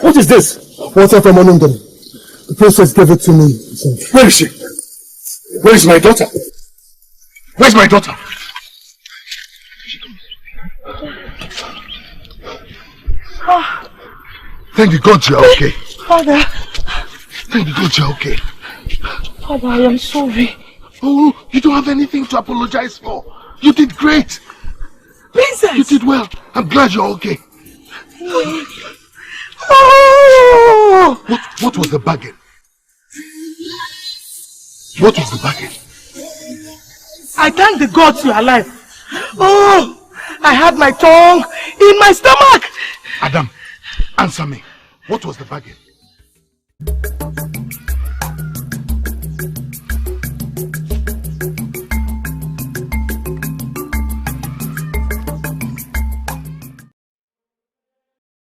What is this? Water from Onundum. The princess gave it to me. Where is she? Where is my daughter? Where's my daughter? Thank you God you're okay. Father. Thank you God you're okay. Father, I am sorry. Oh, you don't have anything to apologize for. You did great. Princess! You did well. I'm glad you're okay. Oh! What was the bargain? What was the bargain? I thank the gods you are alive. Oh! I had my tongue in my stomach! Adam, answer me. What was the bargain?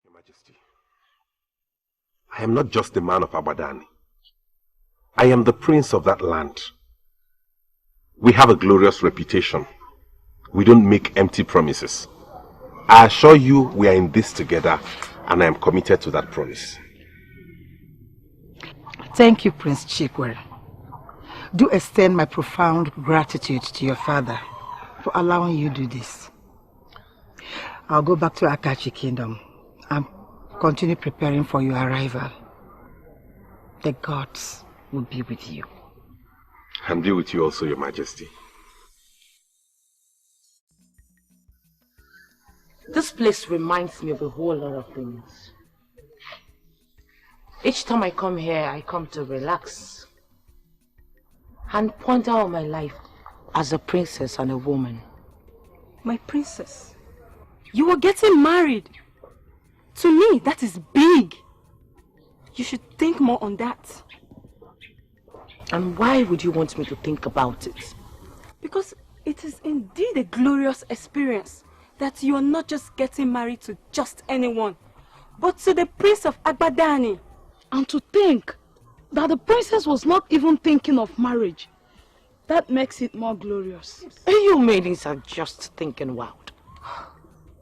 Your Majesty, I am not just the man of Abadani. I am the prince of that land. We have a glorious reputation. We don't make empty promises. I assure you we are in this together, and I am committed to that promise. Thank you, Prince Chikwere. Do extend my profound gratitude to your father for allowing you to do this. I'll go back to Akachi Kingdom and continue preparing for your arrival. The gods will be with you. And be with you also, Your Majesty. This place reminds me of a whole lot of things. Each time I come here, I come to relax and ponder on my life as a princess and a woman. My princess, you are getting married. To me, that is big. You should think more on that. And why would you want me to think about it? Because it is indeed a glorious experience that you are not just getting married to just anyone, but to the Prince of Agbadani. And to think that the princess was not even thinking of marriage. That makes it more glorious. You maidens are just thinking wild.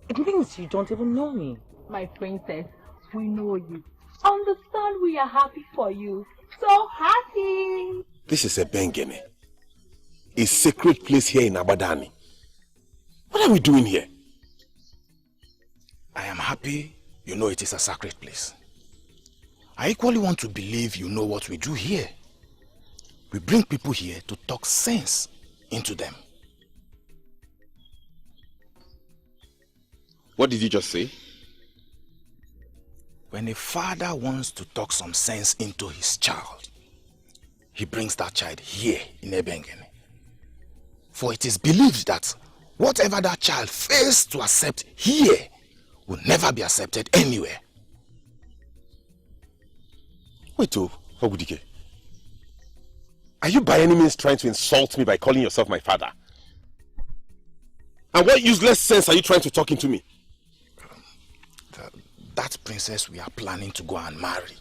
It means you don't even know me. My princess, we know you. Understand we are happy for you. So happy! This is a Bengene. A sacred place here in Abadani. What are we doing here? I am happy you know it is a sacred place. I equally want to believe you know what we do here. We bring people here to talk sense into them. What did you just say? When a father wants to talk some sense into his child, he brings that child here in Ebengene. For it is believed that whatever that child fails to accept here will never be accepted anywhere. Wait, Ogudike. Are you by any means trying to insult me by calling yourself my father? And what useless sense are you trying to talk into me? That princess we are planning to go and marry.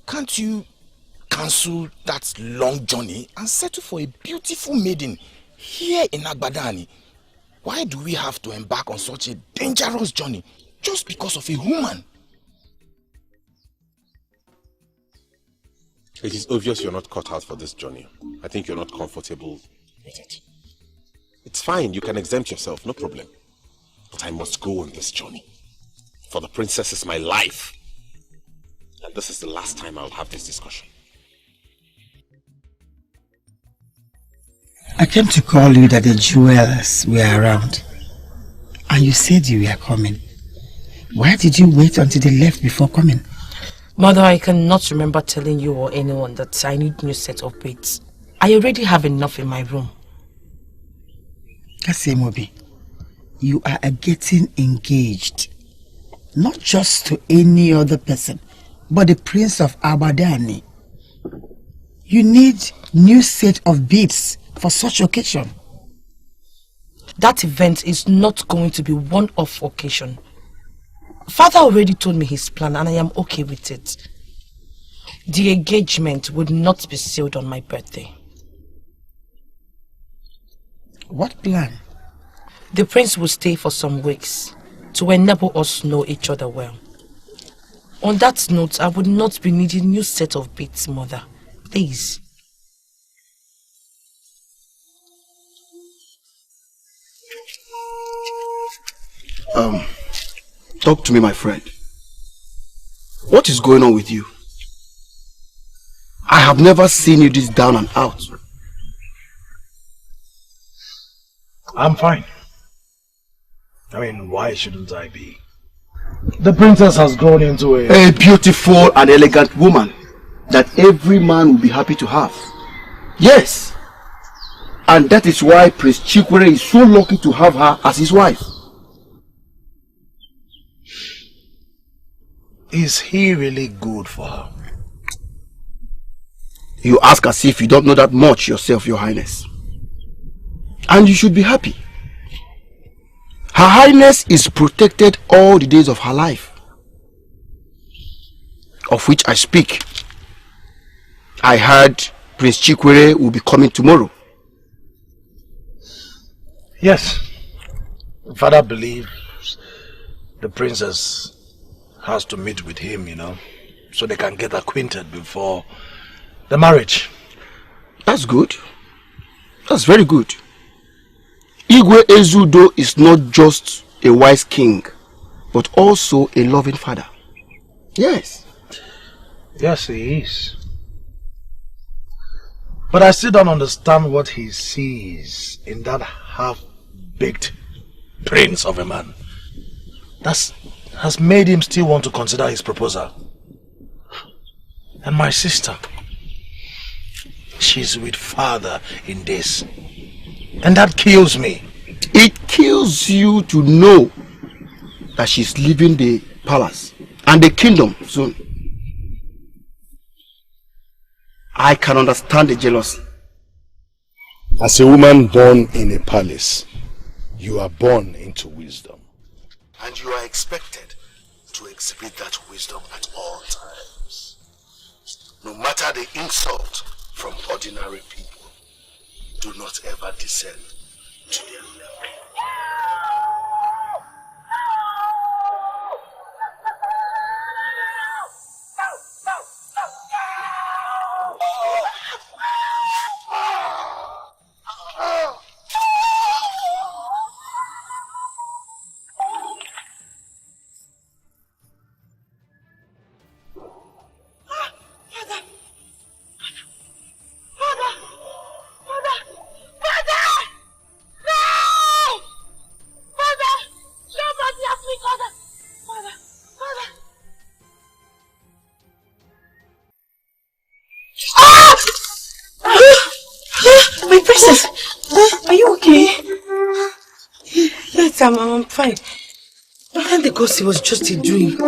Can't you cancel that long journey and settle for a beautiful maiden here in Agbadani? Why do we have to embark on such a dangerous journey just because of a woman? It is obvious you're not cut out for this journey. I think you're not comfortable with it. It's fine, you can exempt yourself, no problem. But I must go on this journey. For the princess is my life. And this is the last time I'll have this discussion. I came to call you that the jewels were around. And you said you were coming. Why did you wait until they left before coming? Mother, I cannot remember telling you or anyone that I need new set of beads. I already have enough in my room. Kasemobi, you are getting engaged. Not just to any other person, but the Prince of Abadani. You need new set of beads for such occasion. That event is not going to be one-off occasion. Father already told me his plan and I am okay with it. The engagement would not be sealed on my birthday. What plan? The prince will stay for some weeks to enable us know each other well. On that note, I would not be needing a new set of beads, mother. Please. Talk to me, my friend. What is going on with you? I have never seen you this down and out. I'm fine. I mean, why shouldn't I be? The princess has grown into a beautiful and elegant woman that every man will be happy to have. Yes. And that is why Prince Chikwere is so lucky to have her as his wife. Is he really good for her? You ask as if you don't know that much yourself, Your Highness. And you should be happy. Her Highness is protected all the days of her life, of which I speak. I heard Prince Chikwere will be coming tomorrow. Yes. Father believes the princess has to meet with him, you know, so they can get acquainted before the marriage. That's good. That's very good. Igwe Ezudo is not just a wise king, but also a loving father. Yes. Yes, he is. But I still don't understand what he sees in that half-baked prince of a man. That has made him still want to consider his proposal. And my sister, she's with father in this. And that kills me. It kills you to know that she's leaving the palace and the kingdom soon. I can understand the jealousy. As a woman born in a palace, you are born into wisdom. And you are expected to exhibit that wisdom at all times. No matter the insult from ordinary people, do not ever descend to their level. I'm fine. Thank the gods it was just a dream.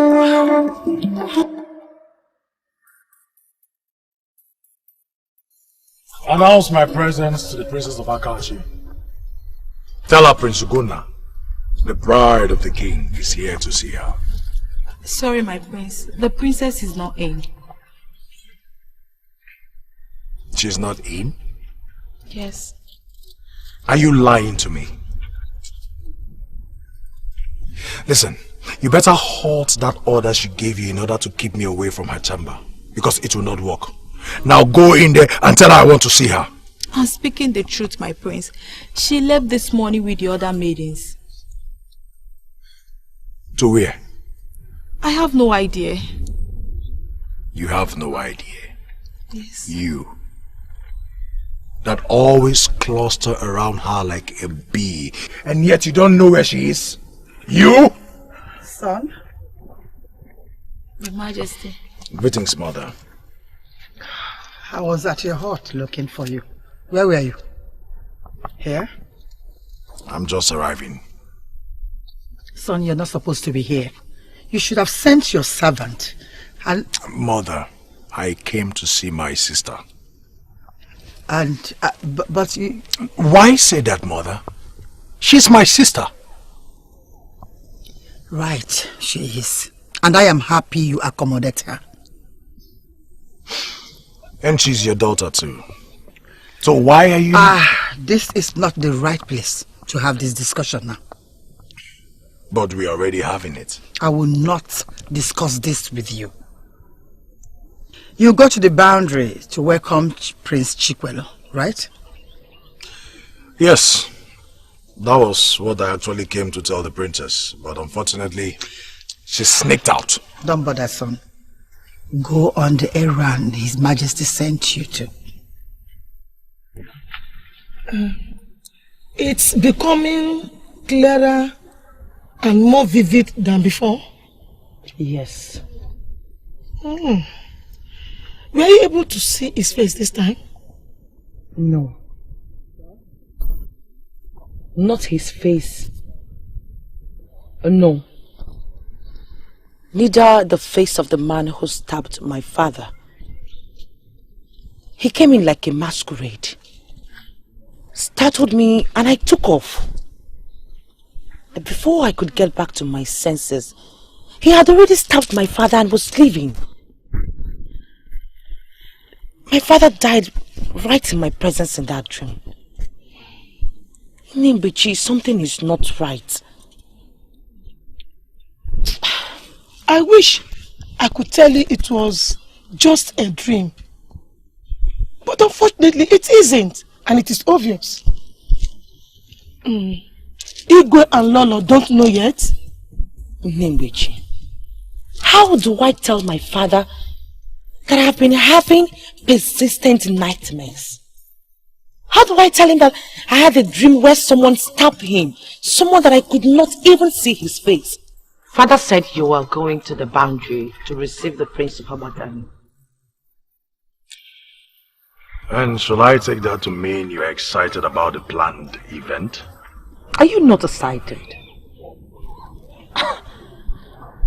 Announce my presence to the princess of Akachi. Tell her Prince Ugonna, the bride of the king, is here to see her. Sorry, my prince. The princess is not in. She's not in? Yes. Are you lying to me? Listen, you better halt that order she gave you in order to keep me away from her chamber, because it will not work. Now go in there and tell her I want to see her. I'm speaking the truth, my prince. She left this morning with the other maidens. To where? I have no idea. You have no idea? Yes. You. That always cluster around her like a bee, and yet you don't know where she is? You? Son? Your Majesty. Greetings, mother. I was at your hut looking for you. Where were you? Here? I'm just arriving. Son, you're not supposed to be here. You should have sent your servant. And Mother, I came to see my sister. And, but you... Why say that, mother? She's my sister. Right, she is. And I am happy you accommodate her. And she's your daughter too. So why are you... This is not the right place to have this discussion now. But we're already having it. I will not discuss this with you. You go to the boundary to welcome Prince Chikwelo, right? Yes. That was what I actually came to tell the princess. But unfortunately, she sneaked out. Don't bother, son. Go on the errand His Majesty sent you to. It's becoming clearer and more vivid than before. Yes. Were you able to see his face this time? No. Not his face. No. Neither the face of the man who stabbed my father. He came in like a masquerade. Startled me and I took off. Before I could get back to my senses, he had already stabbed my father and was leaving. My father died right in my presence in that dream. Nimbechi, something is not right. I wish I could tell you it was just a dream. But unfortunately, it isn't. And it is obvious. Igwe and Lolo don't know yet. Nimbechi, how do I tell my father that I have been having persistent nightmares? How do I tell him that I had a dream where someone stabbed him? Someone that I could not even see his face. Father said you were going to the boundary to receive the Prince of Abadan. And shall I take that to mean you're excited about the planned event? Are you not excited?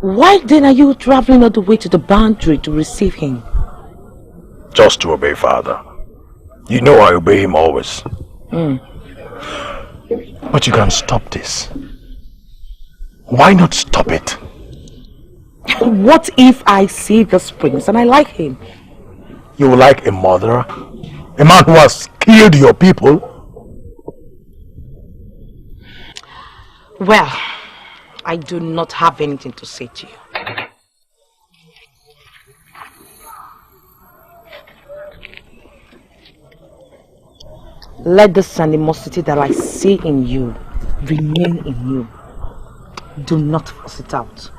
Why then are you traveling all the way to the boundary to receive him? Just to obey Father. You know I obey him always. But you can stop this. Why not stop it? What if I see this prince and I like him? You will like a murderer? A man who has killed your people? Well, I do not have anything to say to you. Let this animosity that I see in you remain in you. Do not force it out.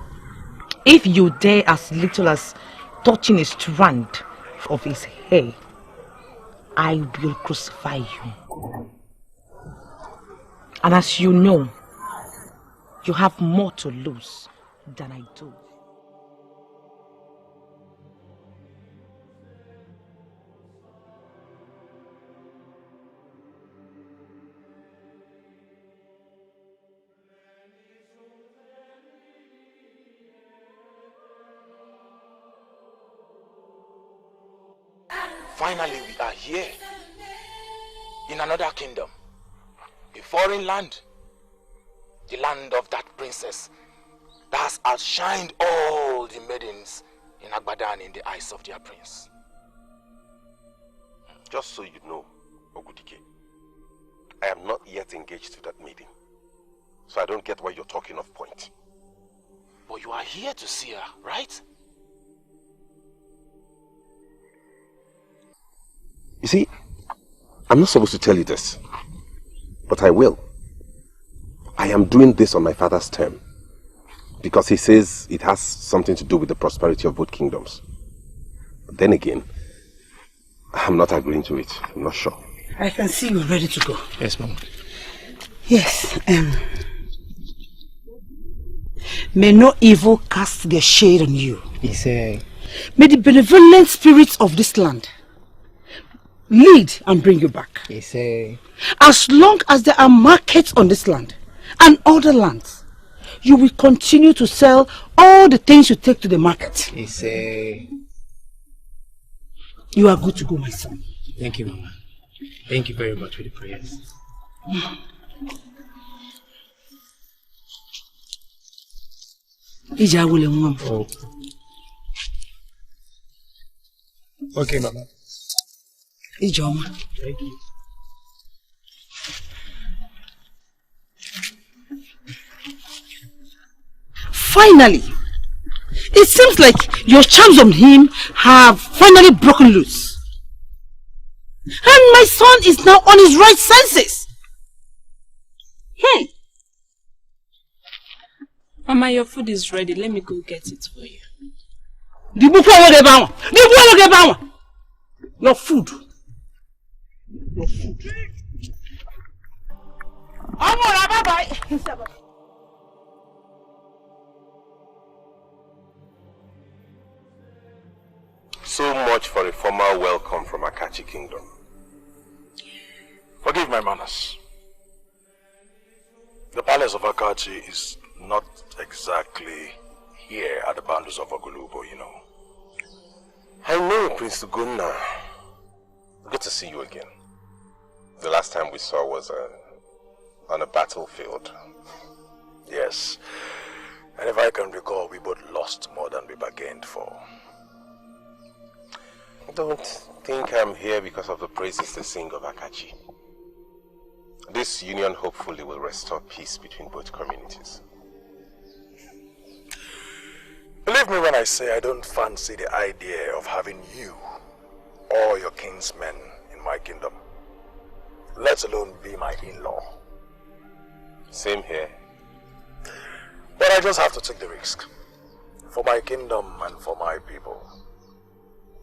If you dare as little as touching a strand of his hair, I will crucify you. And as you know, you have more to lose than I do. Finally, we are here, in another kingdom, a foreign land, the land of that princess that has outshined all the maidens in Agbadan in the eyes of their prince. Just so you know, Ogudike, I am not yet engaged to that maiden, so I don't get why you're talking off point. But you are here to see her, right? You see, I'm not supposed to tell you this, but I will. I am doing this on my father's term, because he says it has something to do with the prosperity of both kingdoms. But then again, I'm not agreeing to it. I'm not sure. I can see you're ready to go. Yes, Mom. Yes. May no evil cast their shade on you. Yes, May the benevolent spirits of this land lead and bring you back. yes, As long as there are markets on this land and other lands, you will continue to sell all the things you take to the market. yes. You are good to go, my son. Thank you, Mama. Thank you very much for the prayers. Oh. Okay, Mama. Ijoma. Thank you. Finally, it seems like your charms on him have finally broken loose. And my son is now on his right senses. Mama, your food is ready. Let me go get it for you. Your food. So much for a formal welcome from Akachi Kingdom. Forgive my manners. The palace of Akachi is not exactly here at the boundaries of Ogulubo, you know. I know, Prince Ugonna. Good to see you again. The last time we saw was on a battlefield. Yes. And if I can recall, we both lost more than we bargained for. Don't think I'm here because of the praises they sing of Akachi. This union hopefully will restore peace between both communities. Believe me when I say I don't fancy the idea of having you or your kinsmen in my kingdom, let alone be my in-law. Same here. But I just have to take the risk. For my kingdom and for my people.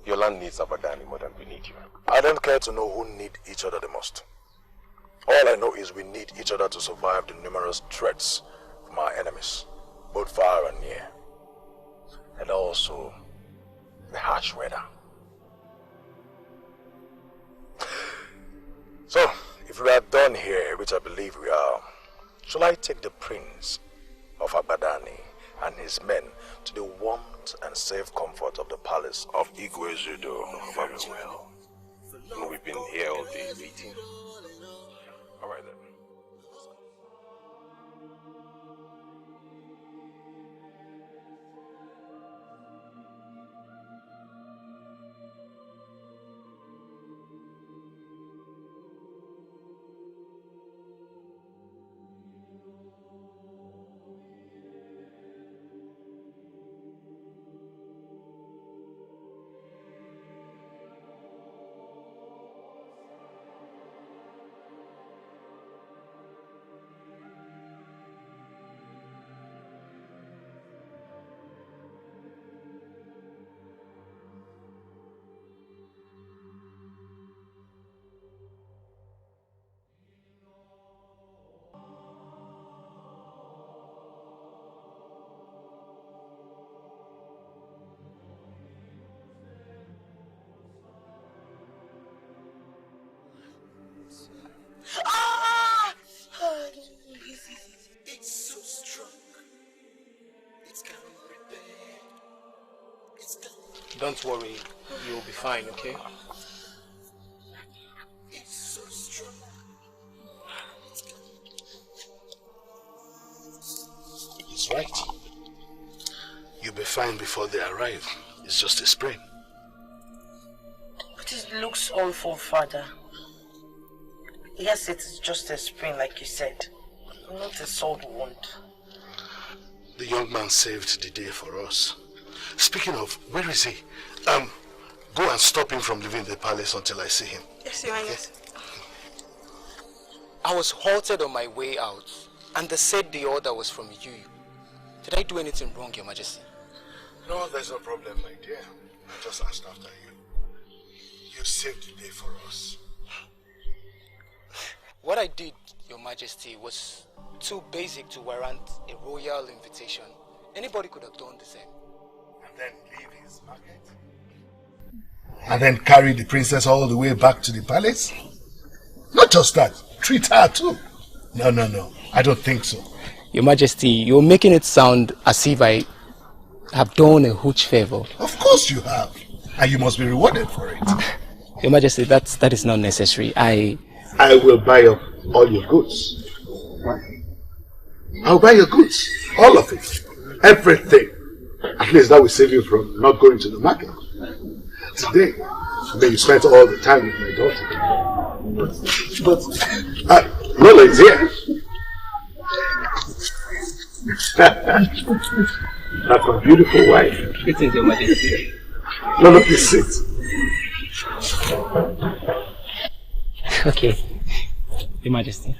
Your land needs Abadani more than we need you. I don't care to know who need each other the most. All I know is we need each other to survive the numerous threats from our enemies, both far and near. And also the harsh weather. So, if we are done here, which I believe we are, shall I take the prince of Abadani and his men to the warmth and safe comfort of the palace of Igwe Zudo? Very well. We've been here all day waiting. All right then. It's so strong. It's can't repair. It's can't. Don't worry, you'll be fine, okay? It's so strong. He's right. You'll be fine before they arrive. It's just a sprain. But it looks awful, Father. Yes, it is just a sprain, like you said. Not a sowed wound. The young man saved the day for us. Speaking of, where is he? Go and stop him from leaving the palace until I see him. Yes, Your Highness. I was halted on my way out, and they said the order was from you. Did I do anything wrong, Your Majesty? No, there's no problem, my dear. I just asked after you. You saved the day for us. What I did, Your Majesty, was too basic to warrant a royal invitation. Anybody could have done the same. And then leave his market? And then carry the princess all the way back to the palace? Not just that, treat her too. No, I don't think so. Your Majesty, you're making it sound as if I have done a huge favor. Of course you have. And you must be rewarded for it. Your Majesty, that is not necessary. I will buy up all your goods. I'll buy your goods. All of it. Everything. At least that will save you from not going to the market. Today, then you spent all the time with my daughter. But Lola is here. That's my beautiful wife. It is, Your Majesty. No, please sit. Okay, Your Majesty.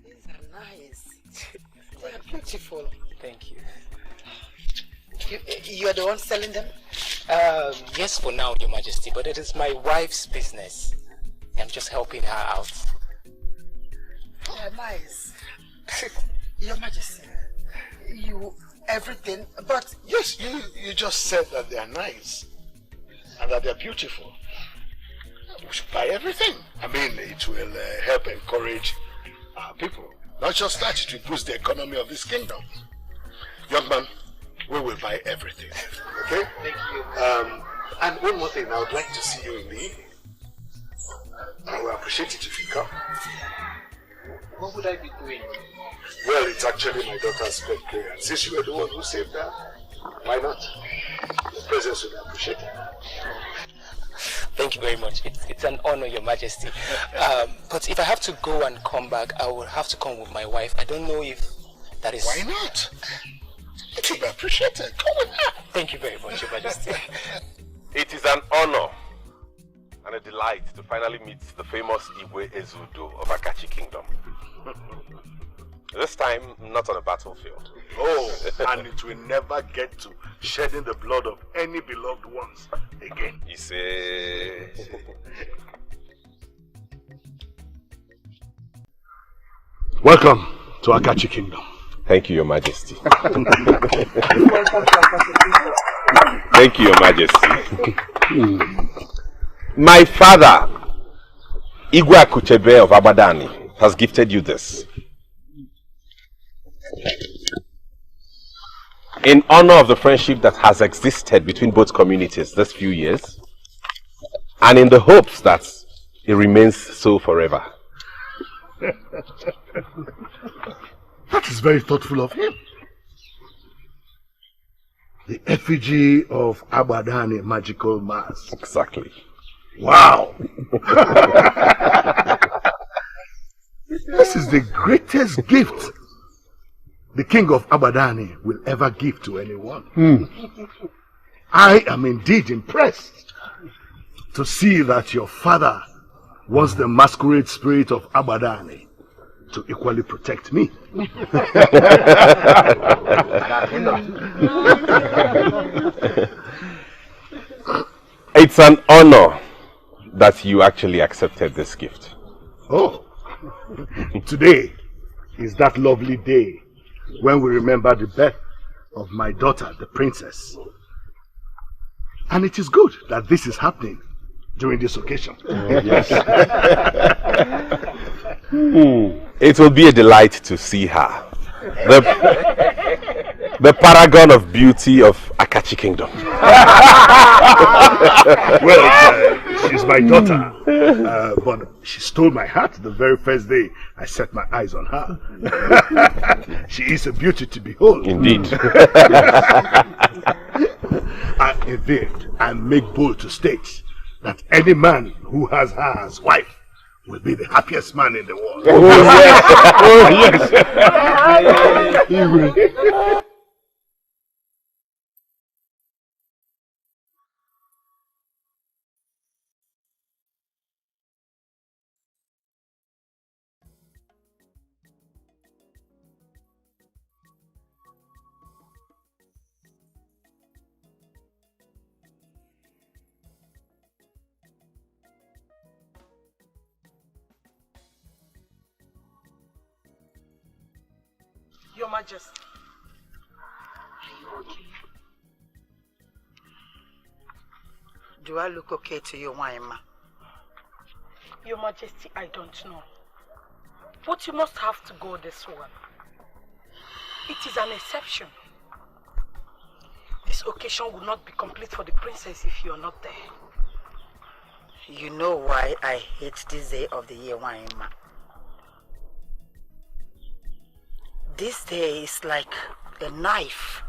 These are nice. They are beautiful. Thank you. You are the one selling them? Yes, for now, Your Majesty, but it is my wife's business. I'm just helping her out. They are nice. Your Majesty, everything, but... Yes, you just said that they are nice and that they are beautiful. We should buy everything. I mean, it will help encourage our people. Not just that, it will boost the economy of this kingdom. Young man, we will buy everything. Okay? Thank you. And one more thing, I would like to see you in the evening. I will appreciate it if you come. What would I be doing? Well, it's actually my daughter's birthday, and since you were the one who saved her, why not? Your presence will be appreciated. Thank you very much. It's an honor, Your Majesty. But if I have to go and come back, I will have to come with my wife. I don't know if that is... Why not? It will be appreciated. Come with her. Thank you very much, Your Majesty. It is an honor and a delight to finally meet the famous Igwe Ezudo of Akachi Kingdom. This time, not on a battlefield. Oh, and it will never get to shedding the blood of any beloved ones again. You say... Welcome to Akachi Kingdom. Thank you, Your Majesty. Thank you, Your Majesty. My father, Igwe Akuchebe of Abadani, has gifted you this. In honor of the friendship that has existed between both communities this few years, and in the hopes that it remains so forever. That is very thoughtful of him. The effigy of Abadani magical mask. Exactly. Wow! This is the greatest gift the king of Abadani will ever give to anyone. I am indeed impressed to see that your father wants the masquerade spirit of Abadani to equally protect me. It's an honor that you actually accepted this gift. Oh, today is that lovely day when we remember the birth of my daughter, the princess. And it is good that this is happening during this occasion. Yes. It will be a delight to see her. The paragon of beauty of Akachi Kingdom. Well, she's my daughter, but she stole my heart the very first day I set my eyes on her. She is a beauty to behold. Indeed. Indeed, I make bold to state that any man who has her as wife will be the happiest man in the world. Oh, yes. Oh, yes. Your Majesty. Are you okay? Do I look okay to you, Waima? Your Majesty, I don't know. But you must have to go this one. It is an exception. This occasion will not be complete for the princess if you are not there. You know why I hate this day of the year, Waima. This day is like a knife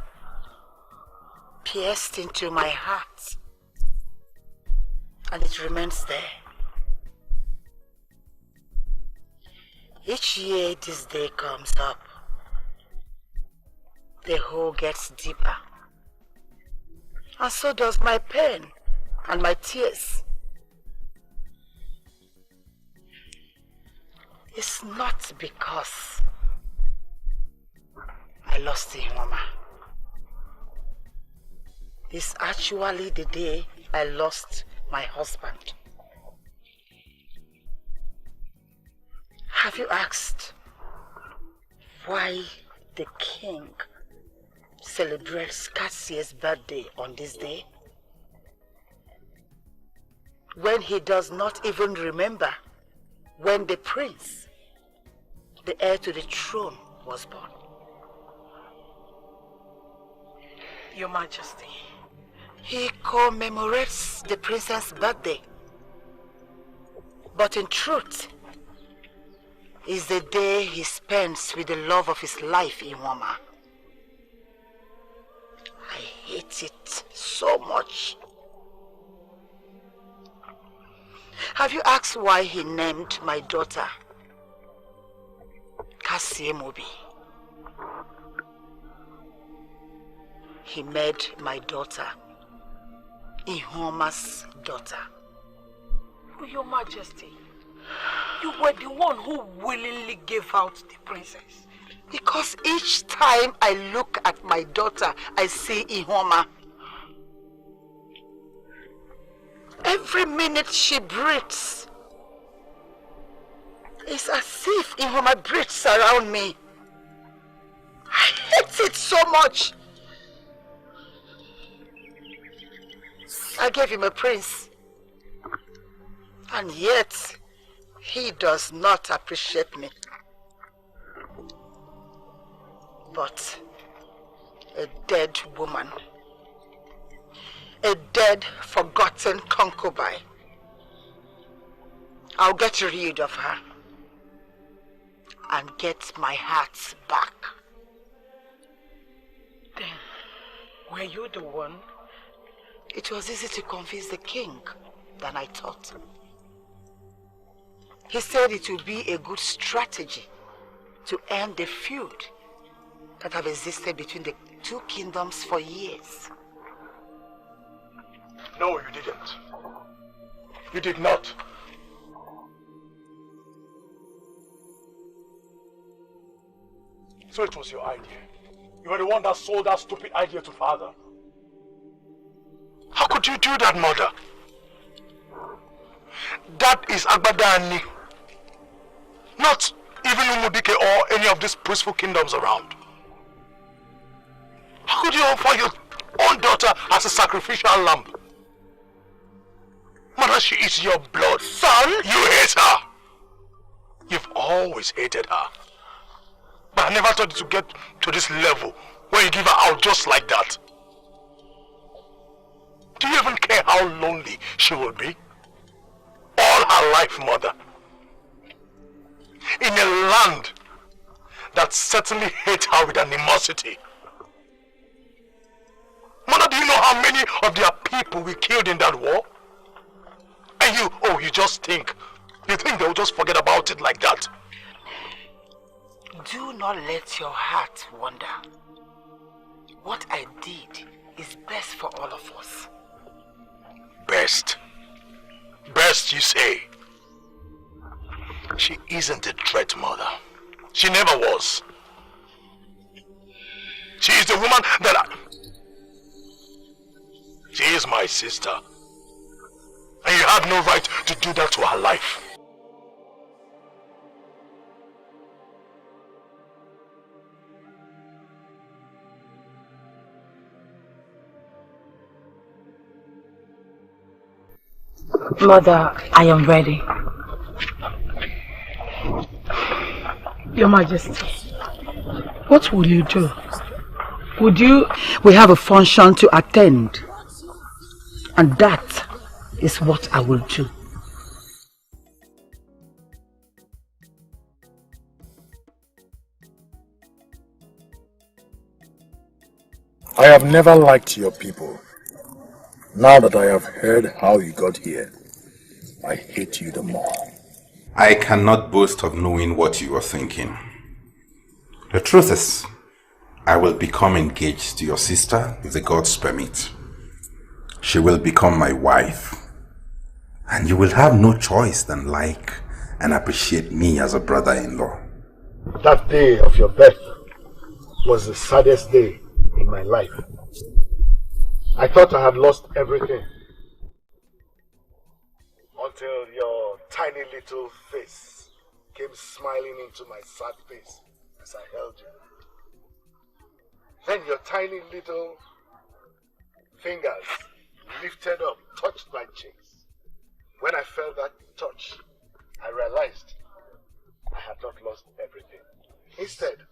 pierced into my heart, and it remains there. Each year this day comes up, the hole gets deeper. And so does my pain and my tears. It's not because I lost Ihoma. It's actually the day I lost my husband. Have you asked why the king celebrates Cassie's birthday on this day? When he does not even remember when the prince, the heir to the throne, was born. Your Majesty, he commemorates the princess' birthday, but in truth, is the day he spends with the love of his life, Ihoma. I hate it so much. Have you asked why he named my daughter Kasiemobi? He made my daughter Ihoma's daughter. Your Majesty, you were the one who willingly gave out the princess. Because each time I look at my daughter, I see Ihoma. Every minute she breathes, it's as if Ihoma breathes around me. I hate it so much. I gave him a prince, and yet he does not appreciate me. But a dead woman, a dead, forgotten concubine. I'll get rid of her and get my heart back. Then, were you the one? It was easy to convince the king than I thought. He said it would be a good strategy to end the feud that have existed between the two kingdoms for years. No, you didn't. You did not. So it was your idea. You were the one that sold that stupid idea to father. How could you do that, mother? That is Agbadani. Not even Umudike or any of these peaceful kingdoms around. How could you offer your own daughter as a sacrificial lamb? Mother, she is your blood. Son, you hate her. You've always hated her. But I never thought it would get to this level where you give her out just like that. Do you even care how lonely she will be? All her life, mother. In a land that certainly hates her with animosity. Mother, do you know how many of their people we killed in that war? And you just think. You think they will just forget about it like that? Do not let your heart wander. What I did is best for all of us. Best? Best, you say? She isn't a threat, mother. She never was. She is the woman that She is my sister. And you have no right to do that to her life. Mother, I am ready. Your Majesty, what will you do? Would you... We have a function to attend. And that is what I will do. I have never liked your people. Now that I have heard how you got here, I hate you the more. I cannot boast of knowing what you are thinking. The truth is, I will become engaged to your sister if the gods permit. She will become my wife. And you will have no choice than like and appreciate me as a brother-in-law. That day of your birth was the saddest day in my life. I thought I had lost everything. Until your tiny little face came smiling into my sad face as I held you. Then your tiny little fingers lifted up, touched my cheeks. When I felt that touch, I realized I had not lost everything. Instead,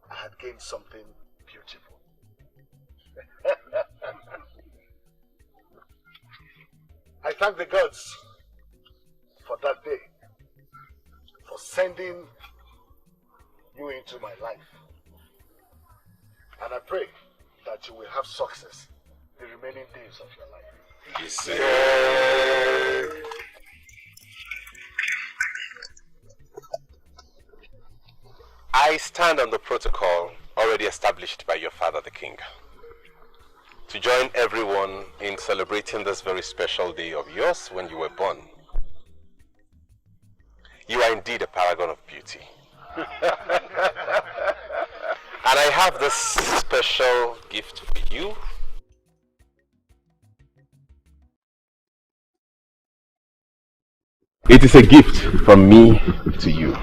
I had gained something beautiful. I thank the gods for that day, for sending you into my life. And I pray that you will have success the remaining days of your life. Yes, I stand on the protocol already established by your father, the king, to join everyone in celebrating this very special day of yours when you were born. You are indeed a paragon of beauty. And I have this special gift for you. It is a gift from me to you.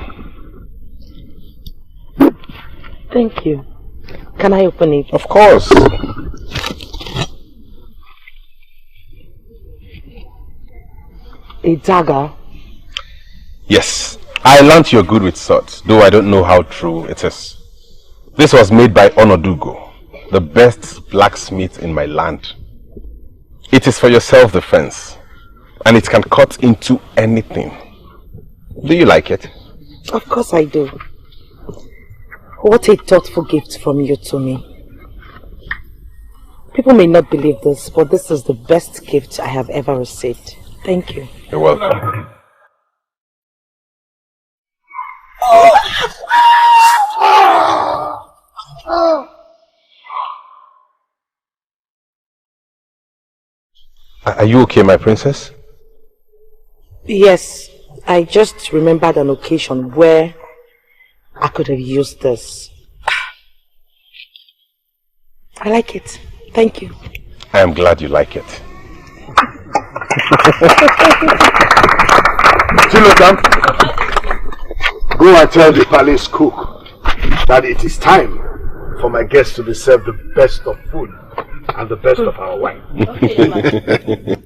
Thank you. Can I open it? Of course. A dagger? Yes. I learnt you're good with swords, though I don't know how true it is. This was made by Onodugo, the best blacksmith in my land. It is for your self-defense, and it can cut into anything. Do you like it? Of course I do. What a thoughtful gift from you to me. People may not believe this, but this is the best gift I have ever received. Thank you. You're welcome. Are you okay, my princess? Yes, I just remembered an occasion where I could have used this. I like it. Thank you. I am glad you like it. Chilodam, go and tell the palace cook that it is time for my guests to be served the best of food and the best of our wine. Okay,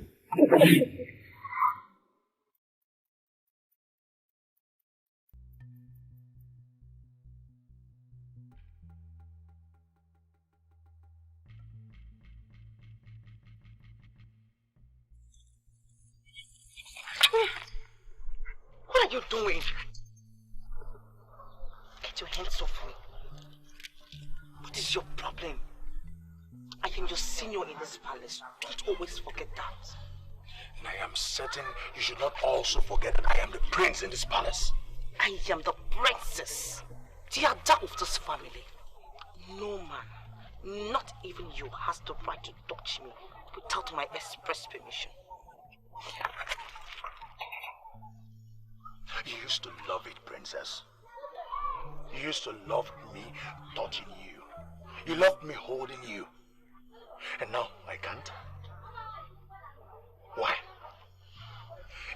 What are you doing? Get your hands off me. What is your problem? I am your senior in this palace. Don't always forget that. And I am certain you should not also forget that I am the prince in this palace. I am the princess, the Ada of this family. No man, not even you, has the right to touch me without my express permission. You used to love it, princess. You used to love me touching you. You loved me holding you. And now I can't. Why?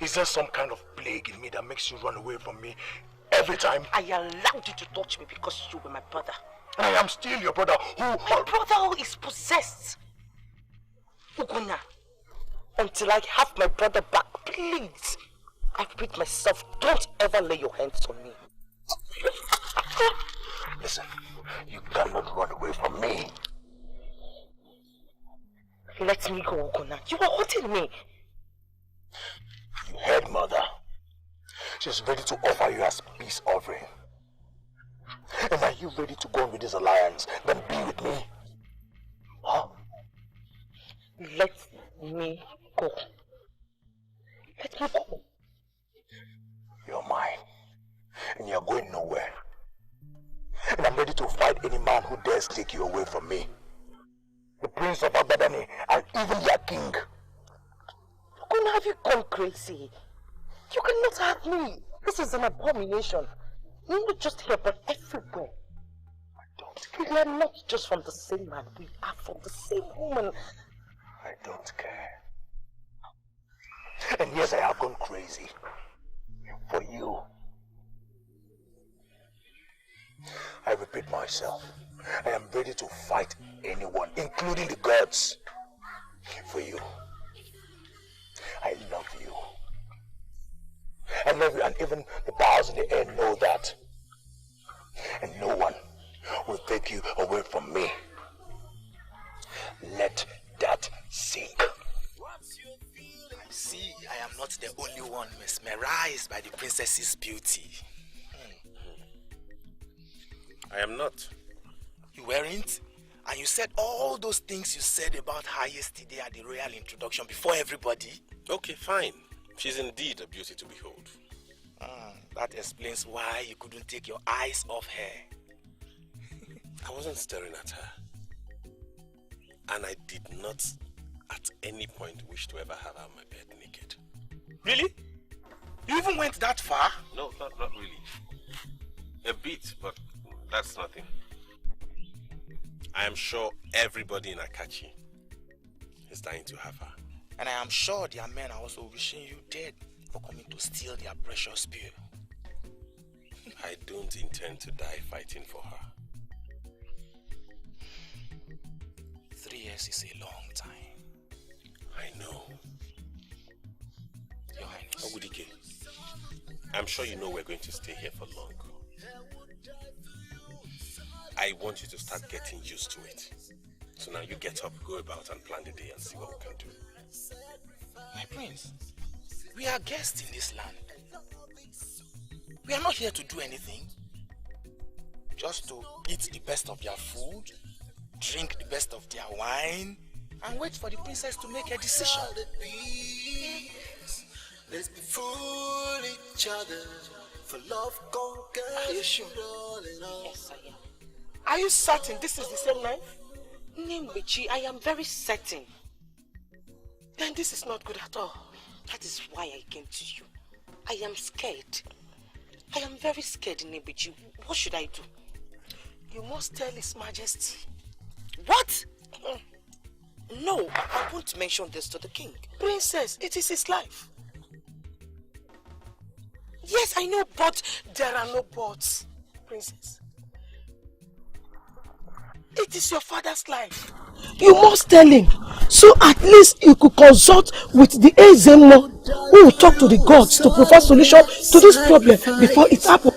Is there some kind of plague in me that makes you run away from me every time? I allowed you to touch me because you were my brother. And I am still your brother who... My brother who is possessed. Uguna, until I have my brother back, please. I repeat myself, don't ever lay your hands on me. Listen, you cannot run away from me. Let me go, Uguna. You are hurting me. You heard, mother. She's ready to offer you as peace offering. And are you ready to go on with this alliance? Then be with me. Huh? Let me go. Let me go. You're mine. And you're going nowhere. And I'm ready to fight any man who dares take you away from me. The prince of Agbadani and even their king. Kuna, have you gone crazy? You cannot have me. This is an abomination. Not just here, but everywhere. I don't care. We are not just from the same man. We are from the same woman. I don't care. And yes, I have gone crazy. For you. I repeat myself. I am ready to fight anyone, including the gods. For you. I love you. I love you, and even the powers in the air know that. And no one will take you away from me. Let that sink. I see I am not the only one mesmerized by the princess's beauty. I am not. You weren't? And you said all those things you said about her yesterday at the royal introduction before everybody? Okay, fine. She's indeed a beauty to behold. That explains why you couldn't take your eyes off her. I wasn't staring at her. And I did not at any point wish to ever have her on my bed naked. Really? You even went that far? No, not really. A bit, but that's nothing. I am sure everybody in Akachi is dying to have her. And I am sure their men are also wishing you dead for coming to steal their precious spear. I don't intend to die fighting for her. 3 years is a long time. I know. Your Highness. Ogudike, I'm sure you know we're going to stay here for long. I want you to start getting used to it. So now you get up, go about and plan the day and see what we can do. My prince, we are guests in this land. We are not here to do anything. Just to eat the best of their food, drink the best of their wine, and wait for the princess to make a decision. Let's be fool each other, for love conquers. Are you sure? Yes, I am. Are you certain this is the same knife? Nembechi, I am very certain. Then this is not good at all. That is why I came to you. I am scared. I am very scared, Nembechi. What should I do? You must tell His Majesty. What? No, I won't mention this to the king. Princess, it is his life. Yes, I know, but there are no buts, Princess. It is your father's life. You must tell him, so at least you could consult with the Ezemo who will talk to the gods to provide solution to this problem before it happens.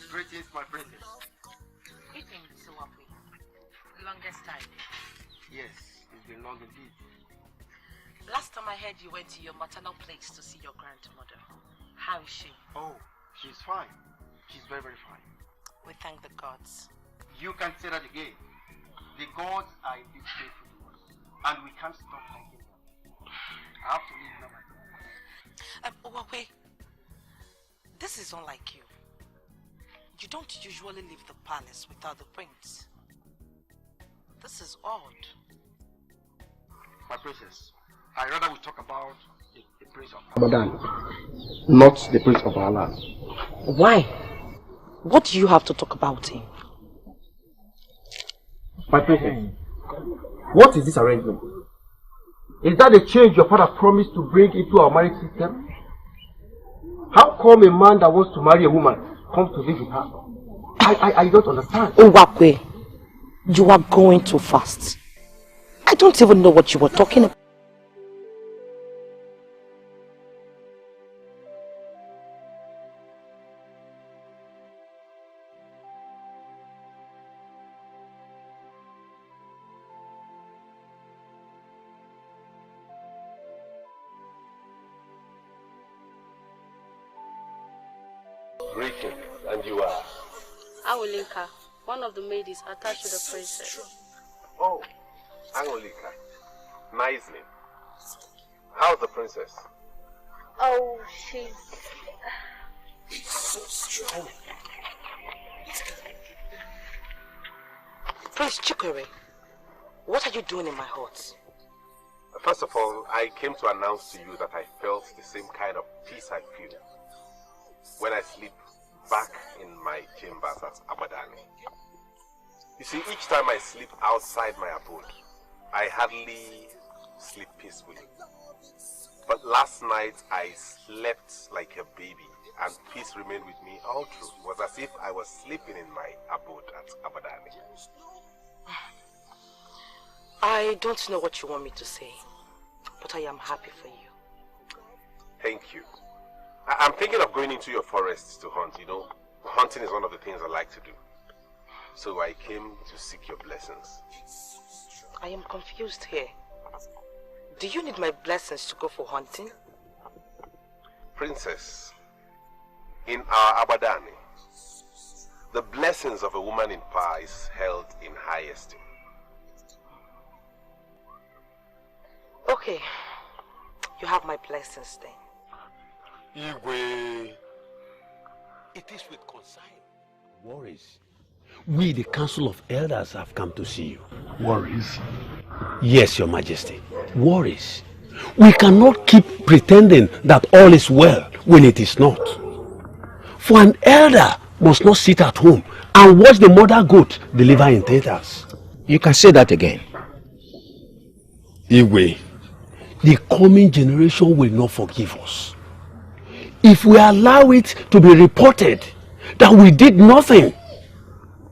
Greetings, my princess. Greetings, Suwapi. Longest time. Yes, it's been long indeed. Last time I heard you went to your maternal place to see your grandmother. How is she? Oh, she's fine. She's very, very fine. We thank the gods. You can say that again. The gods are indeed faithful to us, and we can't stop thanking them. I have to leave now, my friend. Uwape, this is unlike you. You don't usually leave the palace without the prince. This is odd. My princess, I rather we talk about the prince of Ramadan, not the prince of our land. Why? What do you have to talk about him? My princess, what is this arrangement? Is that the change your father promised to bring into our marriage system? How come a man that wants to marry a woman comes to live with her? I don't understand. Uwakwe, you are going too fast. I don't even know what you were talking about. Greetings, and you are? Awulinka, one of the maids attached to the princess. Oh, Angolika. Nice name. How's the princess? Oh, she's so strong. Prince Chikwere, what are you doing in my hut? First of all, I came to announce to you that I felt the same kind of peace I feel when I sleep back in my chambers at Abadani. You see, each time I sleep outside my abode, I hardly sleep peacefully. But last night I slept like a baby and peace remained with me all through. It was as if I was sleeping in my abode at Abadani. I don't know what you want me to say, but I am happy for you. Thank you. I'm thinking of going into your forests to hunt. You know, hunting is one of the things I like to do. So I came to seek your blessings. I am confused here. Do you need my blessings to go for hunting? Princess, in our Abadani, the blessings of a woman in power is held in high esteem. Okay, you have my blessings then. Igwe, it is with concern. Worries. We, the Council of Elders, have come to see you. Worries? Yes, Your Majesty. Worries. We cannot keep pretending that all is well when it is not. For an elder must not sit at home and watch the mother goat deliver in theaters. You can say that again. Igwe, the coming generation will not forgive us if we allow it to be reported that we did nothing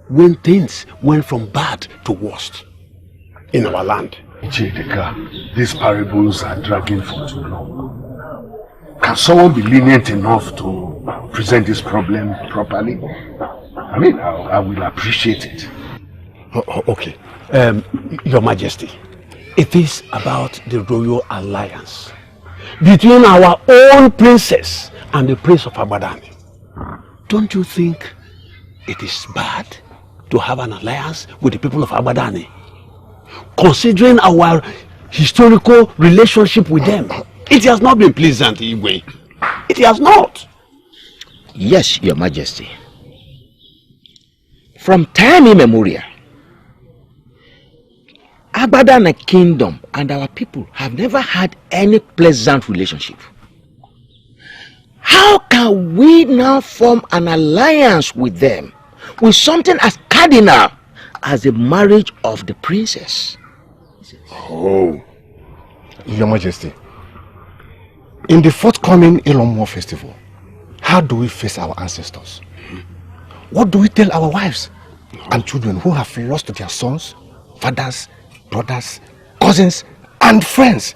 when things went from bad to worst in our land. Chideka, these parables are dragging for too long. Can someone be lenient enough to present this problem properly? I mean, I will appreciate it. Okay. Your Majesty, it is about the royal alliance between our own princess and the prince of Abadani. Don't you think it is bad to have an alliance with the people of Abadani? Considering our historical relationship with them, it has not been pleasant, Igwe. It has not. Yes, Your Majesty. From time immemorial, Abadani Kingdom and our people have never had any pleasant relationship. How can we now form an alliance with them with something as cardinal as the marriage of the princess? Oh, Your Majesty, in the forthcoming Elomo festival, how do we face our ancestors? What do we tell our wives and children who have lost their sons, fathers, brothers, cousins, and friends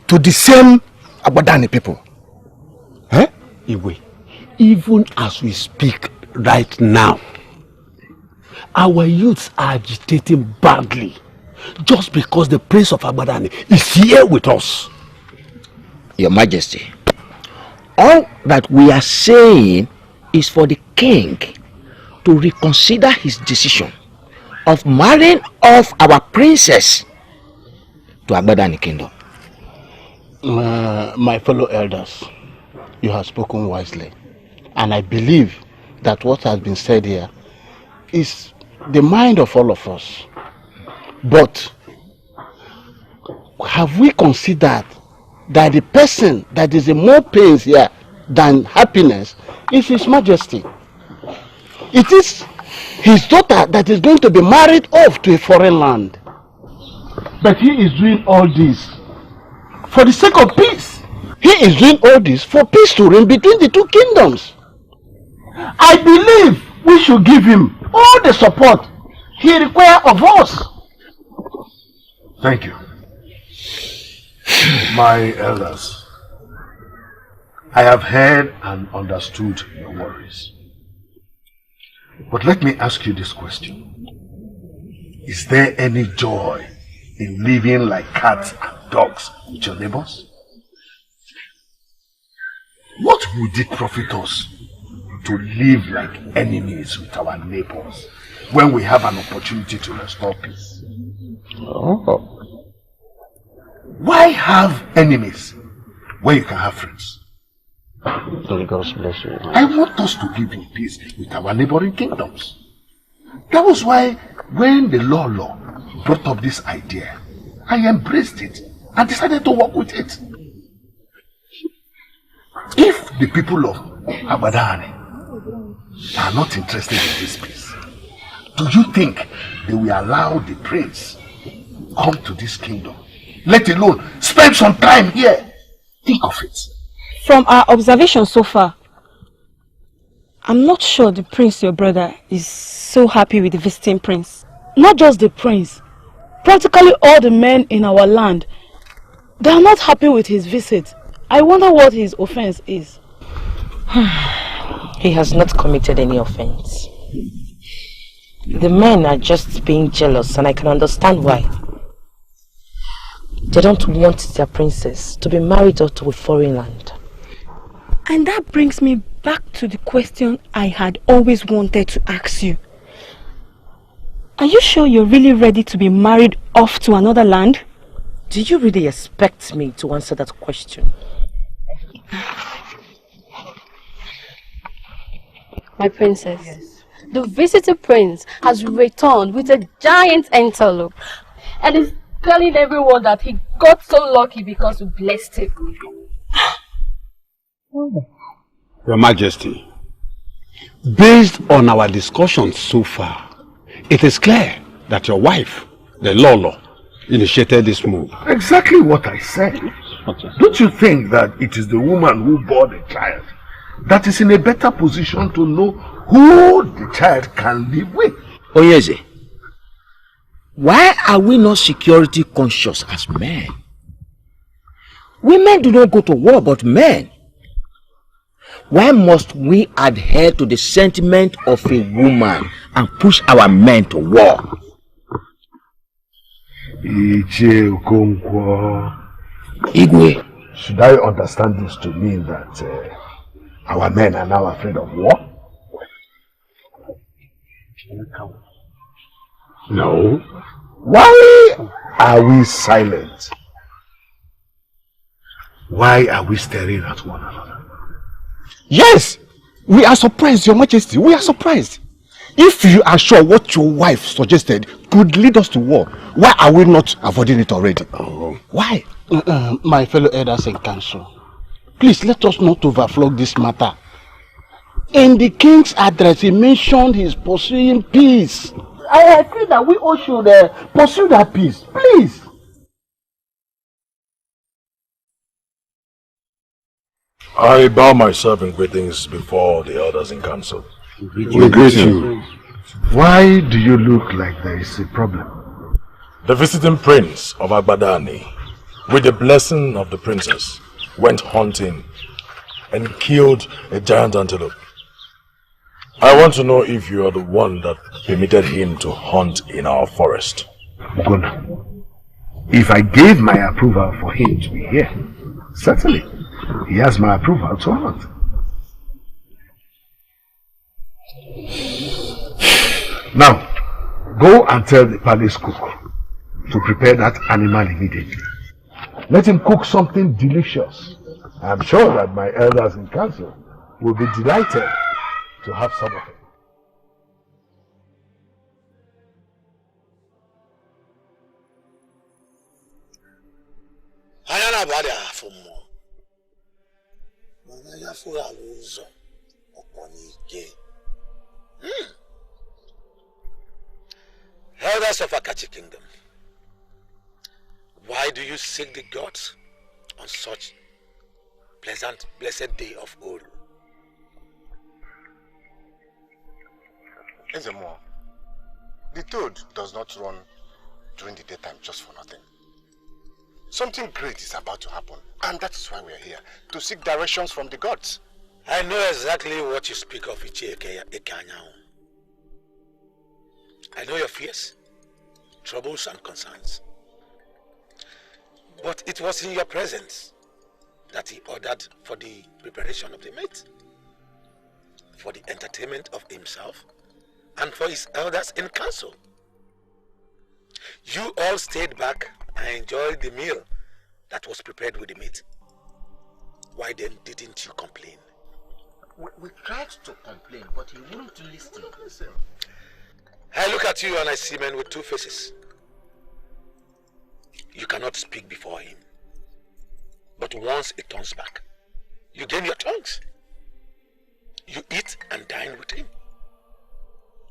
to the same Abadani people? Eh? Igwe, even as we speak right now, our youths are agitating badly just because the prince of Abadani is here with us. Your Majesty, all that we are saying is for the king to reconsider his decision of marrying off our princess to Abadani Kingdom. My fellow elders, you have spoken wisely, and I believe that what has been said here is the mind of all of us. But have we considered that the person that is in more pains here than happiness is His Majesty? It is his daughter that is going to be married off to a foreign land. But he is doing all this for the sake of peace. He is doing all this for peace to reign between the two kingdoms. I believe we should give him all the support he requires of us. Thank you. My elders, I have heard and understood your worries. But let me ask you this question. Is there any joy in living like cats and dogs with your neighbors? What would it profit us to live like enemies with our neighbors when we have an opportunity to restore peace? Oh. Why have enemies when you can have friends? May God bless you. I want us to live in peace with our neighboring kingdoms. That was why when the law brought up this idea, I embraced it and decided to work with it. If the people of Abadani are not interested in this peace, do you think they will allow the prince come to this kingdom, let alone spend some time here? Think of it. From our observation so far, I'm not sure the prince, your brother, is so happy with the visiting prince. Not just the prince, practically all the men in our land, they are not happy with his visit. I wonder what his offense is. He has not committed any offense. The men are just being jealous, and I can understand why. They don't want their princess to be married out to a foreign land. And that brings me back to the question I had always wanted to ask you. Are you sure you're really ready to be married off to another land? Do you really expect me to answer that question? My princess, yes. The visitor prince has returned with a giant antelope and is telling everyone that he got so lucky because we blessed him. Your Majesty, based on our discussions so far, it is clear that your wife, the Lolo, initiated this move. Exactly what I said. Don't you think that it is the woman who bore the child that is in a better position to know who the child can live with? Oyeze, why are we not security conscious as men? Women do not go to war, but men. Why must we adhere to the sentiment of a woman and push our men to war? Igwe, should I understand this to mean that our men are now afraid of war? No. Why are we silent? Why are we staring at one another? Yes, we are surprised, Your Majesty. We are surprised. If you are sure what your wife suggested could lead us to war, why are we not avoiding it already? Oh. Why? My fellow elders in council, please let us not overflow this matter. In the king's address, he mentioned his pursuing peace. I feel that we all should pursue that peace, please. I bow myself in greetings before the elders in council. We greet you. Why do you look like there is a problem? The visiting prince of Agbadani, with the blessing of the princess, went hunting and killed a giant antelope. I want to know if you are the one that permitted him to hunt in our forest. Guna, if I gave my approval for him to be here, certainly he has my approval to hunt. Now, go and tell the palace cook to prepare that animal immediately. Let him cook something delicious. I am sure that my elders in council will be delighted to have some of it. Elders of Akachi Kingdom, why do you seek the gods on such blessed day of Uru? Ezemo, the toad does not run during the daytime just for nothing. Something great is about to happen, and that is why we are here, to seek directions from the gods. I know exactly what you speak of, Ichiekeya Ekanyao. I know your fears, troubles and concerns. But it was in your presence that he ordered for the preparation of the meat. for the entertainment of himself and for his elders in council. You all stayed back and enjoyed the meal that was prepared with the meat. Why then didn't you complain? We tried to complain, but he wouldn't listen. I look at you and I see men with two faces. You cannot speak before him. But once it turns back, you gain your tongues. You eat and dine with him.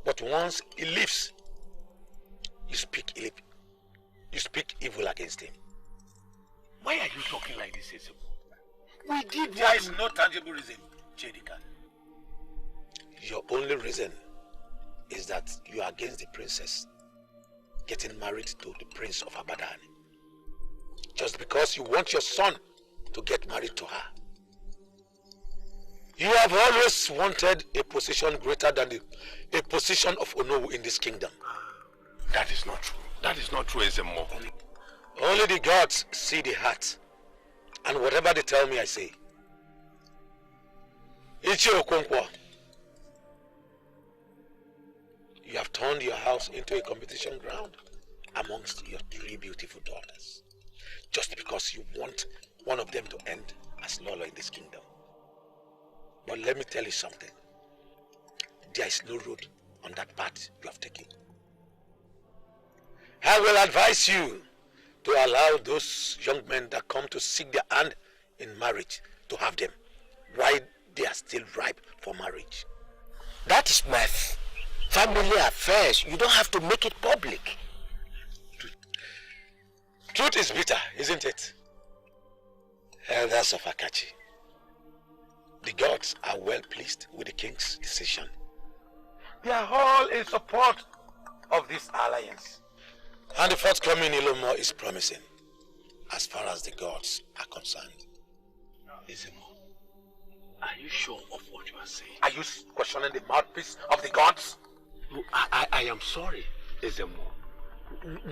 But once he leaves, you speak evil against him. Why are you talking like this, Ezebo? We did. There is no tangible reason, Chedika. Your only reason is that you are against the princess getting married to the prince of Abadani. Just because you want your son to get married to her. You have always wanted a position greater than a position of Onowu in this kingdom. That is not true. That is not true, Ezemo. Only the gods see the heart. And whatever they tell me, I say. Ichi Okonkwo, you have turned your house into a competition ground amongst your 3 beautiful daughters. Just because you want one of them to end as Lolo in this kingdom. But let me tell you something. There is no road on that path you have taken. I will advise you to allow those young men that come to seek their hand in marriage to have them while they are still ripe for marriage. That is my family affairs. You don't have to make it public. Truth is bitter, isn't it? Elders of Akachi. The gods are well pleased with the king's decision. They are all in support of this alliance. And the forthcoming Ilomo is promising, as far as the gods are concerned. Ezemo, are you sure of what you are saying? Are you questioning the mouthpiece of the gods? I am sorry, Ezemo.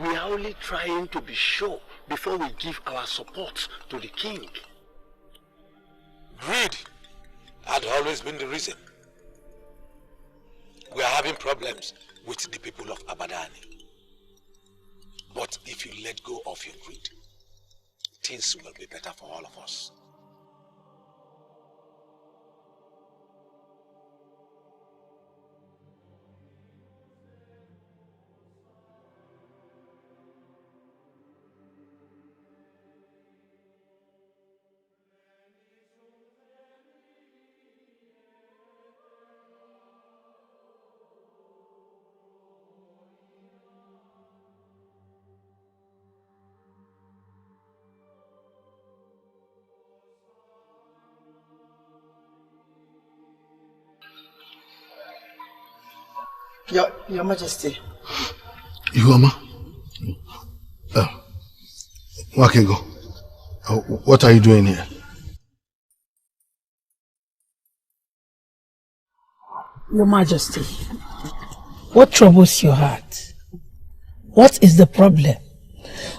We are only trying to be sure before we give our support to the king. Greed had always been the reason. We are having problems with the people of Abadani. But if you let go of your greed, things will be better for all of us. Your Majesty. Ihuoma? Wakengo, what are you doing here? Your Majesty, what troubles your heart? What is the problem?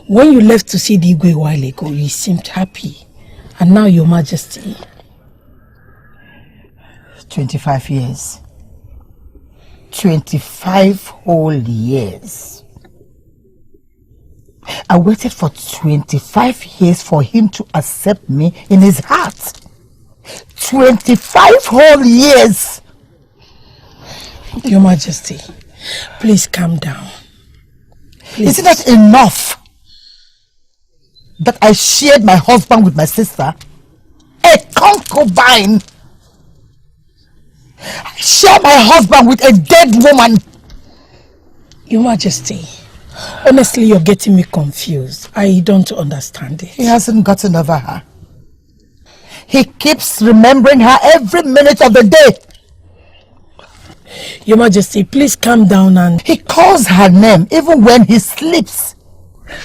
When you left to see the Igwe a while ago, you seemed happy. And now, Your Majesty. 25 years. 25 whole years. I waited for 25 years for him to accept me in his heart. 25 whole years. Your Majesty, please calm down. Please. Isn't that enough? That I shared my husband with my sister? A concubine! I share my husband with a dead woman. Your Majesty, honestly, you're getting me confused. I don't understand it. He hasn't gotten over her. He keeps remembering her every minute of the day. Your Majesty, please calm down and... He calls her name even when he sleeps.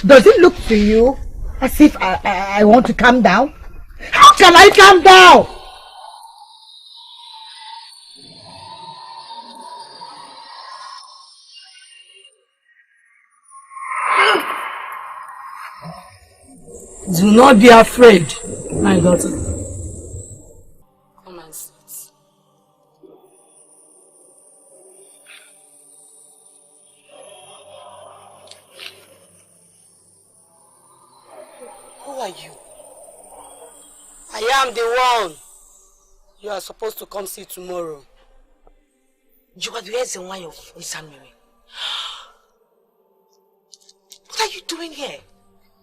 Does it look to you as if I want to calm down? How can I calm down? Do not be afraid, my daughter. Come and sit. Who are you? I am the one you are supposed to come see tomorrow. You are the reason why of Nsamiri. What are you doing here?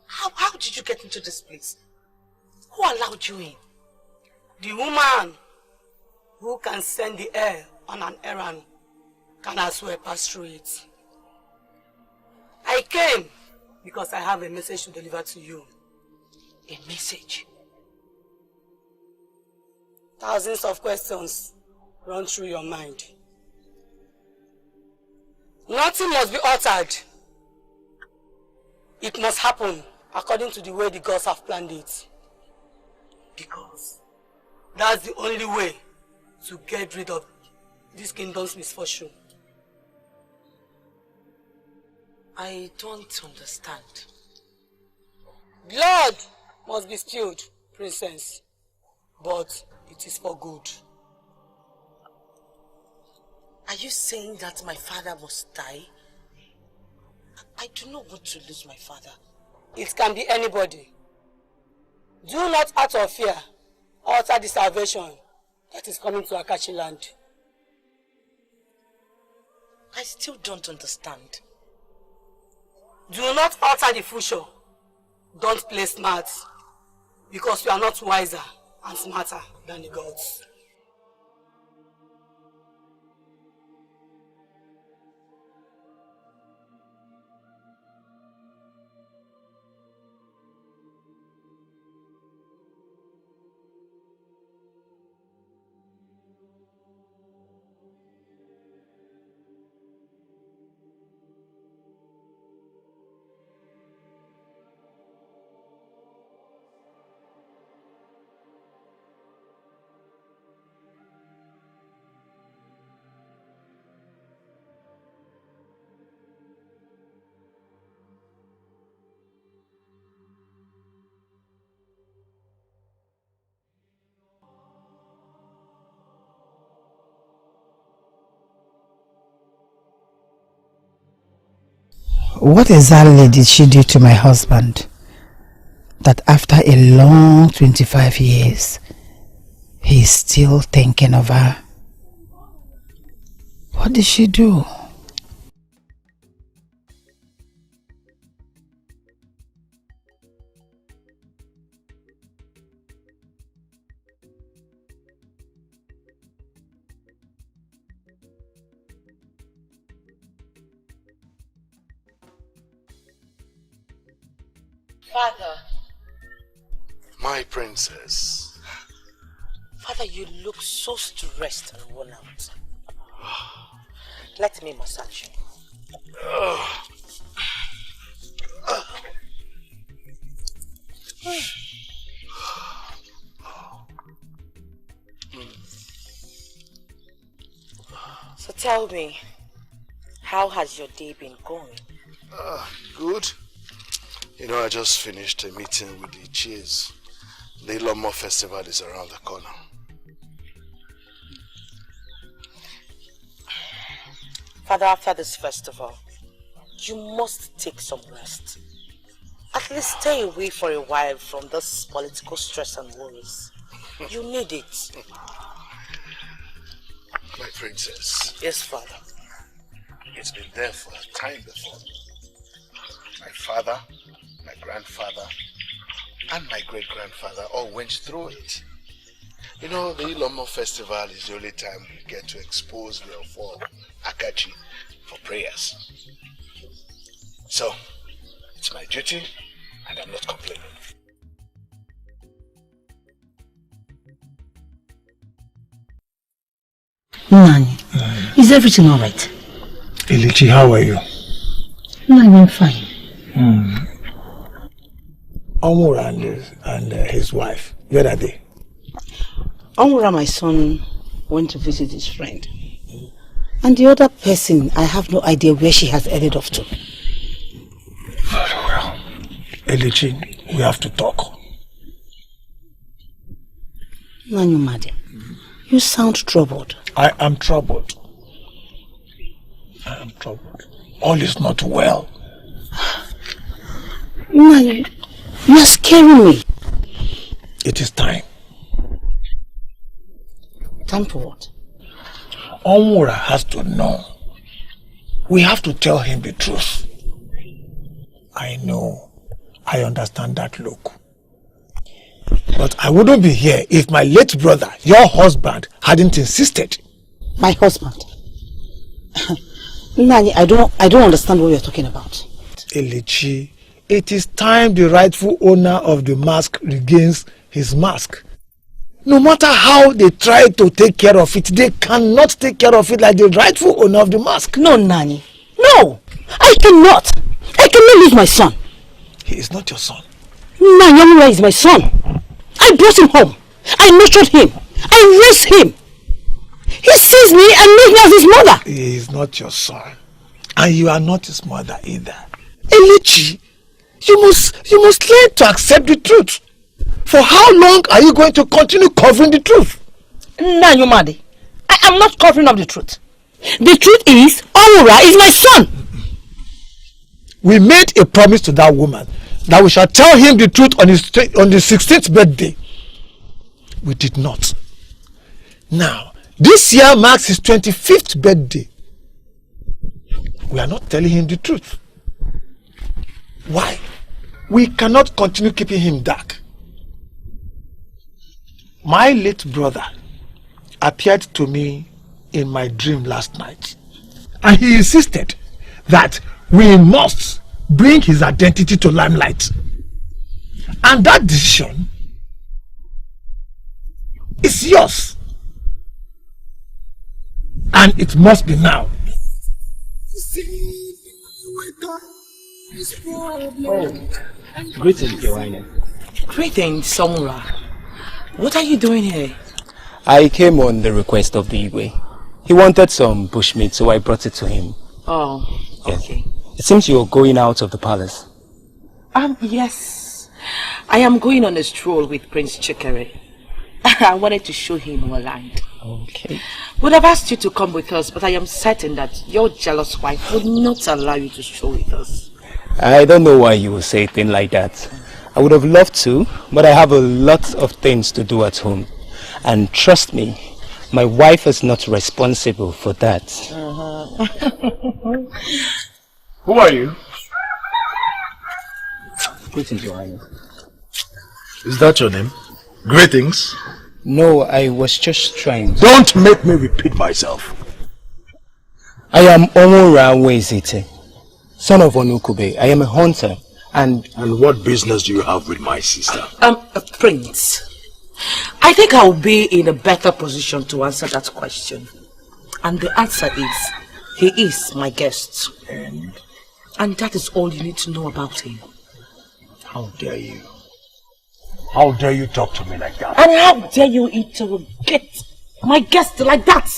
How did you get into this place? Who allowed you in? The woman who can send the air on an errand can as well pass through it. I came because I have a message to deliver to you. A message? Thousands of questions run through your mind. Nothing must be altered. It must happen according to the way the gods have planned it. Because that's the only way to get rid of this kingdom's misfortune. I don't understand. Blood must be spilled, princess, but it is for good. Are you saying that my father must die? I do not want to lose my father. It can be anybody. Do not, out of fear, alter the salvation that is coming to Akachi land. I still don't understand. Do not alter the future. Don't play smart, because you are not wiser and smarter than the gods. What exactly did she do to my husband that after a long 25 years, he's still thinking of her? What did she do? Father. My princess. Father, you look so stressed and worn out. Let me massage you. So tell me, how has your day been going? Good. You know, I just finished a meeting with the Cheers. The Ilomo festival is around the corner. Father, after this festival, you must take some rest. At least stay away for a while from this political stress and worries. You need it. My princess. Yes, Father. It's been there for a time before. My father, my grandfather, and my great-grandfather all went through it. You know, the Ilomo festival is the only time we get to expose the Ofo Akachi for prayers. So, it's my duty, and I'm not complaining. Nani, is everything alright? Ilichi, how are you? No, I'm fine. Omura and his wife, where are they? Omura, my son, went to visit his friend. And the other person, I have no idea where she has headed off to. Very well. Ilichi, we have to talk. Nanyu Madi, you sound troubled. I am troubled. I am troubled. All is not well. Nanyu, You are scaring me. It is time. Time for what? Onwura has to know. We have to tell him the truth. I know. I understand that look. But I wouldn't be here if my late brother, your husband, hadn't insisted. My husband? Nani, I don't understand what you're talking about. Elechi, it is time the rightful owner of the mask regains his mask. No matter how they try to take care of it, they cannot take care of it like the rightful owner of the mask. No, Nani. No! I cannot! I cannot lose my son. He is not your son. Nanyamura is my son. I brought him home. I nurtured him. I raised him. He sees me and knows me as his mother. He is not your son. And you are not his mother either. Elechi, you must learn to accept the truth. For how long are you going to continue covering the truth? Nanyumade, I am not covering up the truth. The truth is, Onwura is my son. We made a promise to that woman that we shall tell him the truth on his 16th birthday. We did not. Now, this year marks his 25th birthday. We are not telling him the truth. Why? We cannot continue keeping him dark. My late brother appeared to me in my dream last night, and he insisted that we must bring his identity to limelight. And that decision is yours. And it must be now. Oh, greetings, Your Highness. Greetings, Samura. What are you doing here? I came on the request of the Igwe. He wanted some bushmeat, so I brought it to him. Oh, okay. Yes. It seems you're going out of the palace. Yes. I am going on a stroll with Prince Chikere. I wanted to show him our land. Okay. Would have asked you to come with us, but I am certain that your jealous wife would not allow you to stroll with us. I don't know why you would say a thing like that. I would have loved to, but I have a lot of things to do at home. And trust me, my wife is not responsible for that. Who are you? Greetings, Your Highness. Is that your name? Greetings. No, I was just trying. Don't make me repeat myself. I am Onwura Wezite, son of Onukube. I am a hunter. And what business do you have with my sister? A prince. I think I will be in a better position to answer that question. And the answer is, he is my guest. And that is all you need to know about him. How dare you? How dare you talk to me like that? And how dare you interrogate my guest like that?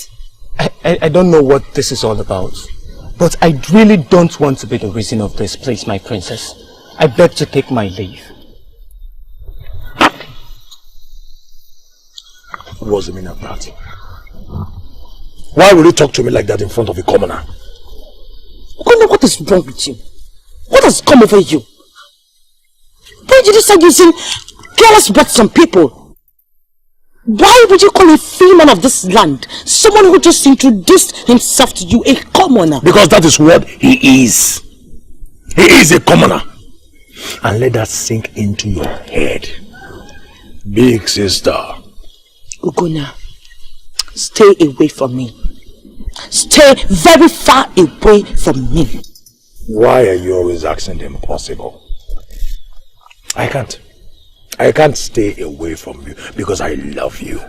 I don't know what this is all about. But I really don't want to be the reason of this, please, my princess. I beg to take my leave. What was the meaning of that? Why would you talk to me like that in front of a commoner? What is wrong with you? What has come over you? Why did you start using careless words on people? Why would you call a free man of this land someone who just introduced himself to you a commoner? Because that is what he is. He is a commoner. And let that sink into your head. Big sister. Ugona, stay away from me. Stay very far away from me. Why are you always asking the impossible? I can't stay away from you because I love you.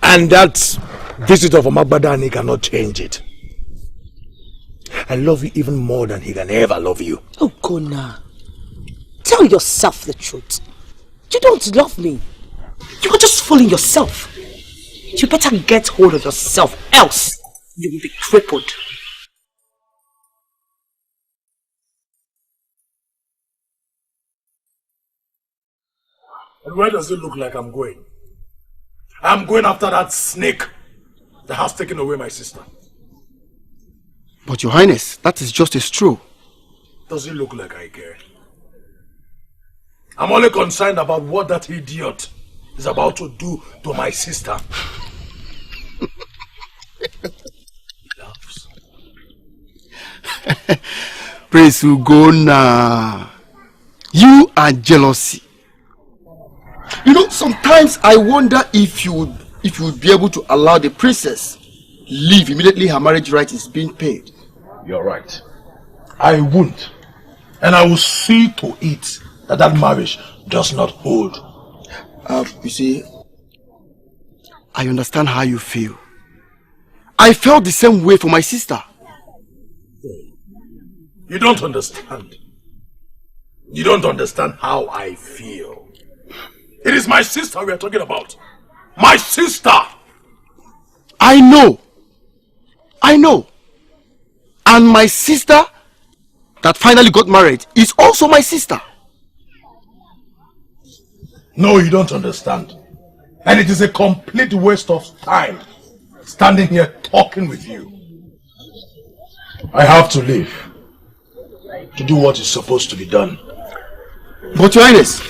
And that visit of Amagbadani cannot change it. I love you even more than he can ever love you. Oh, Gona. Tell yourself the truth. You don't love me. You are just fooling yourself. You better get hold of yourself, else you will be crippled. And where does it look like I'm going? I'm going after that snake that has taken away my sister. But Your Highness, that is just as true. Does it look like I care? I'm only concerned about what that idiot is about to do to my sister. Prince Ugonna, you are jealousy. You know, sometimes I wonder if you would be able to allow the princess leave immediately her marriage right is being paid. You're right. I won't. And I will see to it that that marriage does not hold. You see, I understand how you feel. I felt the same way for my sister. You don't understand. You don't understand how I feel. It is my sister we are talking about. My sister! I know. And my sister that finally got married is also my sister. No, you don't understand. And it is a complete waste of time standing here talking with you. I have to leave to do what is supposed to be done. But Your Highness,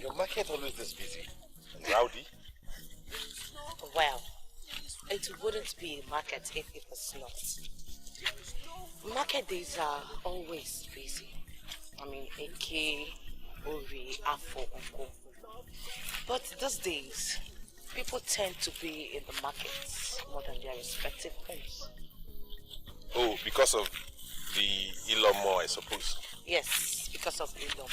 Your market always this busy and rowdy. Well, it wouldn't be a market if it was not. Market days are always busy. I mean, Eke, Ori, Afo, Oko. But these days, people tend to be in the markets more than their respective homes. Oh, because of the Ilomo, I suppose. Yes, because of Ilom.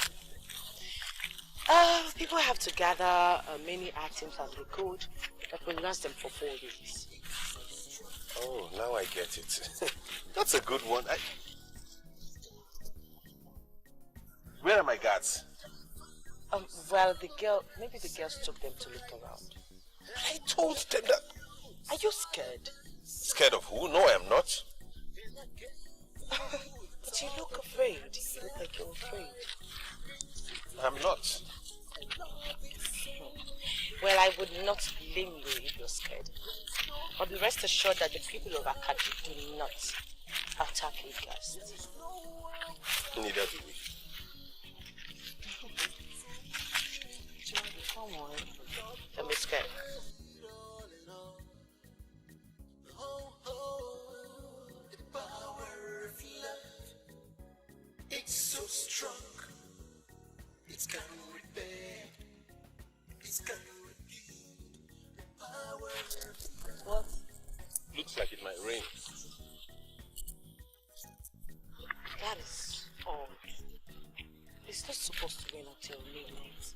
People have to gather many items as they could that will last them for 4 days. Oh, now I get it. That's a good one. Where are my guards? Well, maybe the girls took them to look around. I told them that. Are you scared? Scared of who? No, I am not. But you look afraid. You look like you're afraid. I'm not. Well, I would not blame you if you're scared. But be rest assured that the people of Akachi do not attack you guys. Neither do we. Come on. Don't be scared. It's so strong. It's can repair. It's can repeat. The power. What? Looks like it might rain. That is all. It's not supposed to rain until midnight.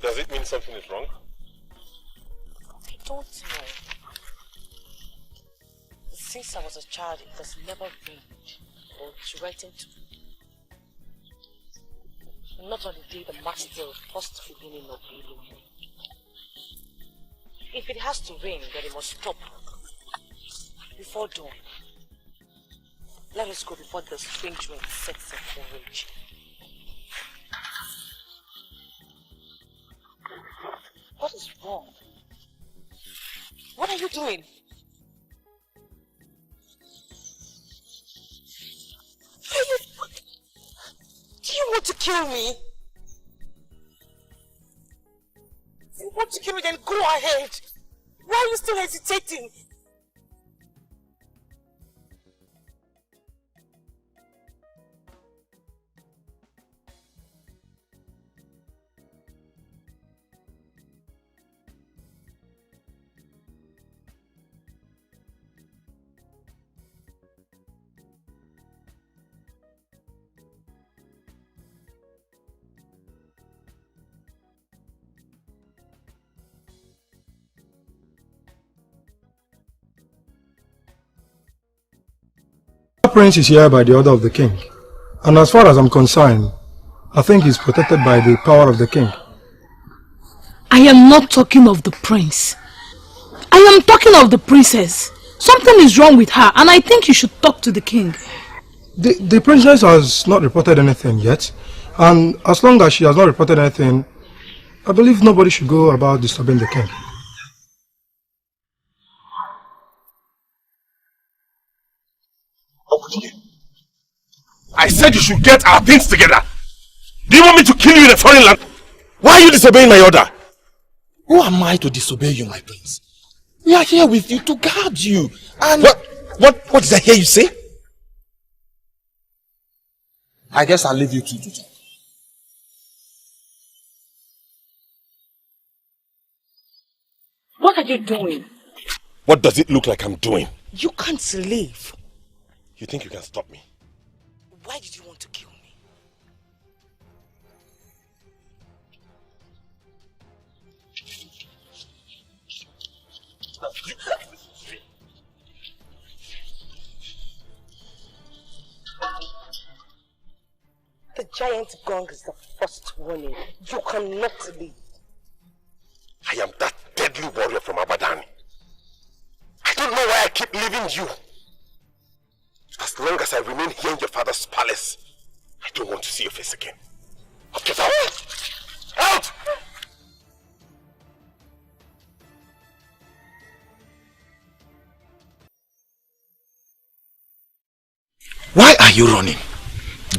Does it mean something is wrong? I don't know. Since I was a child, it has never rained or threatened to. Not on the day the master first beginning of Ilum. If it has to rain, then it must stop before dawn. Let us go before the strange wind sets up for rage. What is wrong? What are you doing? Do you want to kill me? If you want to kill me, then go ahead. Why are you still hesitating? The prince is here by the order of the king, and as far as I'm concerned, I think he's protected by the power of the king. I am not talking of the prince. I am talking of the princess. Something is wrong with her, and I think you should talk to the king. The princess has not reported anything yet, and as long as she has not reported anything, I believe nobody should go about disturbing the king. I said you should get our things together. Do you want me to kill you in a foreign land? Why are you disobeying my order? Who am I to disobey you, my prince? We are here with you to guard you. And what did I hear you say? I guess I'll leave you two to talk. What are you doing? What does it look like I'm doing? You can't leave. You think you can stop me? Why did you want to kill me? The giant gong is the first warning. You cannot leave. I am that deadly warrior from Abadani. I don't know why I keep leaving you. As long as I remain here in your father's palace, I don't want to see your face again. Get out! Out! Why are you running?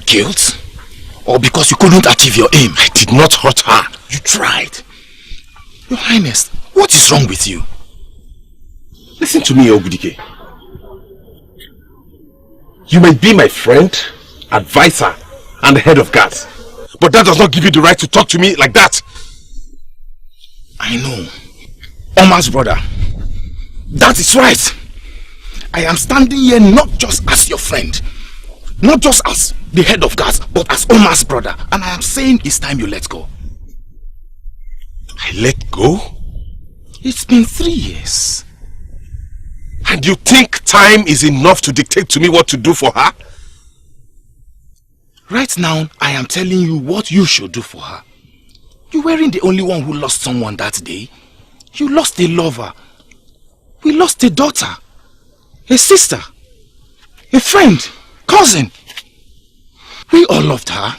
Guilt? Or because you couldn't achieve your aim? I did not hurt her. You tried. Your Highness, what is wrong with you? Listen to me, Ogudike. You may be my friend, advisor, and the head of guards, but that does not give you the right to talk to me like that. I know. Oma's brother. That is right. I am standing here not just as your friend, not just as the head of guards, but as Oma's brother. And I am saying it's time you let go. I let go? It's been 3 years. And you think time is enough to dictate to me what to do for her? Right now, I am telling you what you should do for her. You weren't the only one who lost someone that day. You lost a lover. We lost a daughter. A sister. A friend. Cousin. We all loved her.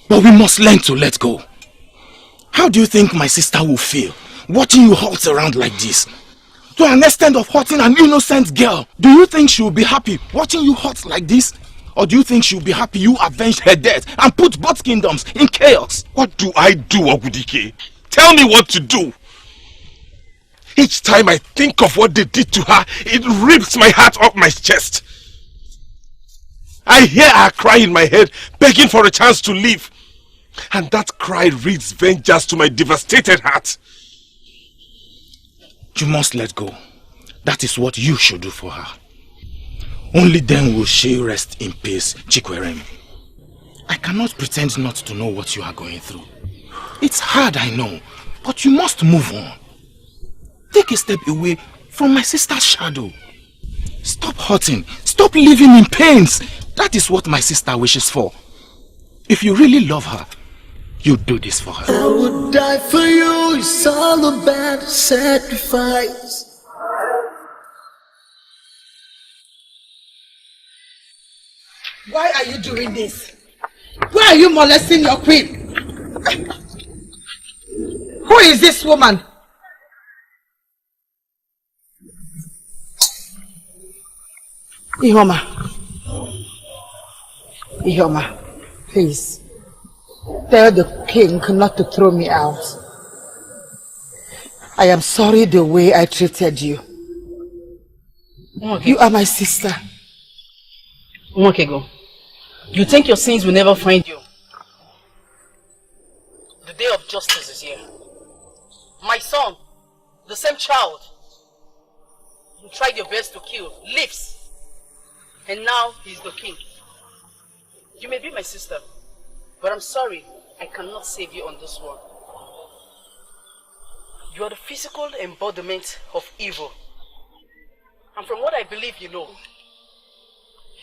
But we must learn to let go. How do you think my sister will feel watching you halt around like this? To an extent of hurting an innocent girl. Do you think she will be happy watching you hurt like this? Or do you think she will be happy you avenged her death and put both kingdoms in chaos? What do I do, Ogudike? Tell me what to do. Each time I think of what they did to her, it rips my heart off my chest. I hear her cry in my head, begging for a chance to live. And that cry reads vengeance to my devastated heart. You must let go. That is what you should do for her. Only then will she rest in peace, Chikwerem. I cannot pretend not to know what you are going through. It's hard, I know, but you must move on. Take a step away from my sister's shadow. Stop hurting. Stop living in pains. That is what my sister wishes for. If you really love her, you do this for her. I would die for you. It's all about sacrifice. Why are you doing this? Why are you molesting your queen? Who is this woman? Ihoma, please, tell the king not to throw me out. I am sorry the way I treated you. You are my sister. Mwakego, you think your sins will never find you? The day of justice is here. My son, the same child you tried your best to kill, lives. And now he's the king. You may be my sister, but I'm sorry, I cannot save you on this one. You are the physical embodiment of evil. And from what I believe you know,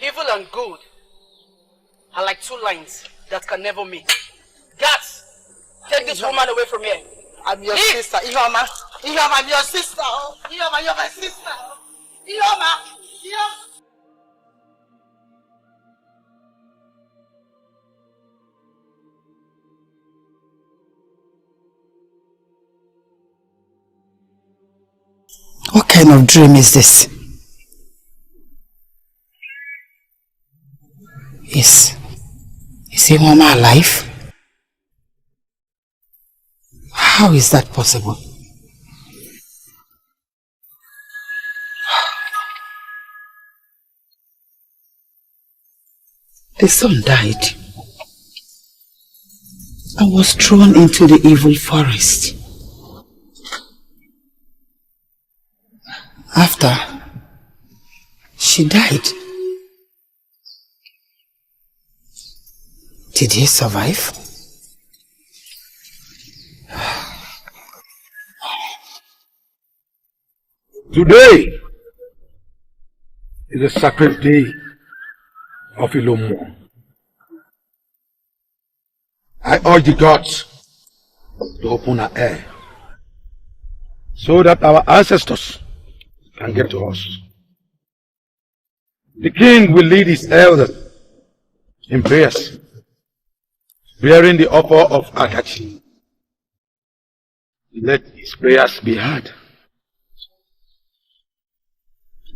evil and good are like two lines that can never meet. Guards, take this woman away from here. I'm your sister, Ihoma. Ihoma, I'm your sister. Ihoma, you're my sister. What kind of dream is this? Is Mama alive? How is that possible? The son died and was thrown into the evil forest. After she died, did he survive? Today is a sacred day of Ilomo. I urge the gods to open our air so that our ancestors can get to us. The king will lead his elders in prayers, bearing the offer of Akachi. Let his prayers be heard.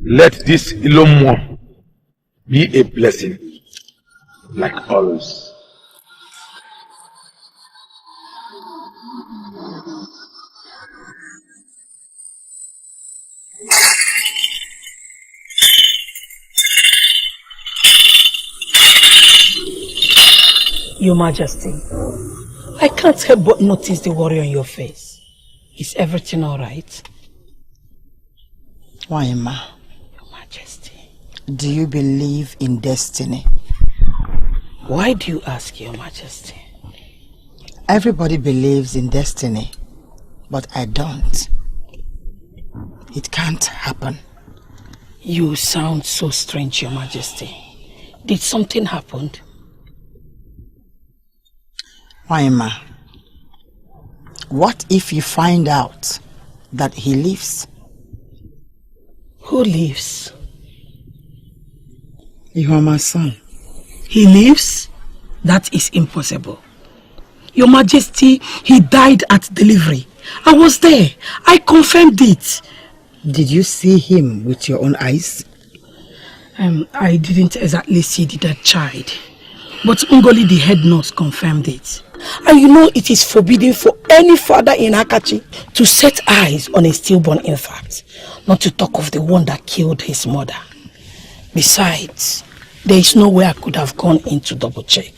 Let this Ilomo be a blessing, like always. Your Majesty, I can't help but notice the worry on your face. Is everything alright? Why, Ma? Your Majesty. Do you believe in destiny? Why do you ask, Your Majesty? Everybody believes in destiny, but I don't. It can't happen. You sound so strange, Your Majesty. Did something happen? Waima, what if you find out that he lives? Who lives? You are my son. He lives? That is impossible. Your Majesty, he died at delivery. I was there. I confirmed it. Did you see him with your own eyes? I didn't exactly see the dead child. But Ngoli, the head nurse, confirmed it. And you know it is forbidden for any father in Akachi to set eyes on a stillborn infant, not to talk of the one that killed his mother. Besides, there is no way I could have gone in to double check.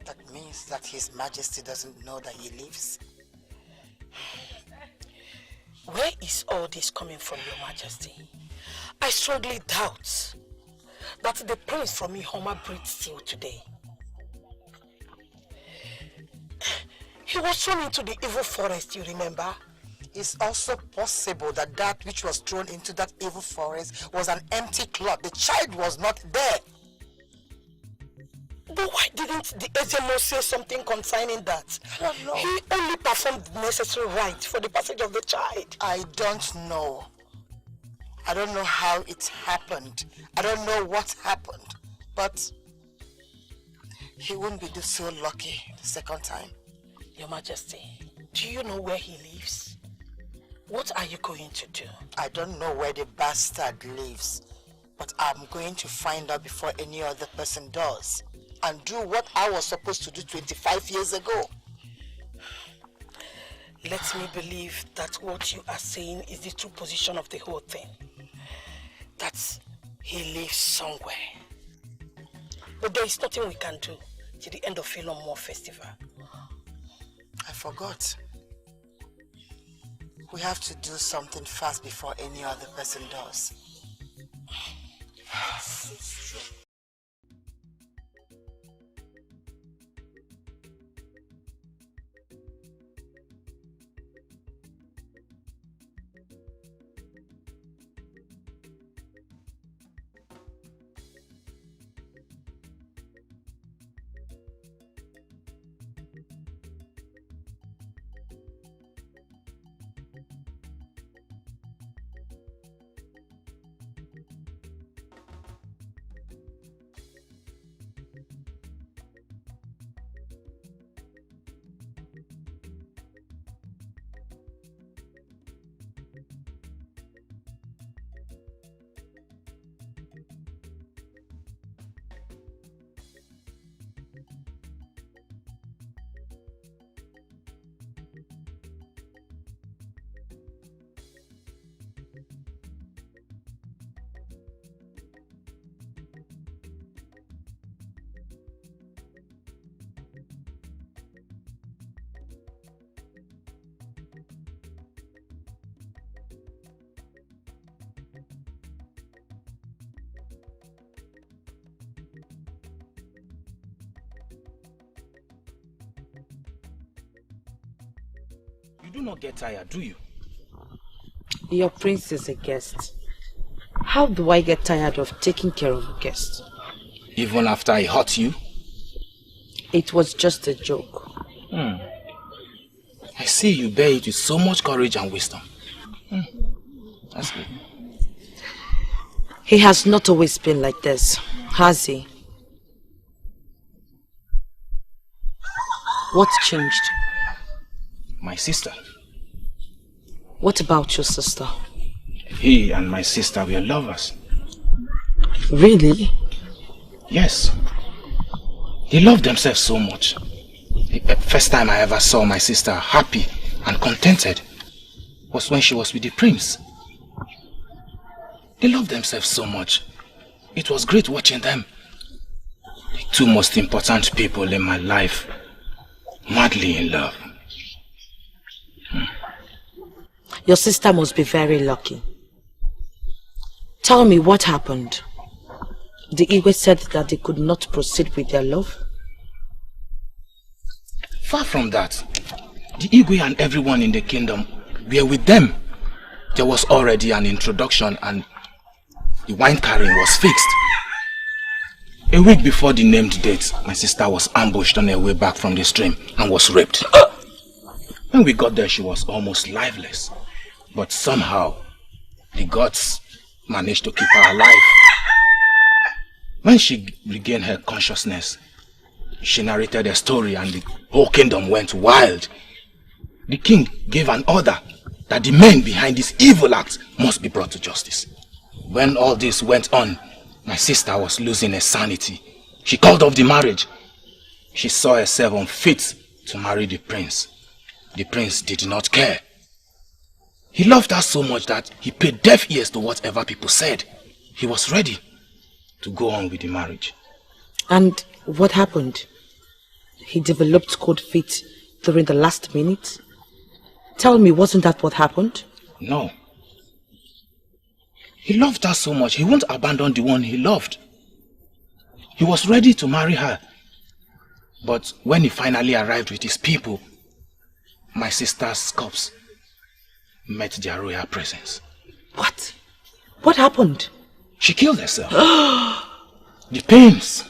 That means that His Majesty doesn't know that he lives. Where is all this coming from, Your Majesty? I strongly doubt that the prince from Ihoma breathed still today. He was thrown into the evil forest, you remember? It's also possible that that which was thrown into that evil forest was an empty cloth. The child was not there. But why didn't the Ezemo say something concerning that? I don't know. He only performed the necessary rite for the passage of the child. I don't know. I don't know how it happened. I don't know what happened. But he wouldn't be so lucky the second time. Your Majesty, do you know where he lives? What are you going to do? I don't know where the bastard lives, but I'm going to find out before any other person does, and do what I was supposed to do 25 years ago. Let me believe that what you are saying is the true position of the whole thing. That he lives somewhere. But there is nothing we can do till the end of Ilomo Festival. I forgot. We have to do something fast before any other person does. You do not get tired, do you? Your prince is a guest. How do I get tired of taking care of a guest? Even after I hurt you? It was just a joke. I see you bear it with so much courage and wisdom. That's good. He has not always been like this, has he? What changed? My sister. What about your sister? He and my sister were lovers. Really? Yes. They loved themselves so much. The first time I ever saw my sister happy and contented was when she was with the prince. They loved themselves so much. It was great watching them. The two most important people in my life, madly in love. Your sister must be very lucky. Tell me what happened. The Igwe said that they could not proceed with their love. Far from that, the Igwe and everyone in the kingdom were with them. There was already an introduction and the wine carrying was fixed. A week before the named date, my sister was ambushed on her way back from the stream and was raped. When we got there, she was almost lifeless. But somehow, the gods managed to keep her alive. When she regained her consciousness, she narrated a story and the whole kingdom went wild. The king gave an order that the men behind this evil act must be brought to justice. When all this went on, my sister was losing her sanity. She called off the marriage. She saw herself unfit to marry the prince. The prince did not care. He loved her so much that he paid deaf ears to whatever people said. He was ready to go on with the marriage. And what happened? He developed cold feet during the last minute? Tell me, wasn't that what happened? No. He loved her so much, he won't abandon the one he loved. He was ready to marry her. But when he finally arrived with his people, my sister's corpse met their royal presence. What? What happened? She killed herself. The pains,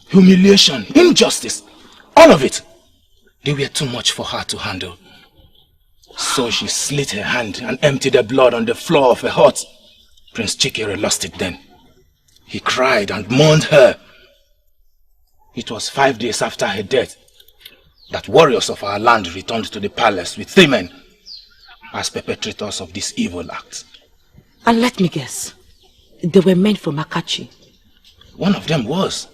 humiliation, injustice, all of it, they were too much for her to handle. So she slit her hand and emptied the blood on the floor of her hut. Prince Chikere lost it then. He cried and mourned her. It was 5 days after her death that warriors of our land returned to the palace with 3 men as perpetrators of this evil act. And let me guess, they were men from Akachi. One of them was.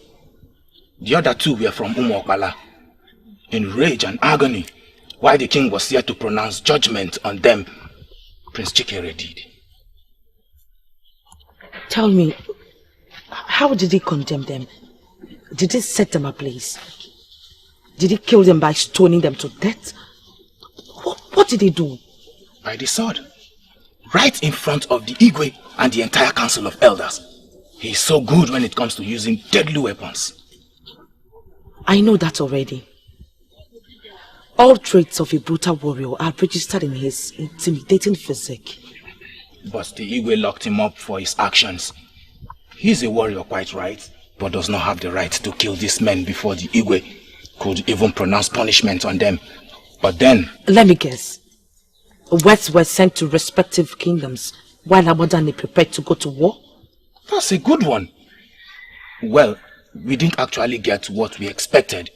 The other 2 were from Umuokala. In rage and agony, while the king was here to pronounce judgment on them, Prince Chikere did. Tell me, how did he condemn them? Did he set them ablaze? Did he kill them by stoning them to death? What did he do? By the sword. Right in front of the Igwe and the entire council of elders. He is so good when it comes to using deadly weapons. I know that already. All traits of a brutal warrior are registered in his intimidating physique. But the Igwe locked him up for his actions. He's a warrior quite right, but does not have the right to kill these men before the Igwe could even pronounce punishment on them. But then... Let me guess. Words were sent to respective kingdoms while Abadani prepared to go to war? That's a good one. Well, we didn't actually get what we expected.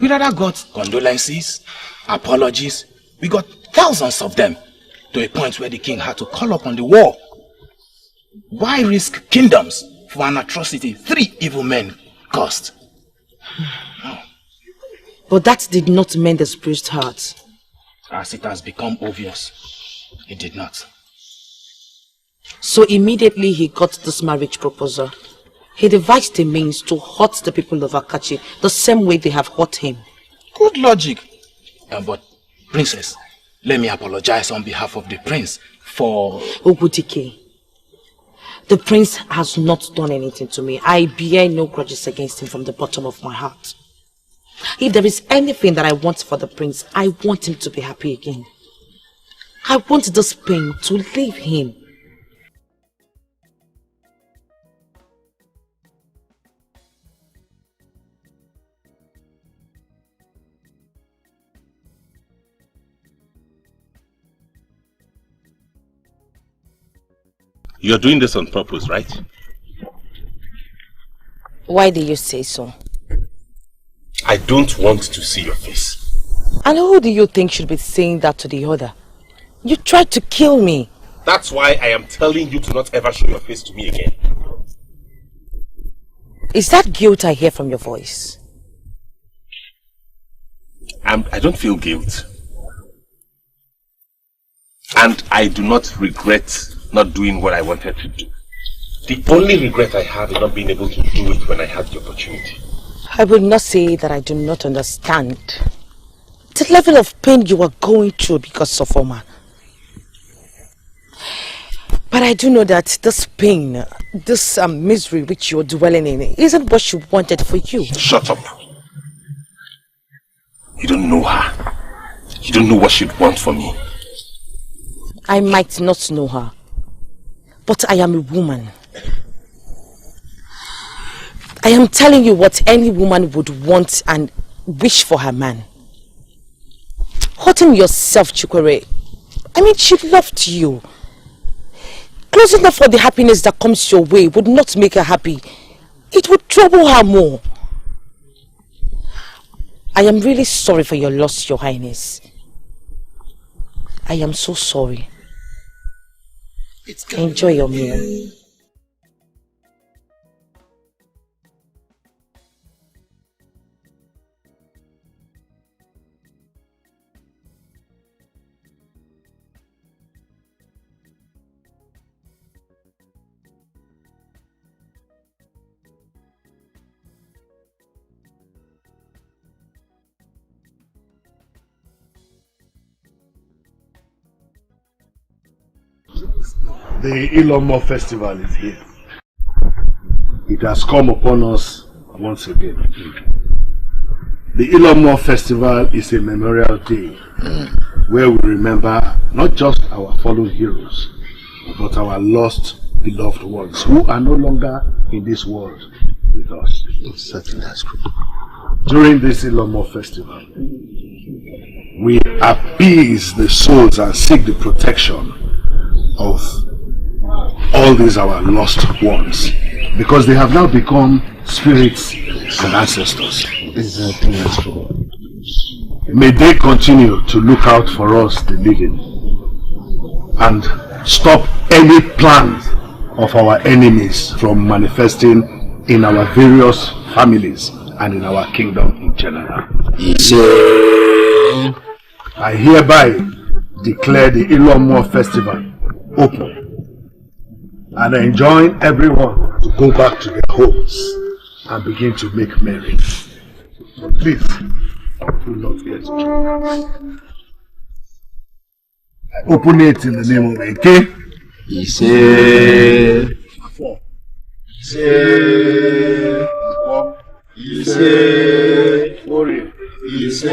We rather got condolences, apologies. We got thousands of them, to a point where the king had to call up on the war. Why risk kingdoms for an atrocity 3 evil men caused? But that did not mend the priest's heart. As it has become obvious, it did not. So immediately he got this marriage proposal. He devised a means to hurt the people of Akachi the same way they have hurt him. Good logic. But, Princess, let me apologize on behalf of the prince for... Ogudike, the prince has not done anything to me. I bear no grudges against him from the bottom of my heart. If there is anything that I want for the prince, I want him to be happy again. I want this pain to leave him. You're doing this on purpose, right? Why do you say so? I don't want to see your face. And who do you think should be saying that to the other? You tried to kill me. That's why I am telling you to not ever show your face to me again. Is that guilt I hear from your voice? I don't feel guilt. And I do not regret not doing what I wanted to do. The only regret I have is not being able to do it when I had the opportunity. I will not say that I do not understand the level of pain you are going through because of Oma. But I do know that this pain, this misery which you are dwelling in, isn't what she wanted for you. Shut up. You don't know her. You don't know what she'd want for me. I might not know her, but I am a woman. I am telling you what any woman would want and wish for her man. Hurting yourself, Chukwere. I mean, she loved you. Closing up for the happiness that comes your way would not make her happy. It would trouble her more. I am really sorry for your loss, Your Highness. I am so sorry. Enjoy your meal. The Ilomo festival is here. It has come upon us once again. The Ilomo festival is a memorial day where we remember not just our fallen heroes, but our lost beloved ones who are no longer in this world with us. Certainly, that's true. During this Ilomo festival, we appease the souls and seek the protection of all these our lost ones, because they have now become spirits and ancestors. Exactly, that's true. May they continue to look out for us, the living, and stop any plans of our enemies from manifesting in our various families and in our kingdom in general. I hereby declare the Ilomo festival open and enjoin everyone to go back to their homes and begin to make merry. So please, do not get drunk. I open it in the name of Eke. Ise. Ise. Warrior. Ise.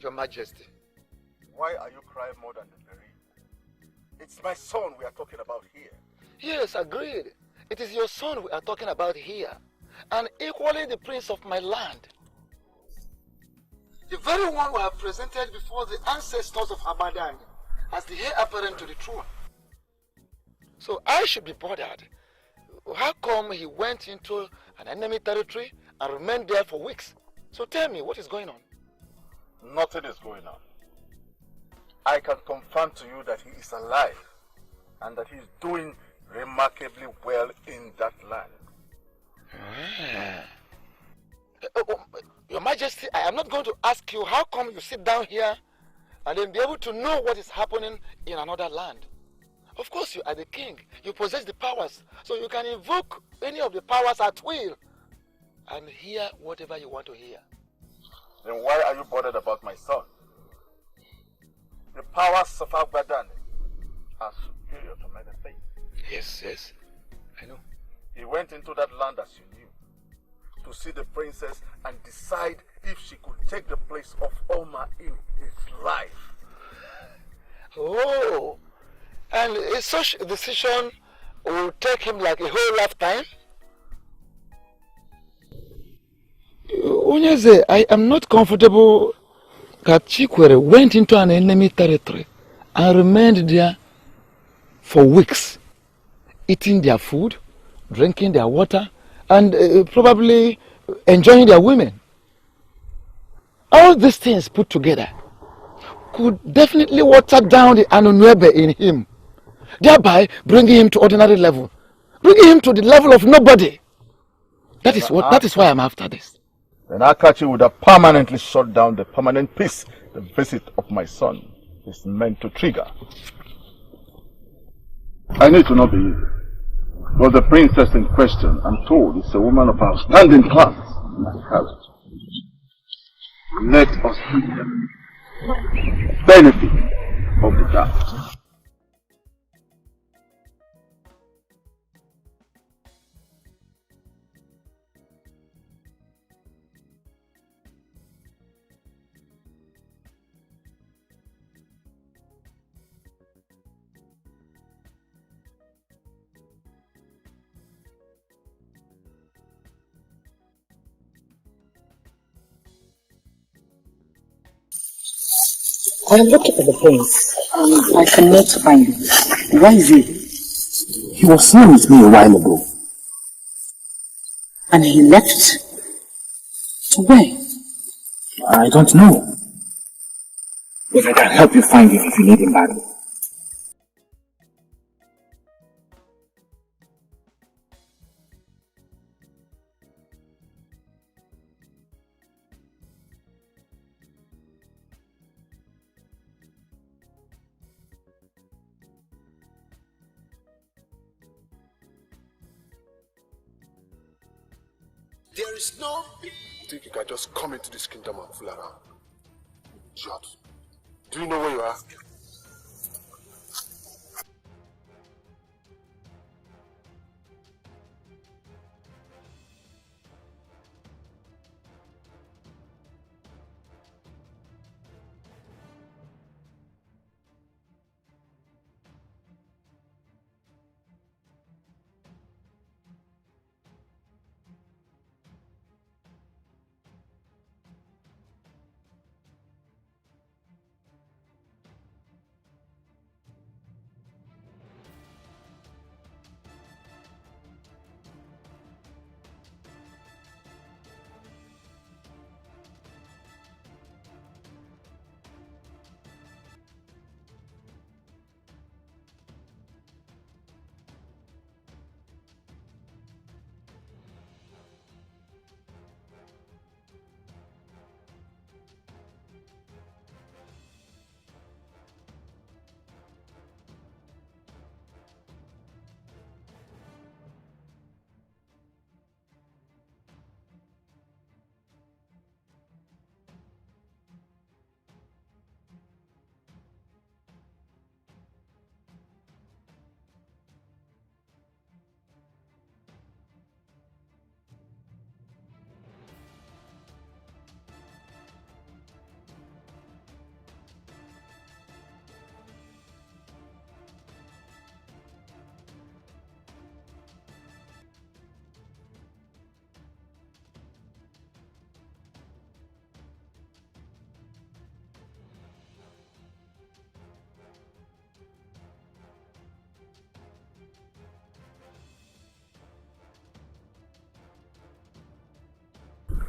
Your Majesty, why are you crying more than the bereaved? It's my son we are talking about here. Yes, agreed. It is your son we are talking about here, and equally the prince of my land. The very one we have presented before the ancestors of Abadan as the heir apparent to the throne. So I should be bothered. How come he went into an enemy territory and remained there for weeks? So tell me, what is going on? Nothing is going on. I can confirm to you that he is alive and that he is doing remarkably well in that land. Your Majesty, I am not going to ask you how come you sit down here and then be able to know what is happening in another land. Of course, you are the king. You possess the powers, so you can invoke any of the powers at will and hear whatever you want to hear. Then why are you bothered about my son? The powers of Abadan are superior to many things. Yes, yes, I know. He went into that land, as you knew, to see the princess and decide if she could take the place of Oma in his life. Oh, and such a decision will take him like a whole lifetime? Onyeze, I am not comfortable that Chikwere went into an enemy territory and remained there for weeks, eating their food, drinking their water, and probably enjoying their women. All these things put together could definitely water down the Anunwebe in him, thereby bringing him to ordinary level, bringing him to the level of nobody. That is why I'm after this. Then Akachi would have permanently shut down the permanent peace the visit of my son is meant to trigger. I need to know the you. But the princess in question, I'm told, is a woman of outstanding class and courage. Let us give them benefit of the doubt. I am looking for the prince, and I cannot find him. Why is he? He was seen with me a while ago. And he left? To where? I don't know. But I can help you find him if you need him badly. There is no... You think you can just come into this kingdom and fool around? Shut. Do you know where you are?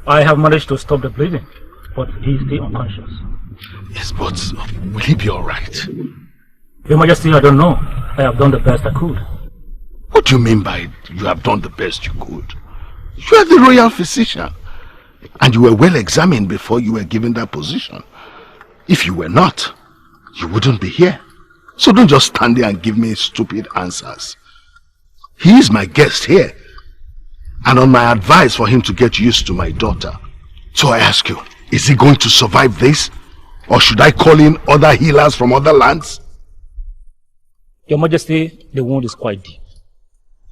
I have managed to stop the bleeding, but he is still unconscious. Yes, but will he be alright? Your Majesty, I don't know. I have done the best I could. What do you mean by you have done the best you could? You are the royal physician, and you were well examined before you were given that position. If you were not, you wouldn't be here. So don't just stand there and give me stupid answers. He is my guest here, and on my advice for him to get used to my daughter. So I ask you, is he going to survive this? Or should I call in other healers from other lands? Your Majesty, the wound is quite deep.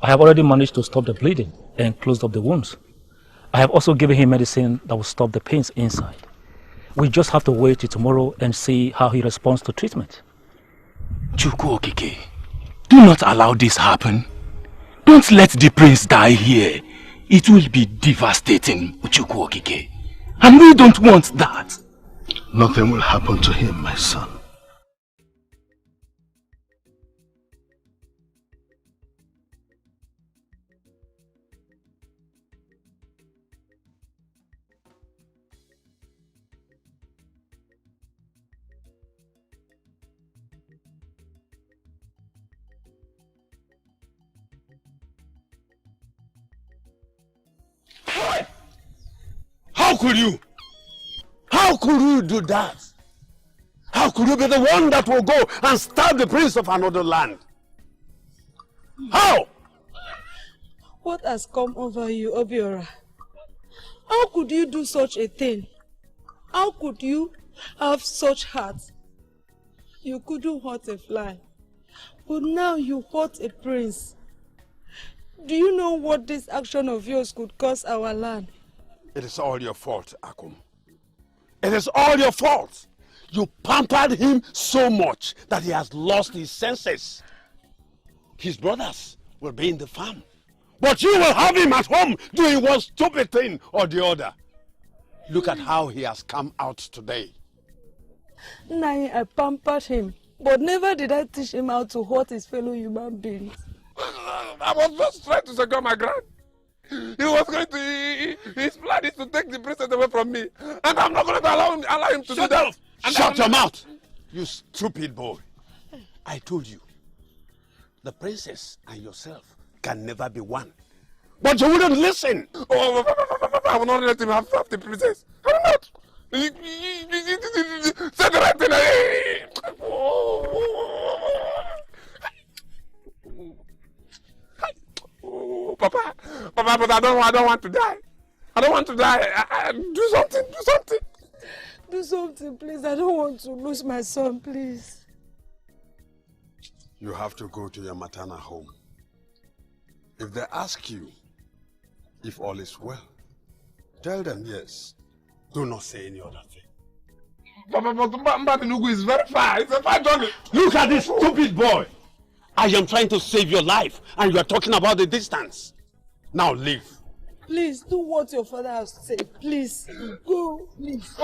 I have already managed to stop the bleeding and closed up the wounds. I have also given him medicine that will stop the pains inside. We just have to wait till tomorrow and see how he responds to treatment. Chukwu Okike, do not allow this happen. Don't let the prince die here. It will be devastating, Chukwu Okike. And we don't want that. Nothing will happen to him, my son. How could you? How could you do that? How could you be the one that will go and stab the prince of another land? How? What has come over you, Obiora? How could you do such a thing? How could you have such heart? You couldn't hurt a fly, but now you hurt a prince. Do you know what this action of yours could cost our land? It is all your fault, Akum. It is all your fault. You pampered him so much that he has lost his senses. His brothers will be in the farm, but you will have him at home doing one stupid thing or the other. Look at how he has come out today. Nai, I pampered him, but never did I teach him how to hurt his fellow human beings. I was just trying to secure my ground. He was going to, his plan is to take the princess away from me. And I'm not going to allow him to do that. Shut your mouth, you stupid boy. I told you, the princess and yourself can never be one. But you wouldn't listen. Oh, I will not let him have the princess. I will not. Say the right thing. Oh, Papa, but I don't want to die. I don't want to die. Do something, do something. Do something, please. I don't want to lose my son, please. You have to go to your maternal home. If they ask you if all is well, tell them yes. Do not say any other thing. But Mbadinugu is very far. It's a far journey. Look at this stupid boy. I am trying to save your life, and you are talking about the distance. Now leave. Please, do what your father has said. Please, go, please.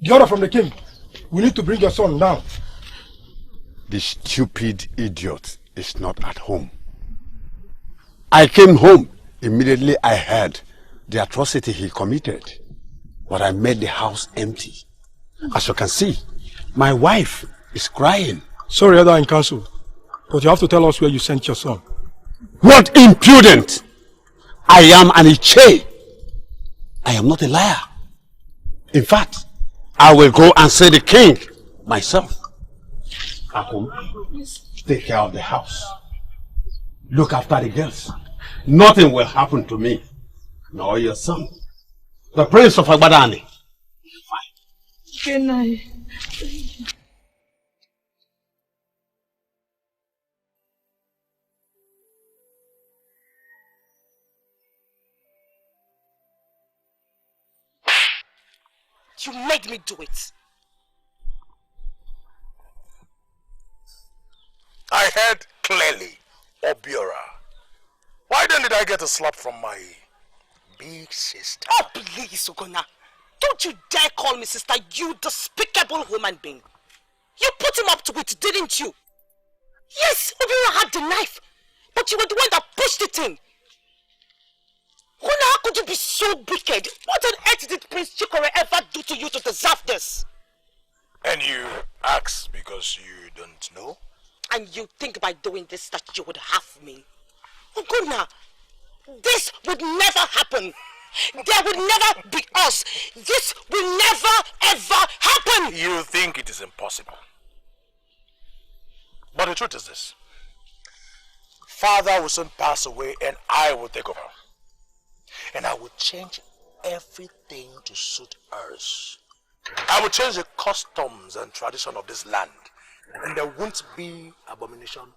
The order from the king. We need to bring your son down. The stupid idiot is not at home. I came home. Immediately I heard the atrocity he committed. But I made the house empty. As you can see, my wife is crying. Sorry, Elder in council, but you have to tell us where you sent your son. What impudent! I am an Iche. I am not a liar. In fact, I will go and see the king myself. Akum, take care of the house. Look after the girls. Nothing will happen to me, nor your son, the prince of Agbadani. Good night. You made me do it. I heard clearly, Obiora. Why then did I get a slap from my big sister? Oh, please, Ogona. Don't you dare call me sister, you despicable human being. You put him up to it, didn't you? Yes, Obiora had the knife, but you were the one that pushed it in. Ogona, how could you be so wicked? What on earth did Prince Chikore ever do to you to deserve this? And you ask because you don't know? And you think by doing this that you would have me? Ogona, this would never happen. There would never be us. This will never ever happen. You think it is impossible. But the truth is this. father will soon pass away and I will take over. And I will change everything to suit us. I will change the customs and tradition of this land. And there won't be abomination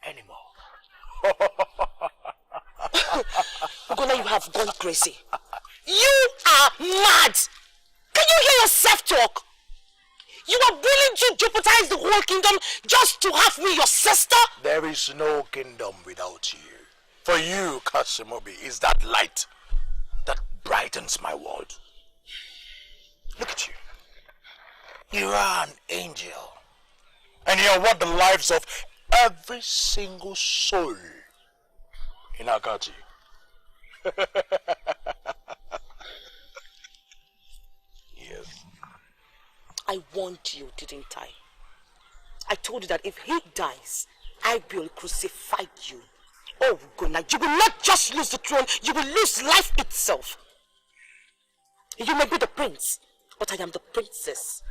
anymore. Ugonna, you have gone crazy. You are mad! Can you hear yourself talk? You are willing to jeopardize the whole kingdom just to have me your sister? There is no kingdom without you. For you, Kasimobi, is that light that brightens my world. Look at you. You are an angel. And you are worth the lives of every single soul in Akachi. Yes. I warned you, didn't I? I told you that if he dies, I will crucify you. Oh, Ugonna, you will not just lose the throne, you will lose life itself. You may be the prince, but I am the princess.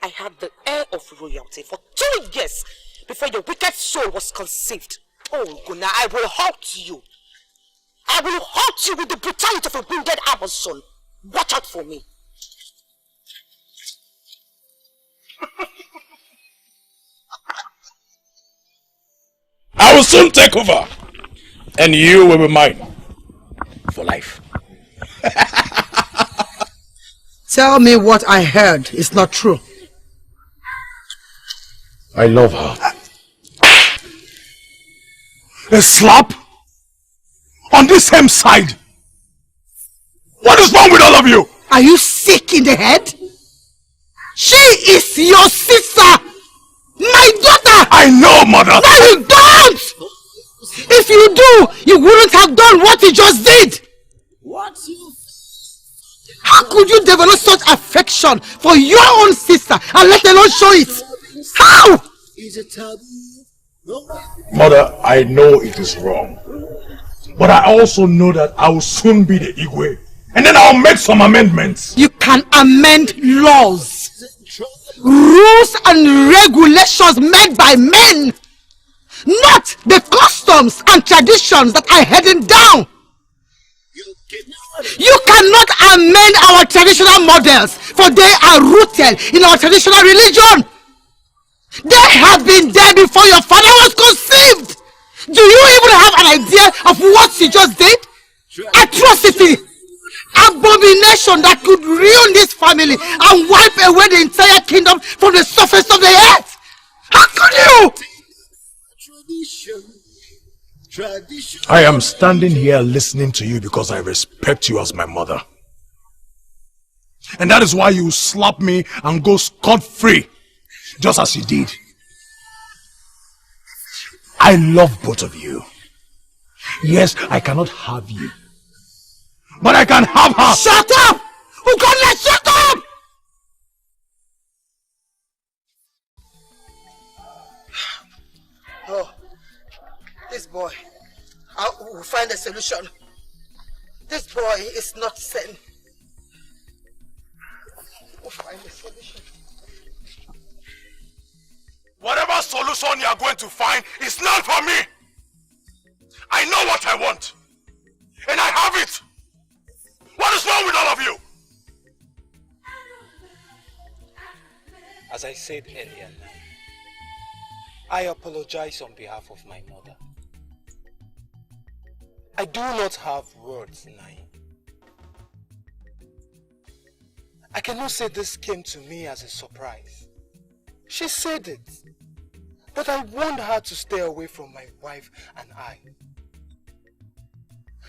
I had the heir of royalty for 2 years before your wicked soul was conceived. Oh, Ugonna, I will haunt you. I will haunt you with the brutality of a wounded Amazon. Watch out for me. I will soon take over, and you will be mine for life. Tell me what I heard is not true. I love her. A slap? On this same side? What is wrong with all of you? Are you sick in the head? She is your sister! My daughter! I know, mother! No, you don't! If you do, you wouldn't have done what you just did! What? How could you develop such affection for your own sister and let alone show it? How? Mother, I know it is wrong. But I also know that I will soon be the Igwe. And then I'll make some amendments. You can amend laws. Rules and regulations made by men. Not the customs and traditions that are heading down. You cannot amend our traditional models, for they are rooted in our traditional religion. They have been there before your father was conceived. Do you even have an idea of what she just did? Atrocity! Abomination that could ruin this family and wipe away the entire kingdom from the surface of the earth! How could you? I am standing here listening to you because I respect you as my mother. And that is why you slap me and go scot-free, just as you did. I love both of you. Yes, I cannot have you, but I can have her. Shut up! Ugonna, shut up! Oh, this boy, I will find a solution. This boy is not sane. We'll find a solution. Whatever solution you are going to find is not for me. I know what I want, and I have it. What is wrong with all of you? As I said earlier, I apologize on behalf of my mother. I do not have words, Nai. I cannot say this came to me as a surprise. She said it, but I warned her to stay away from my wife and I.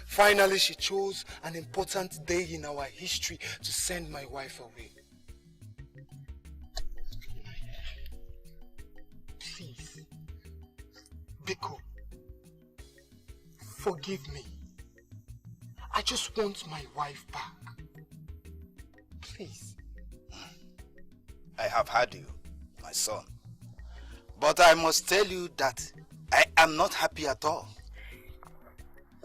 Finally, she chose an important day in our history to send my wife away. Please, Biko, forgive me. I just want my wife back. Please. I have heard you, my son. But I must tell you that I am not happy at all.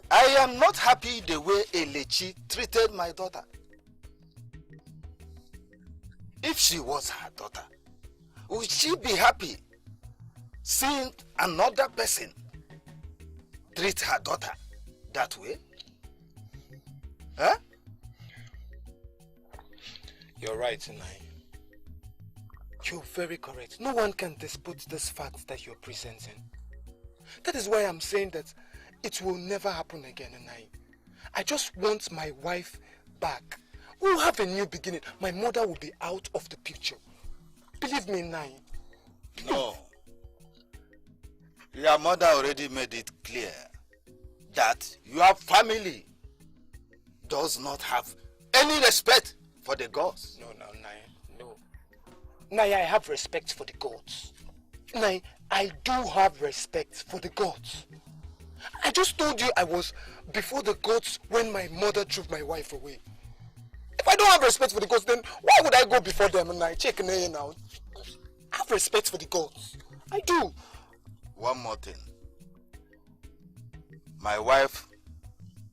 I am not happy the way Elechi treated my daughter. If she was her daughter, would she be happy seeing another person treat her daughter that way? Huh? You're right, Nai. You're very correct. No one can dispute this fact that you're presenting. That is why I'm saying that it will never happen again, Nai. I just want my wife back. We'll have a new beginning. My mother will be out of the picture. Believe me, Nai. No. Your mother already made it clear that your family does not have any respect for the gods. No, Nai. No. Nai, I have respect for the gods. Nai, I do have respect for the gods. I just told you I was before the gods when my mother drove my wife away. If I don't have respect for the gods, then why would I go before them and I check Nai now? I have respect for the gods. I do. One more thing. My wife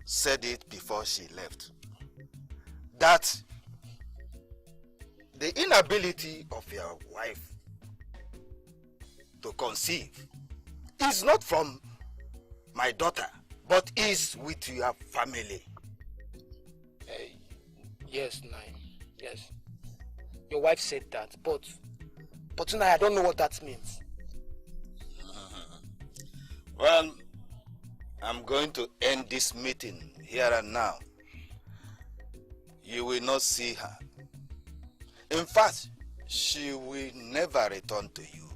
said it before she left. That the inability of your wife to conceive is not from my daughter, but is with your family. Yes, Nai. Yes. Your wife said that, but Nai, I don't know what that means. Well, I'm going to end this meeting here and now. You will not see her. In fact, she will never return to you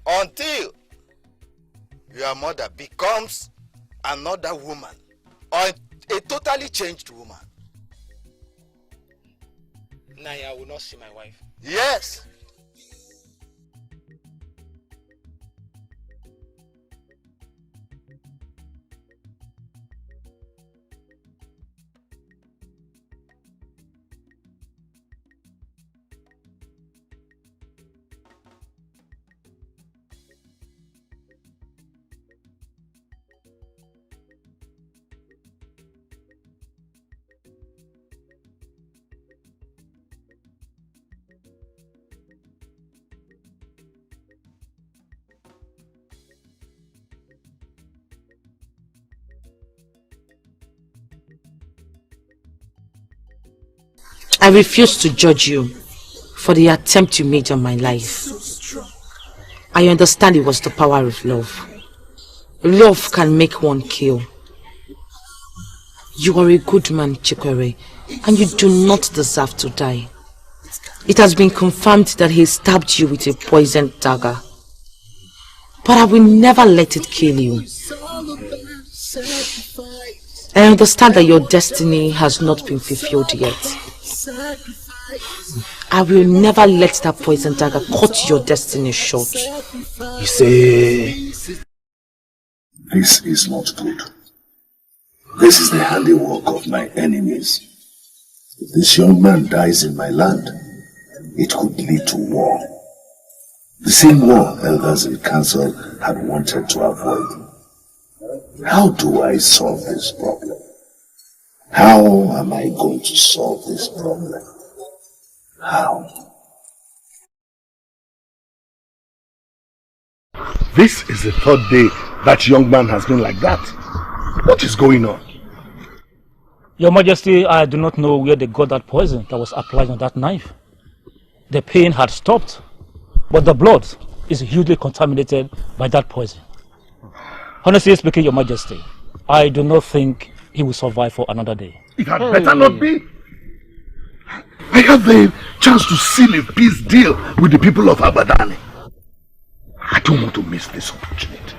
until your mother becomes another woman or a totally changed woman. Nai, I will not see my wife. Yes. I refuse to judge you for the attempt you made on my life. I understand it was the power of love. Love can make one kill. You are a good man, Chikwere, and you do not deserve to die. It has been confirmed that he stabbed you with a poisoned dagger. But I will never let it kill you. I understand that your destiny has not been fulfilled yet. I will never let that poison dagger cut your destiny short. You say... This is not good. This is the handiwork of my enemies. If this young man dies in my land, it could lead to war. The same war elders in council had wanted to avoid. How do I solve this problem? How am I going to solve this problem? How? This is the third day that young man has been like that. What is going on? Your Majesty, I do not know where they got that poison that was applied on that knife. The pain had stopped, but the blood is hugely contaminated by that poison. Honestly speaking, Your Majesty, I do not think he will survive for another day. It had better not be. I have the chance to seal a peace deal with the people of Abadani. I don't want to miss this opportunity.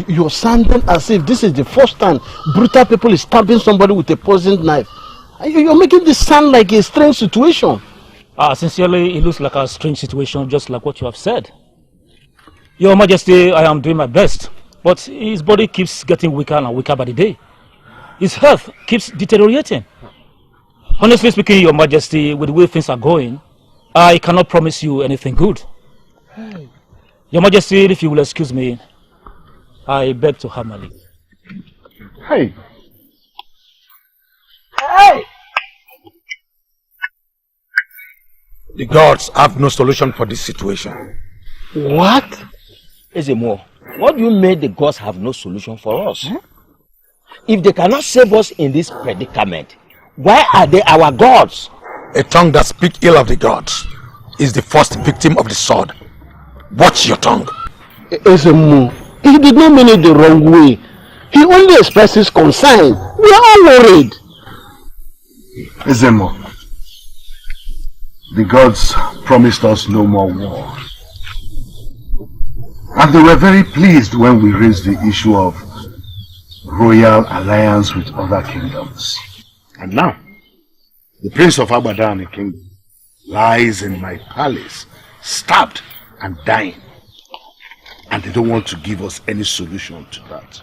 You're sounding as if this is the first time brutal people is stabbing somebody with a poisoned knife. You're making this sound like a strange situation. Sincerely, it looks like a strange situation, just like what you have said. Your Majesty, I am doing my best, but his body keeps getting weaker and weaker by the day. His health keeps deteriorating. Honestly speaking, Your Majesty, with the way things are going, I cannot promise you anything good. Hey. Your Majesty, if you will excuse me, I beg to have my leave. Hey! Hey! The gods have no solution for this situation. What? Ezemo, What do you mean the gods have no solution for us? If they cannot save us in this predicament, why are they our gods? A tongue that speaks ill of the gods is the first victim of the sword. Watch your tongue. Ezemo, he did not mean it the wrong way. He only expresses concern. We are all worried. Ezemo, the gods promised us no more war. And they were very pleased when we raised the issue of royal alliance with other kingdoms. And now, the prince of Abadani kingdom lies in my palace, stabbed and dying. And they don't want to give us any solution to that.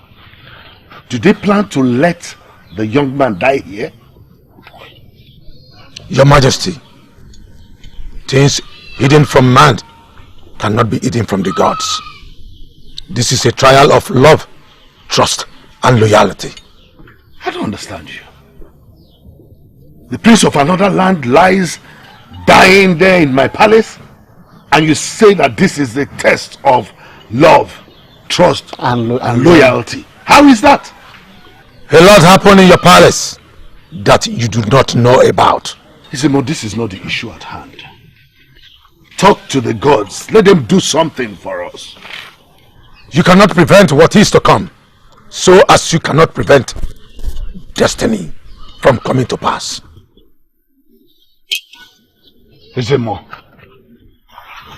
Do they plan to let the young man die here? Your Majesty, things hidden from man cannot be hidden from the gods. This is a trial of love, trust, and loyalty. I don't understand you. The prince of another land lies dying there in my palace, and you say that this is the test of love, trust, and loyalty. How is that? A lot happened in your palace that you do not know about. Izemo, this is not the issue at hand. Talk to the gods. Let them do something for us. You cannot prevent what is to come, so as you cannot prevent destiny from coming to pass. Izemo,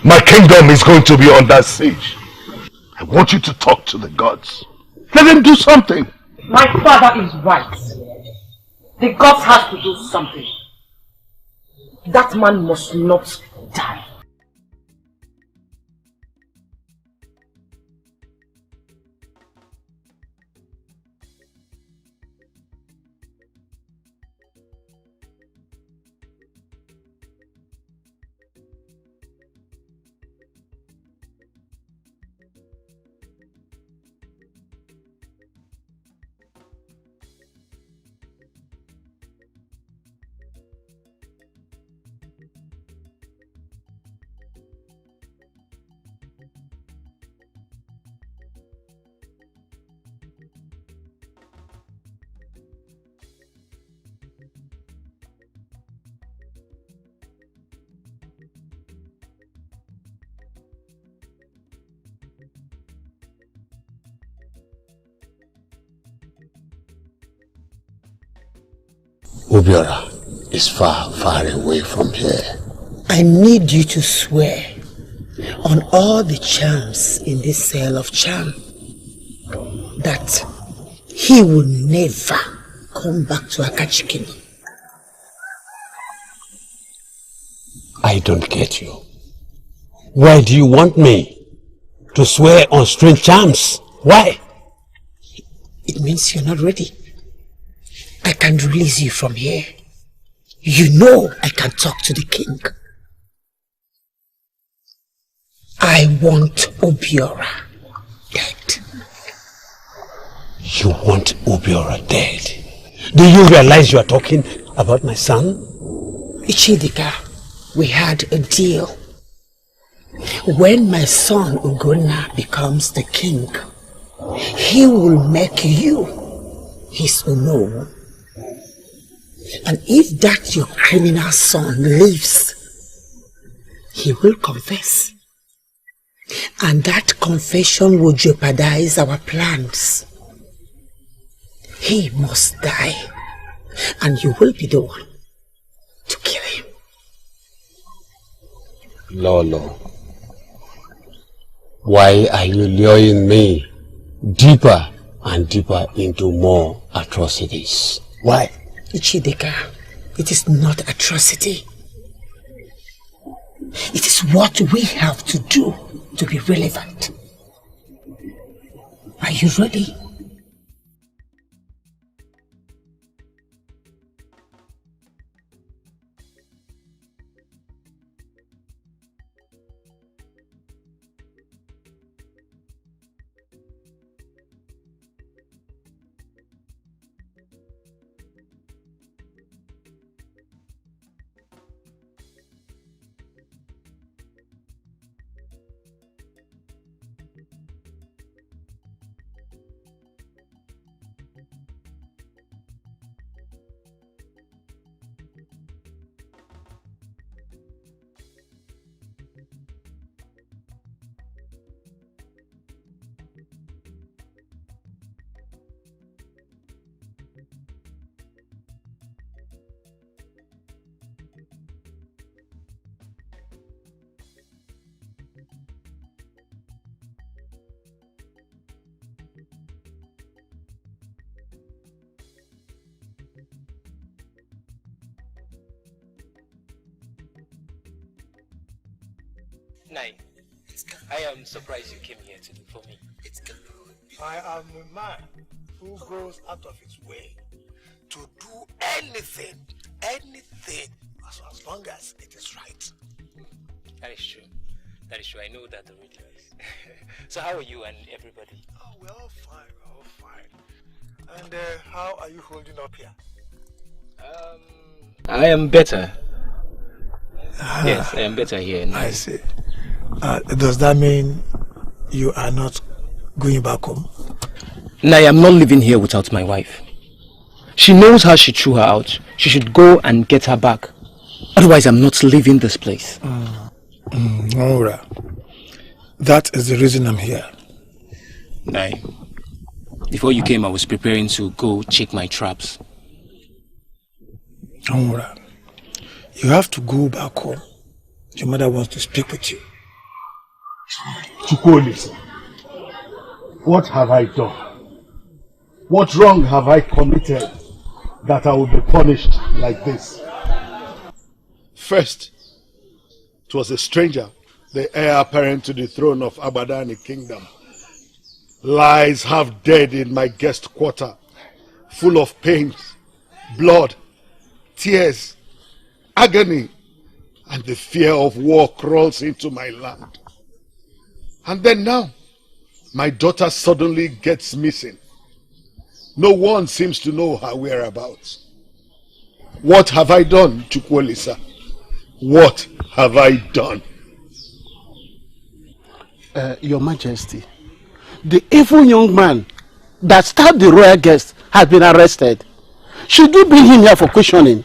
my kingdom is going to be under siege. I want you to talk to the gods. Let them do something. My father is right. The gods have to do something. That man must not die. Obiora is far, far away from here. I need you to swear on all the charms in this cell of charm that he will never come back to Akachi Kingdom. I don't get you. Why do you want me to swear on strange charms? Why? It means you're not ready. I can release you from here. You know I can talk to the king. I want Obiora dead. You want Obiora dead? Do you realize you are talking about my son? Ichidika, we had a deal. When my son Ugonna becomes the king, he will make you his Uno. And if that your criminal son lives, he will confess. And that confession will jeopardize our plans. He must die, and you will be the one to kill him. Lolo, why are you luring me deeper and deeper into more atrocities? Why? Ichideka, it is not atrocity. It is what we have to do to be relevant. Are you ready? Nai, I am surprised you came here to look for me. I am a man who goes out of his way to do anything, as long as it is right. That is true. That is true. I know that already. So how are you and everybody? Oh, we're all fine, And how are you holding up here? I am better. Yes, I am better here now. I see. Does that mean you are not going back home? No, I am not living here without my wife. She knows how she threw her out. She should go and get her back. Otherwise, I'm not leaving this place. Alright. That is the reason I'm here. Nai, before you came, I was preparing to go check my traps. Alright. You have to go back home. Your mother wants to speak with you. Chukwuolisa, what have I done? What wrong have I committed that I will be punished like this? First, it was a stranger, the heir apparent to the throne of Abadani Kingdom, lies half dead in my guest quarter, full of pain, blood, tears, agony, and the fear of war crawls into my land. And then now, my daughter suddenly gets missing. No one seems to know her whereabouts. What have I done, Chukwuolisa? What have I done? Your Majesty, the evil young man that stabbed the royal guest has been arrested. Should you bring him here for questioning?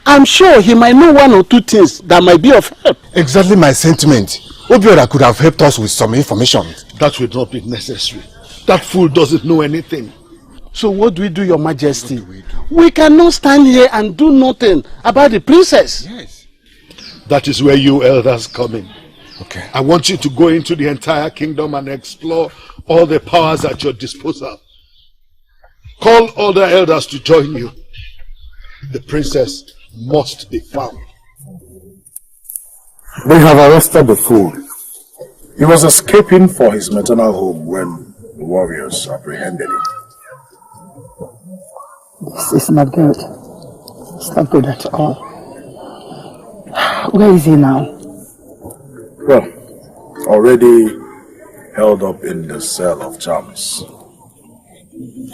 I'm sure he might know one or two things that might be of help. Exactly my sentiment. Obiora could have helped us with some information. That would not be necessary. That fool doesn't know anything. So what do we do, Your Majesty? We cannot stand here and do nothing about the princess. Yes. That is where you elders come in. Okay. I want you to go into the entire kingdom and explore all the powers at your disposal. Call all the elders to join you. The princess must be found. They have arrested the fool. He was escaping for his maternal home when the warriors apprehended him. This is not good. It's not good at all. Where is he now? Well, already held up in the cell of charms.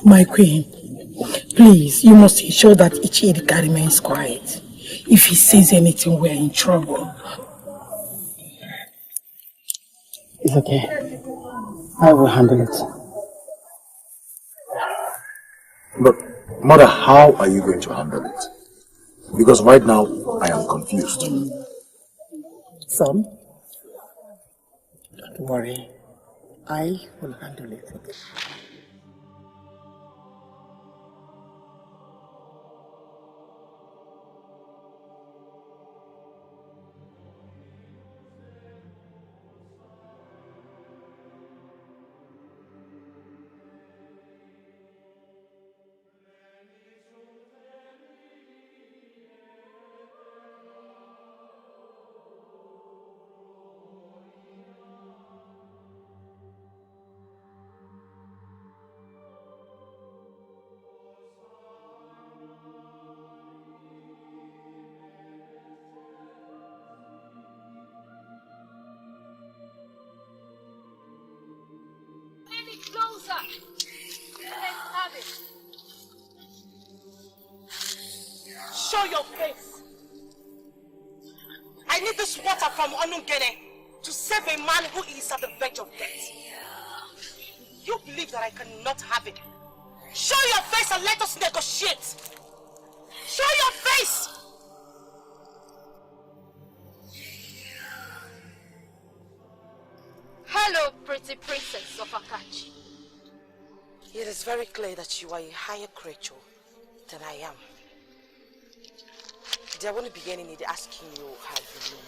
My queen, please, you must ensure that Ichirika remains quiet. If he says anything, we're in trouble. It's okay. I will handle it. But, Mother, how are you going to handle it? Because right now, I am confused. Son, don't worry. I will handle it. Show your face. I need this water from Onungene to save a man who is at the verge of death. You believe that I cannot have it. Show your face and let us negotiate. Show your face. Hello, pretty princess of Akachi. It is very clear that you are a higher creature than I am. I won't begin in asking you how you know me.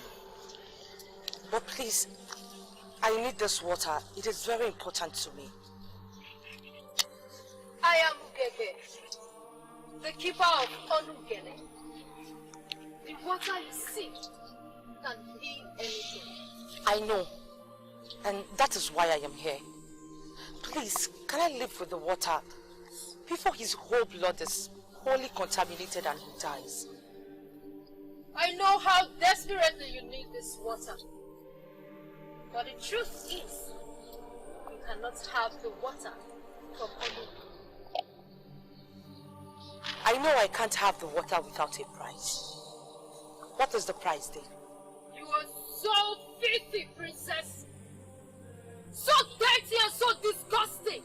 But please, I need this water. It is very important to me. I am Ugege, the keeper of Onugene. The water you seek can heal anything. I know. And that is why I am here. Please, can I live with the water before his whole blood is wholly contaminated and he dies? I know how desperately you need this water. But the truth is, you cannot have the water from only. I know I can't have the water without a price. What is the price then? You are so filthy, princess. So dirty and so disgusting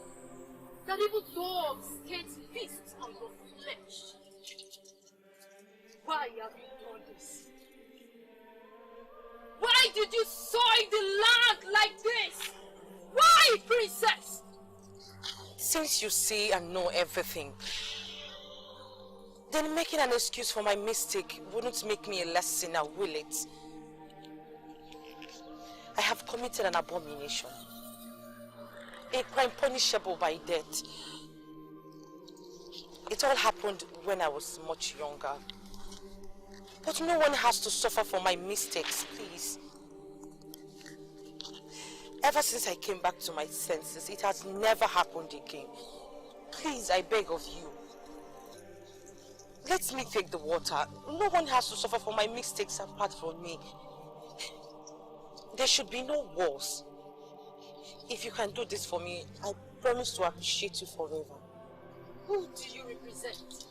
that even dogs can't feast on your flesh. Why have you done this? Why did you soil the land like this? Why, princess? Since you see and know everything, then making an excuse for my mistake wouldn't make me a less sinner, will it? I have committed an abomination, a crime punishable by death. It all happened when I was much younger. But no one has to suffer for my mistakes, please. Ever since I came back to my senses, it has never happened again. Please, I beg of you. Let me take the water. No one has to suffer for my mistakes apart from me. There should be no wars. If you can do this for me, I promise to appreciate you forever. Who do you represent?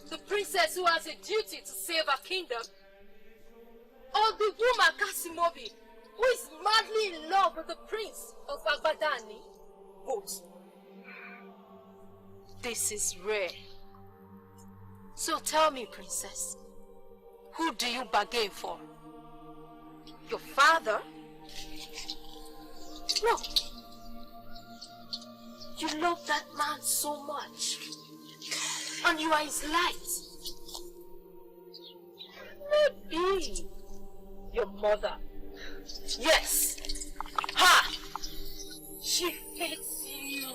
The princess who has a duty to save her kingdom? Or the woman Kasimobi, who is madly in love with the prince of Agbadani? Both. This is rare. So tell me, princess, who do you bargain for? Your father? No. You love that man so much. And you are his light. Maybe your mother. Yes. Her. She hates you.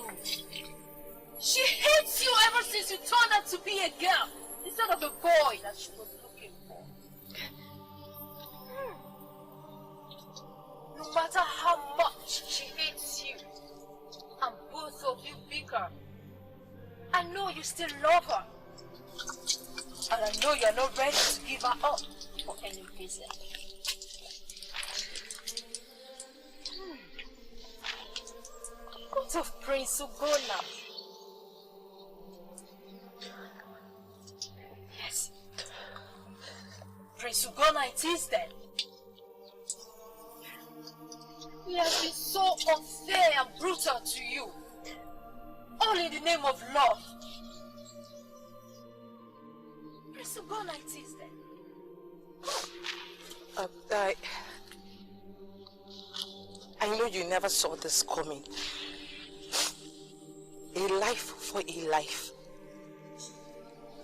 She hates you ever since you turned out to be a girl instead of a boy that she was looking for. No matter how much she hates you, and both of you bicker, I know you still love her. And I know you're not ready to give her up for any reason. What of Prince Ugona? Yes. Prince Ugona it is then. He has been so unfair and brutal to you. All in the name of love. Prince Ugona it is then. I know you never saw this coming. A life for a life.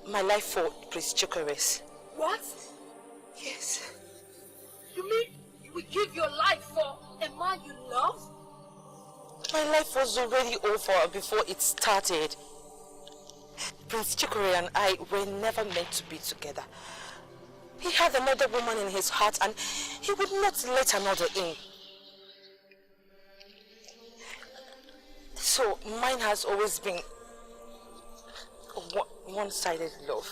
My life for Prince Chikoris. What? Yes. You mean you would give your life for a man you love? My life was already over before it started. Prince Chikore and I were never meant to be together. He had another woman in his heart and he would not let another in. So mine has always been one-sided love.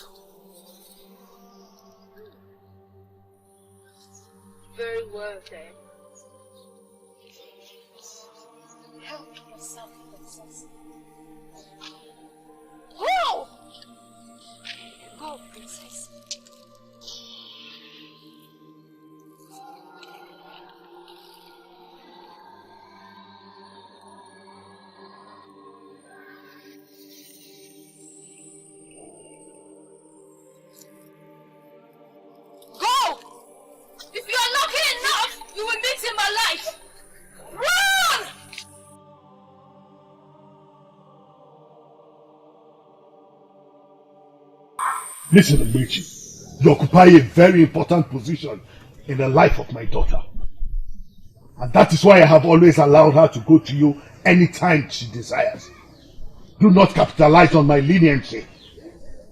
Very well then. Help yourself, princess. Go! Go, princess. Go! If you are lucky enough, you will meet him alive. Run! Listen, Amici, you occupy a very important position in the life of my daughter. And that is why I have always allowed her to go to you anytime she desires. Do not capitalize on my leniency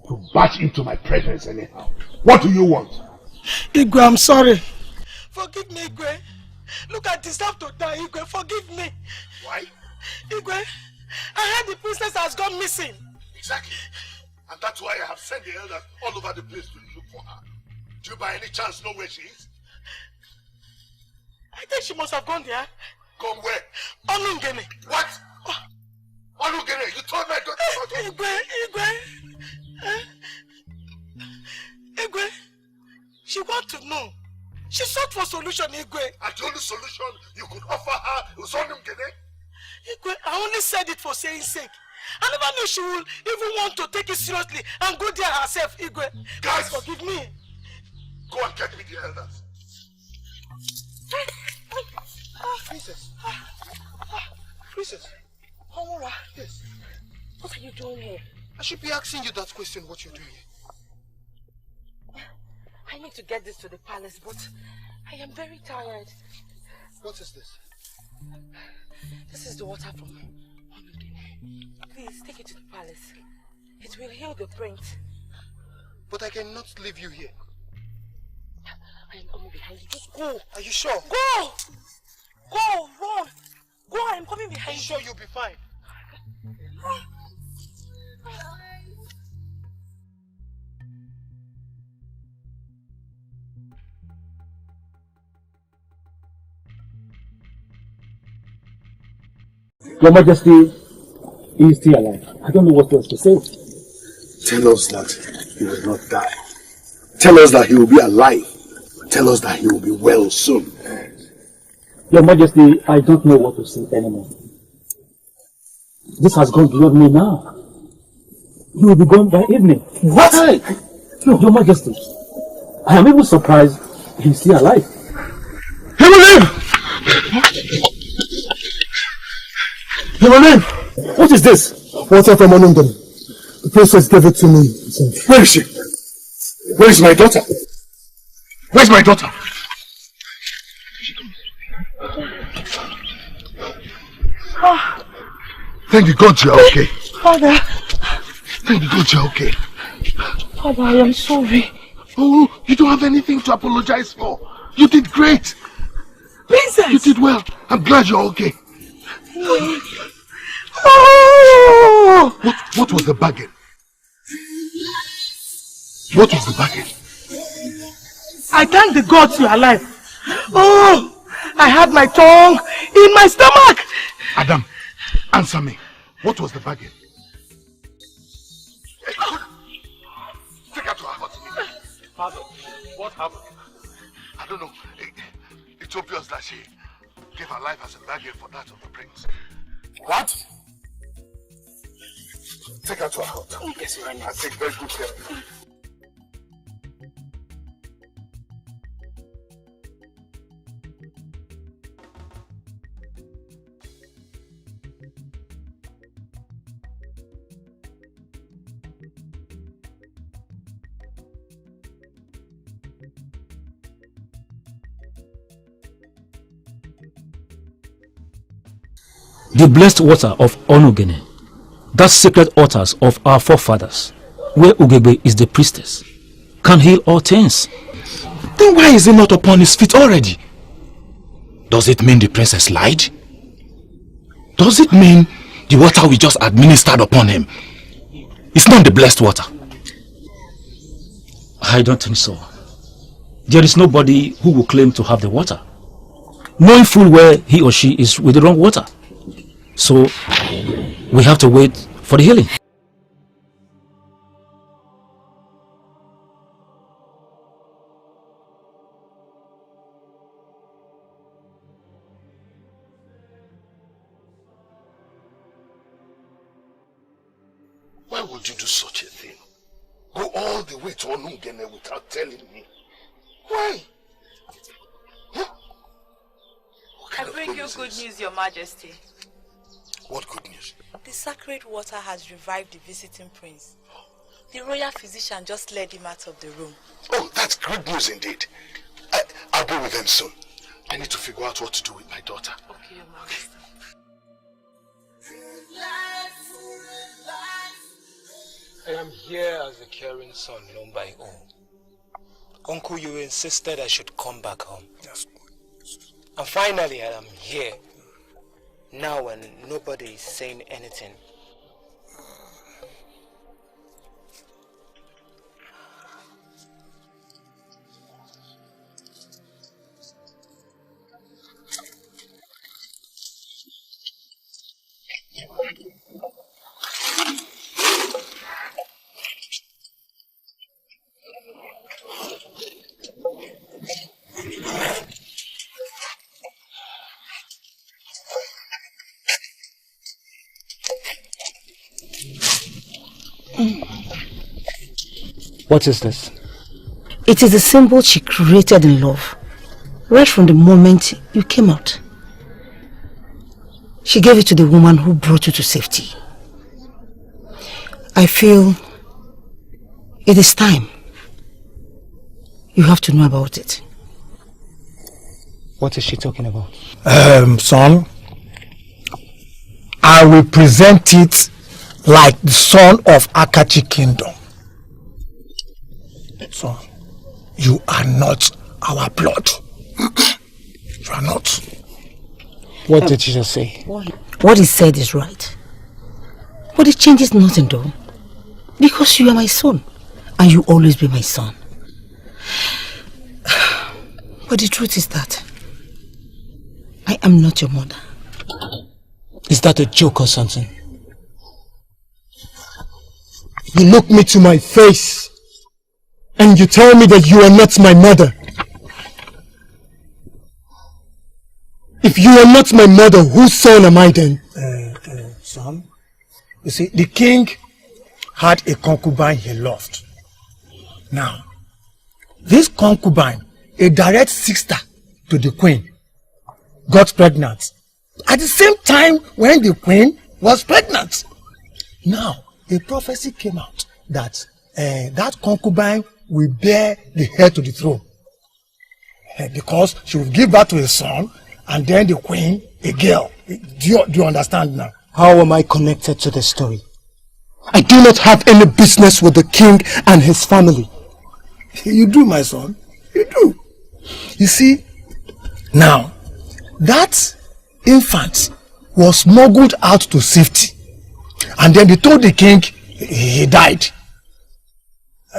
to barge into my presence anyhow. What do you want? Igwe, I'm sorry. Forgive me, Igwe. Look, I deserve to die, Igwe. Forgive me. Why? Igwe, I heard the princess has gone missing. Exactly. And that's why I have sent the elders all over the place to look for her. Do you by any chance know where she is? I think she must have gone there. Gone where? Onungene. What? Onungene, you told my daughter about Igwe, she wants to know. She sought for solution, Igwe. And the only solution you could offer her was Onungene? Igwe, I only said it for saying sake. I never knew she would even want to take it seriously and go there herself, Igwe. Guys, forgive me. Go and get me the elders. Princess. Princess. Homura. Yes. What are you doing here? I should be asking you that question, what you're doing here. I need to get this to the palace, but I am very tired. What is this? This is the water from Please, take it to the palace. It will heal the prince. But I cannot leave you here. I am coming behind you. Just go. Are you sure? Go! Go, run! Go, I am coming behind you. Are you sure you'll be fine? Your Majesty, he is still alive. I don't know what else to say. Tell us that he will not die. Tell us that he will be alive. Tell us that he will be well soon. Your Majesty, I don't know what to say anymore. This has gone beyond me now. He will be gone by evening. What? No, Your Majesty, I am even surprised he's still alive. He will live! He will live! What is this? Water from Onungene. The princess gave it to me. Where is she? Where is my daughter? Where's my daughter? Thank you God you're okay. Father. Thank you God you're okay. Father, I am sorry. Oh, you don't have anything to apologize for. You did great. Princess! You did well. I'm glad you're okay. Oh! What was the bargain? What was the bargain? I thank the gods you are alive. Oh! I had my tongue in my stomach! Adam, answer me. What was the bargain? Take her to her hut. Father, what happened? I don't know. It's obvious that she gave her life as a bargain for that of the prince. What? Take her to her hut. Yes, Your Highness. I'll take very good care of her. The blessed water of Onungene, that sacred altars of our forefathers, where Ugegbe is the priestess, can heal all things. Then why is he not upon his feet already? Does it mean the princess lied? Does it mean the water we just administered upon him is not the blessed water? I don't think so. There is nobody who will claim to have the water, knowing full well he or she is with the wrong water. So, we have to wait for the healing. Why would you do such a thing? Go all the way to Onungene without telling me. Why? Huh? I bring you good news, Your Majesty. What good news? The sacred water has revived the visiting prince. The royal physician just led him out of the room. Oh, that's good news indeed. I'll be with them soon. I need to figure out what to do with my daughter. Okay, Your Majesty. I am here as a caring son known by all. Uncle, you insisted I should come back home. Yes. And finally, I am here. Now when nobody is saying anything. What is this? It is a symbol she created in love, right from the moment you came out. She gave it to the woman who brought you to safety. I feel it is time. You have to know about it. What is she talking about? Son, I will present it like the son of Akachi Kingdom. Son, you are not our blood. You are not. What did she just say? What he said is right. But it changes nothing though. Because you are my son. And you always be my son. But the truth is that I am not your mother. Is that a joke or something? You look me to my face and you tell me that you are not my mother. If you are not my mother, whose son am I then? Son, you see, the king had a concubine he loved. Now, this concubine, a direct sister to the queen, got pregnant at the same time when the queen was pregnant. Now, a prophecy came out that that concubine will bear the heir to the throne because she will give birth to a son and then the queen a girl. Do you understand now? How am I connected to the story? I do not have any business with the king and his family. You do, my son. You do. You see, now, that infant was smuggled out to safety. And then they told the king he died.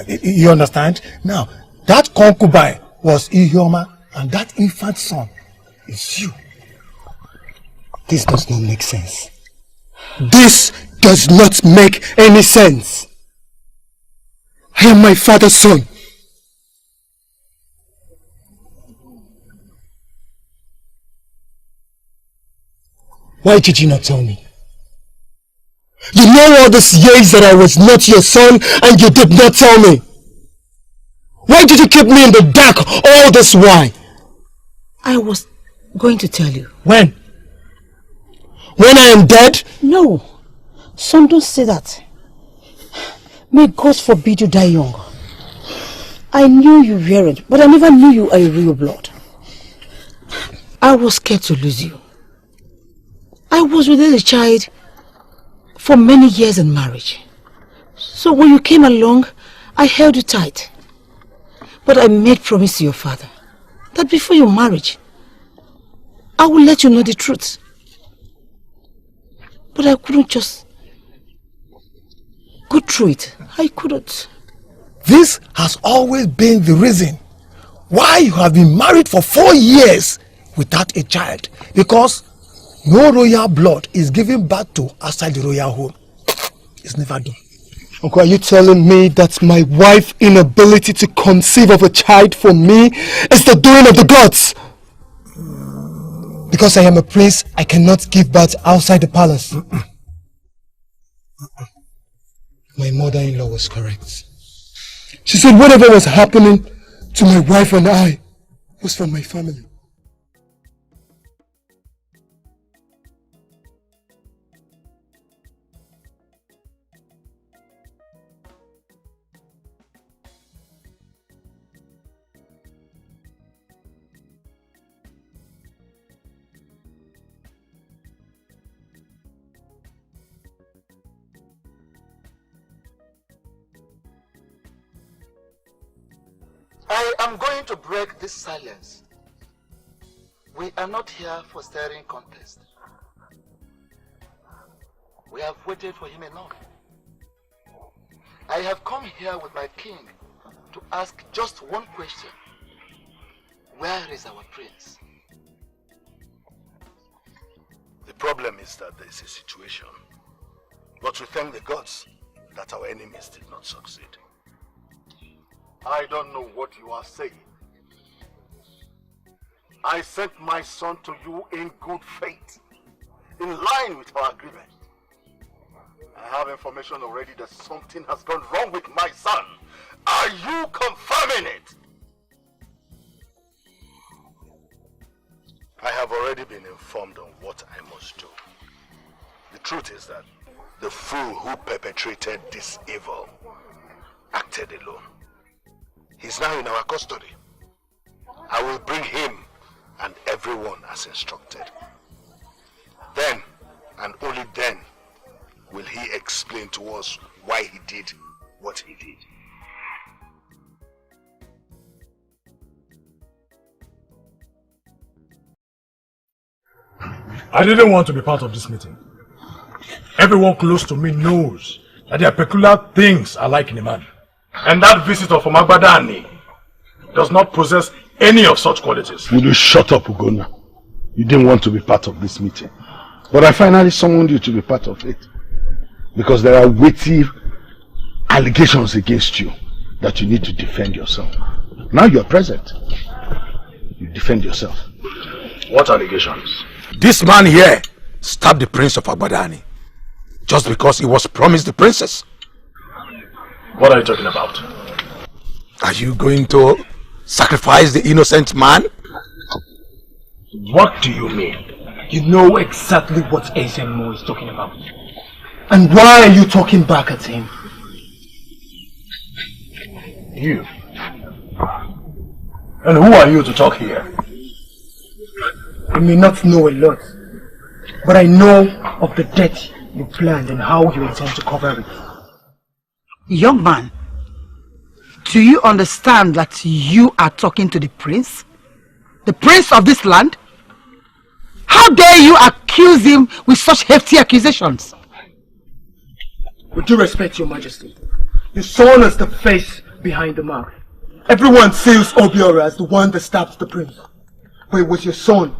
You understand? Now, that concubine was Ihioma, and that infant son is you. This does not make sense. This does not make any sense. I am my father's son. Why did you not tell me? You know all these years that I was not your son and you did not tell me. Why did you keep me in the dark all this while? I was going to tell you. When? When I am dead? No. Son, don't say that. May God forbid you die young. I knew you weren't, but I never knew you are a real blood. I was scared to lose you. I was with a child for many years in marriage. So when you came along, I held you tight. But I made promise to your father that before your marriage, I will let you know the truth. But I couldn't just go through it. I couldn't. This has always been the reason why you have been married for 4 years without a child. Because no royal blood is given birth to outside the royal home. It's never done. Uncle, are you telling me that my wife's inability to conceive of a child for me is the doing of the gods? Because I am a prince, I cannot give birth outside the palace. My mother-in-law was correct. She said whatever was happening to my wife and I was from my family. I am going to break this silence. We are not here for staring contest. We have waited for him enough. I have come here with my king to ask just one question. Where is our prince? The problem is that there is a situation. But we thank the gods that our enemies did not succeed. I don't know what you are saying. I sent my son to you in good faith, in line with our agreement. I have information already that something has gone wrong with my son. Are you confirming it? I have already been informed on what I must do. The truth is that the fool who perpetrated this evil acted alone. He's now in our custody. I will bring him and everyone as instructed. Then, and only then, will he explain to us why he did what he did. I didn't want to be part of this meeting. Everyone close to me knows that there are peculiar things I like in a man. And that visitor from Agbadani does not possess any of such qualities. Will you shut up, Ugonna? You didn't want to be part of this meeting. But I finally summoned you to be part of it. Because there are weighty allegations against you that you need to defend yourself. Now you're present. You defend yourself. What allegations? This man here stabbed the prince of Agbadani just because he was promised the princess. What are you talking about? Are you going to sacrifice the innocent man? What do you mean? You know exactly what Ezemo is talking about. And why are you talking back at him? You? And who are you to talk here? I may not know a lot, but I know of the death you planned and how you intend to cover it. Young man, do you understand that you are talking to the prince? The prince of this land? How dare you accuse him with such hefty accusations? With due respect, your majesty, your son is the face behind the mouth. Everyone sees Obiago as the one that stabbed the prince. But it was your son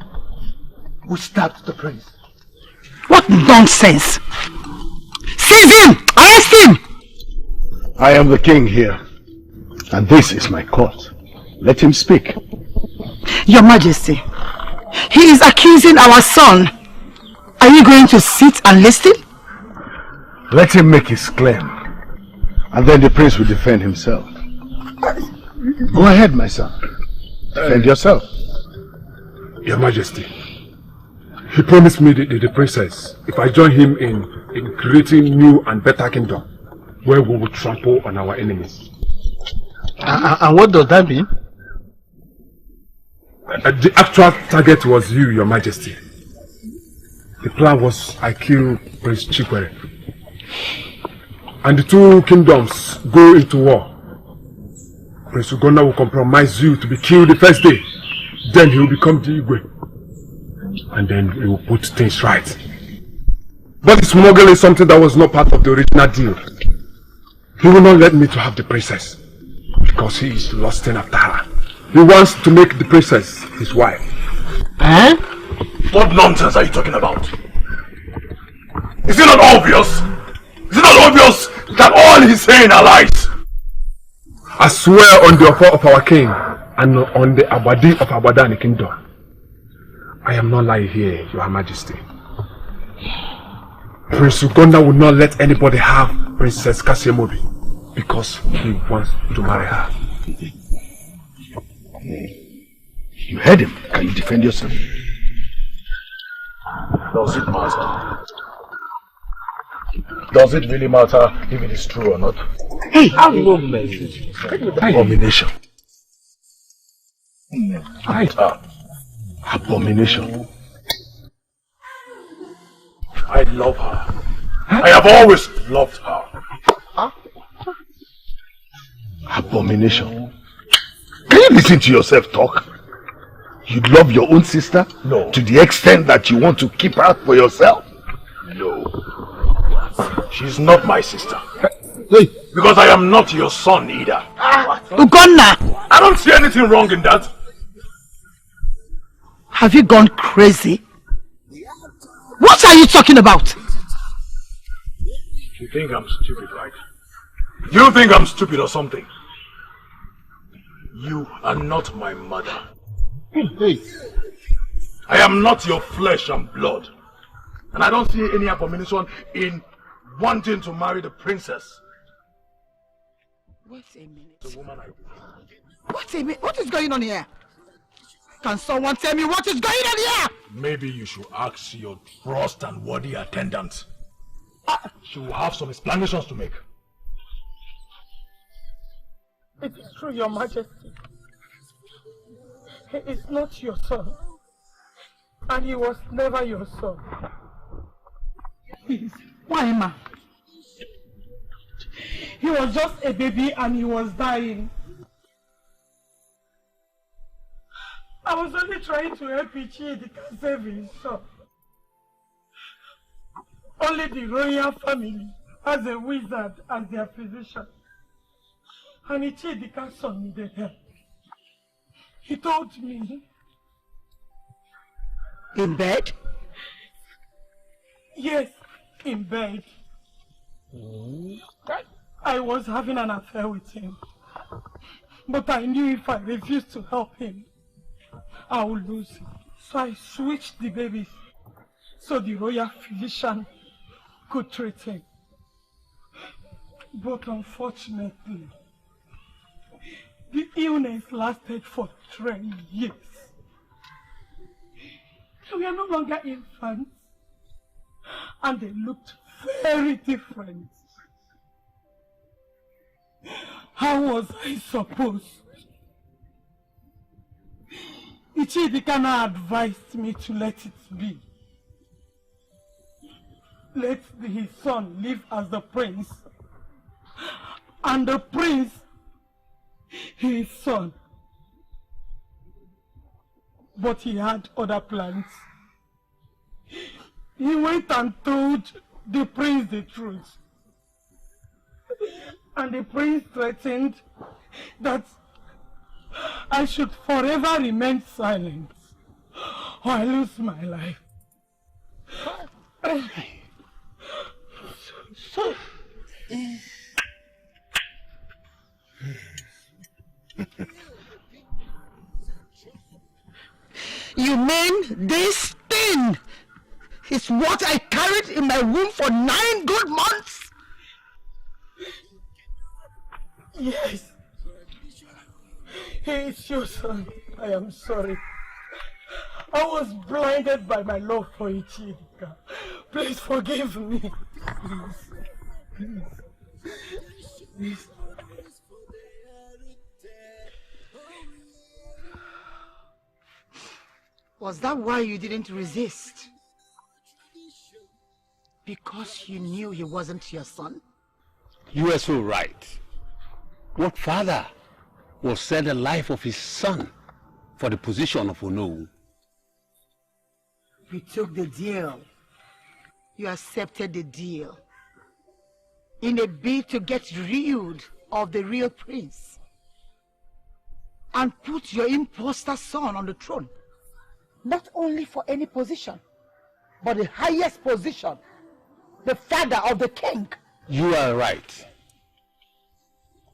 who stabbed the prince. What nonsense! Seize him! Arrest him! I am the king here. And this is my court. Let him speak. Your Majesty, he is accusing our son. Are you going to sit and listen? Let him make his claim. And then the prince will defend himself. Go ahead, my son. Defend yourself. Your Majesty, he promised me the princess if I join him in creating new and better kingdom where we will trample on our enemies. And what does that mean? The actual target was you, Your Majesty. The plan was I kill Prince Chikwere. And the two kingdoms go into war. Prince Ugonna will compromise you to be killed the first day. Then he will become the Igwe. And then we will put things right. But the smuggling is something that was not part of the original deal. He will not let me to have the princess. Because he is lusting after her. He wants to make the princess his wife. Eh? What nonsense are you talking about? Is it not obvious? Is it not obvious that all he's saying are lies? I swear on the offer of our king and on the Abadi of Abadani kingdom, I am not lying here, Your Majesty. Prince Ugonna will not let anybody have Princess Kasiemobi because he wants to marry her. You heard him. Can you defend yourself? Does it matter? Does it really matter if it is true or not? Hey, I have no message. Abomination. Abomination. I love her. I have always loved her. Abomination. you listen to yourself talk? You love your own sister? No. To the extent that you want to keep her for yourself? No. She's not my sister. Hey. Because I am not your son either. Ugonna! I don't see anything wrong in that. Have you gone crazy? What are you talking about? You think I'm stupid, right? You think I'm stupid or something? You are not my mother. Hey. I am not your flesh and blood. And I don't see any abomination in wanting to marry the princess. Wait a minute. The woman I... Wait a minute. What is going on here? Can someone tell me what is going on here? Maybe you should ask your trust and worthy attendant. She will have some explanations to make. It is true, Your Majesty. He is not your son. And he was never your son. Why, ma? He was just a baby and he was dying. I was only trying to help Ichidi to save his son. Only the royal family has a wizard as their physician. And Ichidika's son needed help. He told me. In bed? Yes, in bed. I was having an affair with him. But I knew if I refused to help him, I would lose him. So I switched the babies so the royal physician could treat him. But unfortunately, the illness lasted for 3 years. We are no longer infants, and they looked very different. How was I supposed? Ichidikana advised me to let it be. Let his son live as the prince, and the prince his son. But he had other plans. He went and told the prince the truth. And the prince threatened that I should forever remain silent or I lose my life. You mean this thing is what I carried in my womb for 9 good months? Yes. He is your son. I am sorry. I was blinded by my love for Ichidika. Please forgive me. Please. Please. Was that why you didn't resist? Because you knew he wasn't your son? You are so right. What father will sell the life of his son for the position of Onowu? You took the deal. You accepted the deal. In a bid to get rid of the real prince. And put your imposter son on the throne. Not only for any position, but the highest position. The father of the king. You are right.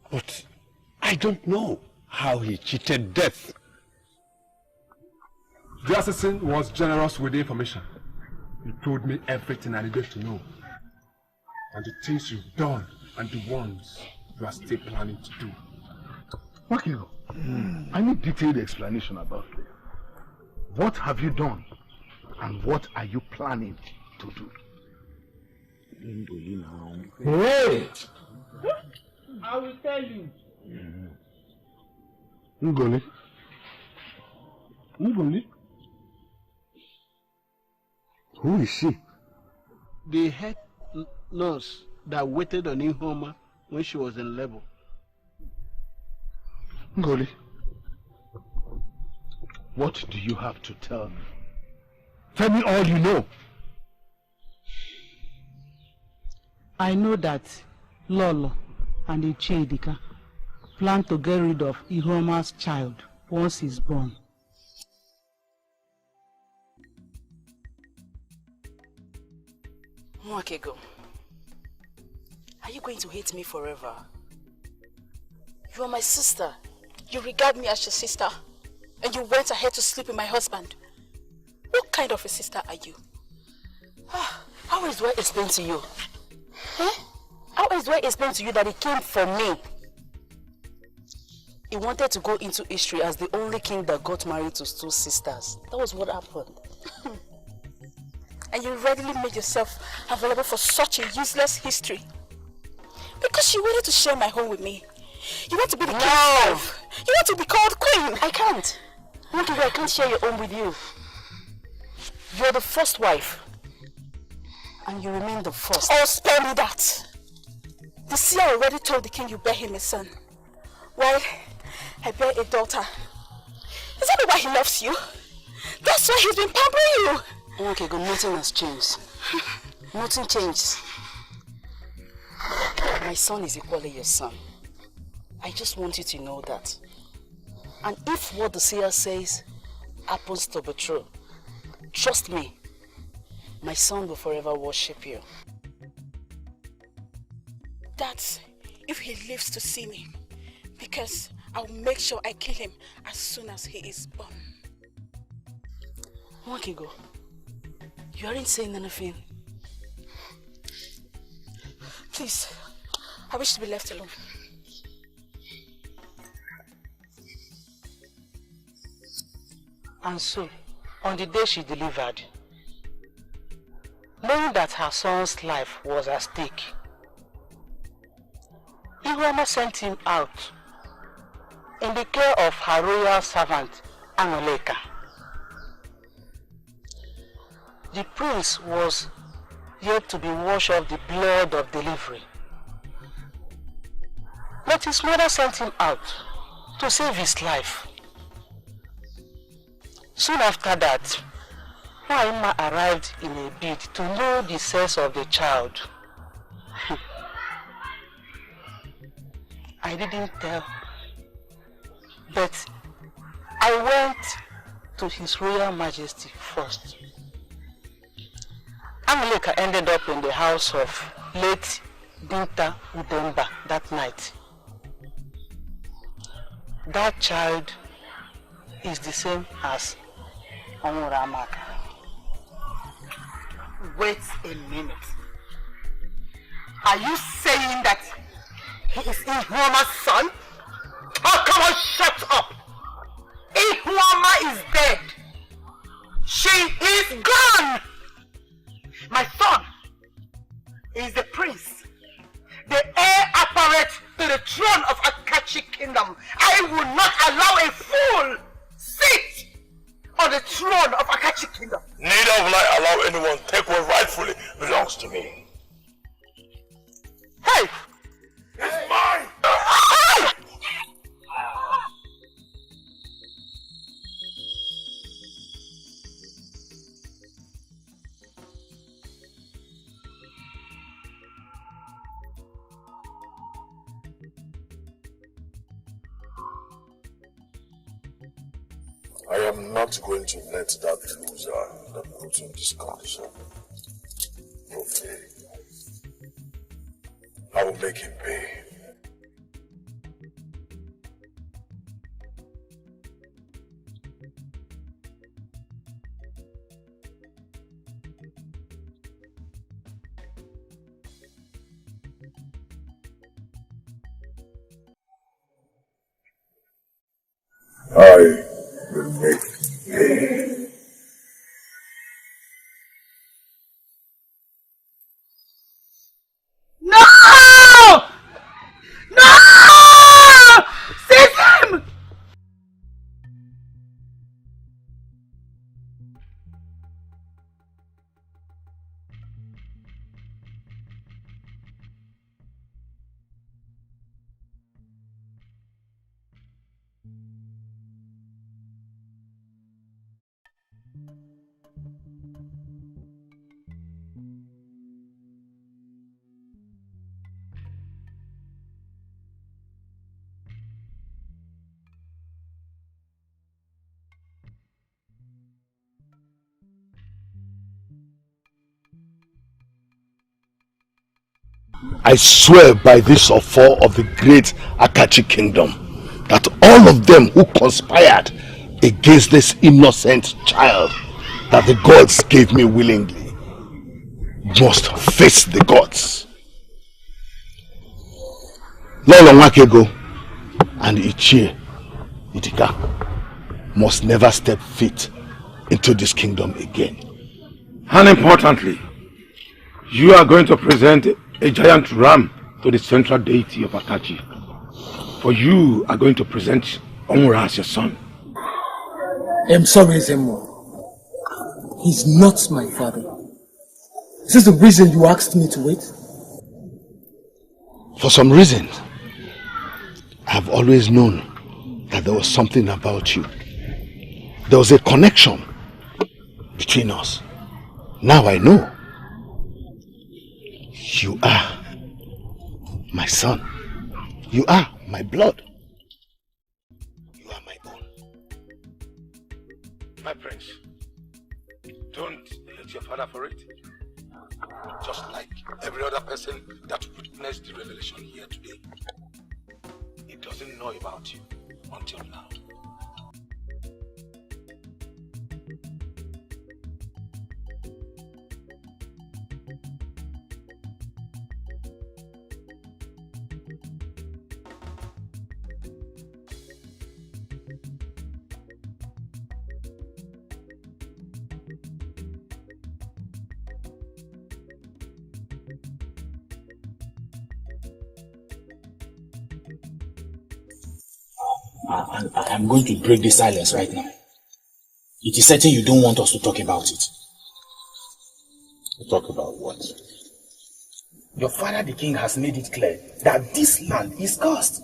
But I don't know how he cheated death. The assassin was generous with the information. He told me everything I needed to know. And the things you've done and the ones you are still planning to do. Makilo, I need detailed explanation about this. What have you done? And what are you planning to do? Wait! I will tell you. Ngoli? Ngoli? Who is she? The head nurse that waited on Ihoma when she was in labor. Ngoli, What do you have to tell me? Tell me all you know. I know that Lolo and Ichedika plan to get rid of Ihoma's child once he's born. Mwakego, are you going to hate me forever? You are my sister. You regard me as your sister, and you went ahead to sleep with my husband. What kind of a sister are you? How else do I explain to you? How else do I explain to you that he came for me? He wanted to go into history as the only king that got married to two sisters. That was what happened. And you readily made yourself available for such a useless history. Because you wanted to share my home with me. You want to be the king's wife. You want to be called queen. I can't. I can't share your home with you. You're the first wife. And you remain the first. Oh, spare me that. The seer already told the king you bear him a son. Well, I bear a daughter. Is that why he loves you? That's why he's been pampering you. Okay, good. Nothing has changed. Nothing changed. My son is equally your son. I just want you to know that. And if what the seer says happens to be true, trust me, my son will forever worship you. That's if he lives to see me. Because I'll make sure I kill him as soon as he is born. Wakigo, you aren't saying anything. Please, I wish to be left alone. And so, on the day she delivered, knowing that her son's life was at stake, Ihuama sent him out in the care of her royal servant, Anoleka. The prince was yet to be washed of the blood of delivery. But his mother sent him out to save his life. Soon after that, Waima arrived in a bid to know the sex of the child. I didn't tell, but I went to His Royal Majesty first. Angleka ended up in the house of late Binta Udemba that night. That child is the same as Omuramaka. Wait a minute. Are you saying that he is Ihuama's son? Oh, come on, shut up! Ihuama is dead. She is gone. My son is the prince, the heir apparent to the throne of Akachi Kingdom. I will not allow a fool sit on the throne of Akachi Kingdom. Neither will I allow anyone take what rightfully belongs to me. Hey! It's mine! I am not going to let that loser that put you in this condition. Okay. I will make him pay. I will make him pay. No! No! Seize him! I swear by this or four of the great Akachi kingdom that all of them who conspired against this innocent child that the gods gave me willingly must face the gods. Lolo Nwakego and Ichie Idika must never step foot into this kingdom again. And importantly, you are going to present a giant ram to the central deity of Akachi. For you are going to present Onra as your son. I'm sorry, Zemo. He's not my father. Is this the reason you asked me to wait? For some reason, I have always known that there was something about you. There was a connection between us. Now I know. You are my son. You are my blood. You are my own. My prince, don't hate your father for it. Just like every other person that witnessed the revelation here today. He doesn't know about you until now. I'm going to break the silence right now. It is certain you don't want us to talk about it. Talk about what? Your father the king has made it clear that this land is cursed.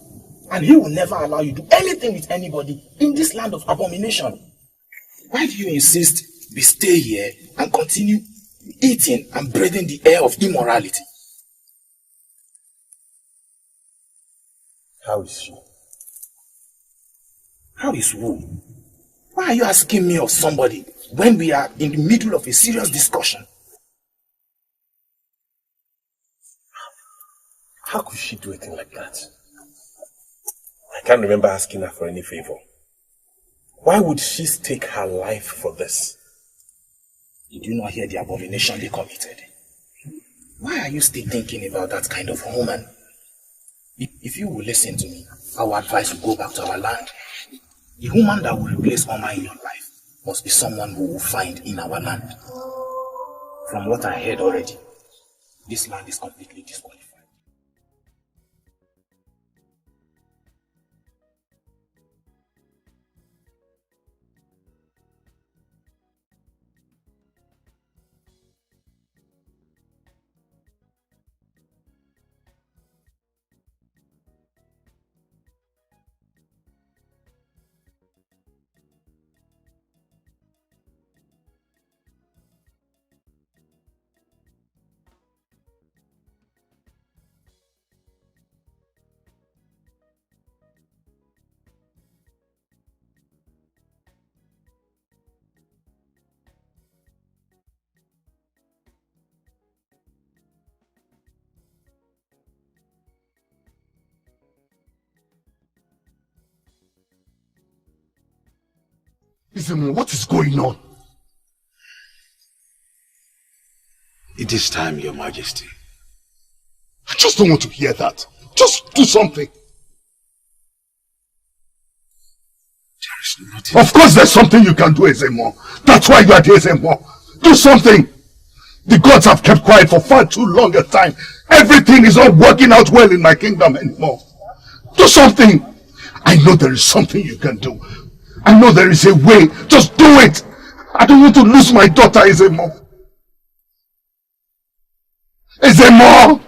And he will never allow you to do anything with anybody in this land of abomination. Why do you insist we stay here and continue eating and breathing the air of immorality? How is she? How is who? Why are you asking me of somebody when we are in the middle of a serious discussion? How could she do a thing like that? I can't remember asking her for any favor. Why would she stake her life for this? Did you not hear the abomination they committed? Why are you still thinking about that kind of woman? If you will listen to me, I will advise you go back to our land. The woman that will replace Oma in your life must be someone who will find in our land. From what I heard already, this land is completely disqualified. Listen, what is going on? It is time, Your Majesty. I just don't want to hear that. Just do something. There is nothing. Of course there's something you can do, Ezemo. That's why you are here, Ezemo. Do something. The gods have kept quiet for far too long a time. Everything is not working out well in my kingdom anymore. Do something. I know there is something you can do. I know there is a way. Just do it. I don't want to lose my daughter, Ezemo. Ezemo!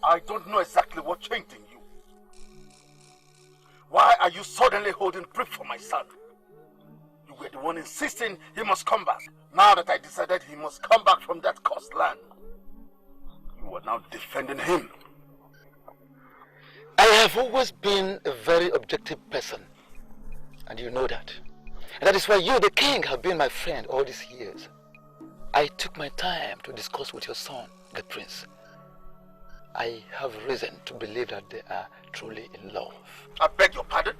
I don't know exactly what changed in you. Why are you suddenly holding brief for my son? You were the one insisting he must come back. Now that I decided he must come back from that cursed land, you are now defending him. I have always been a very objective person, and you know that. And that is why you, the king, have been my friend all these years. I took my time to discuss with your son, the prince. I have reason to believe that they are truly in love. I beg your pardon?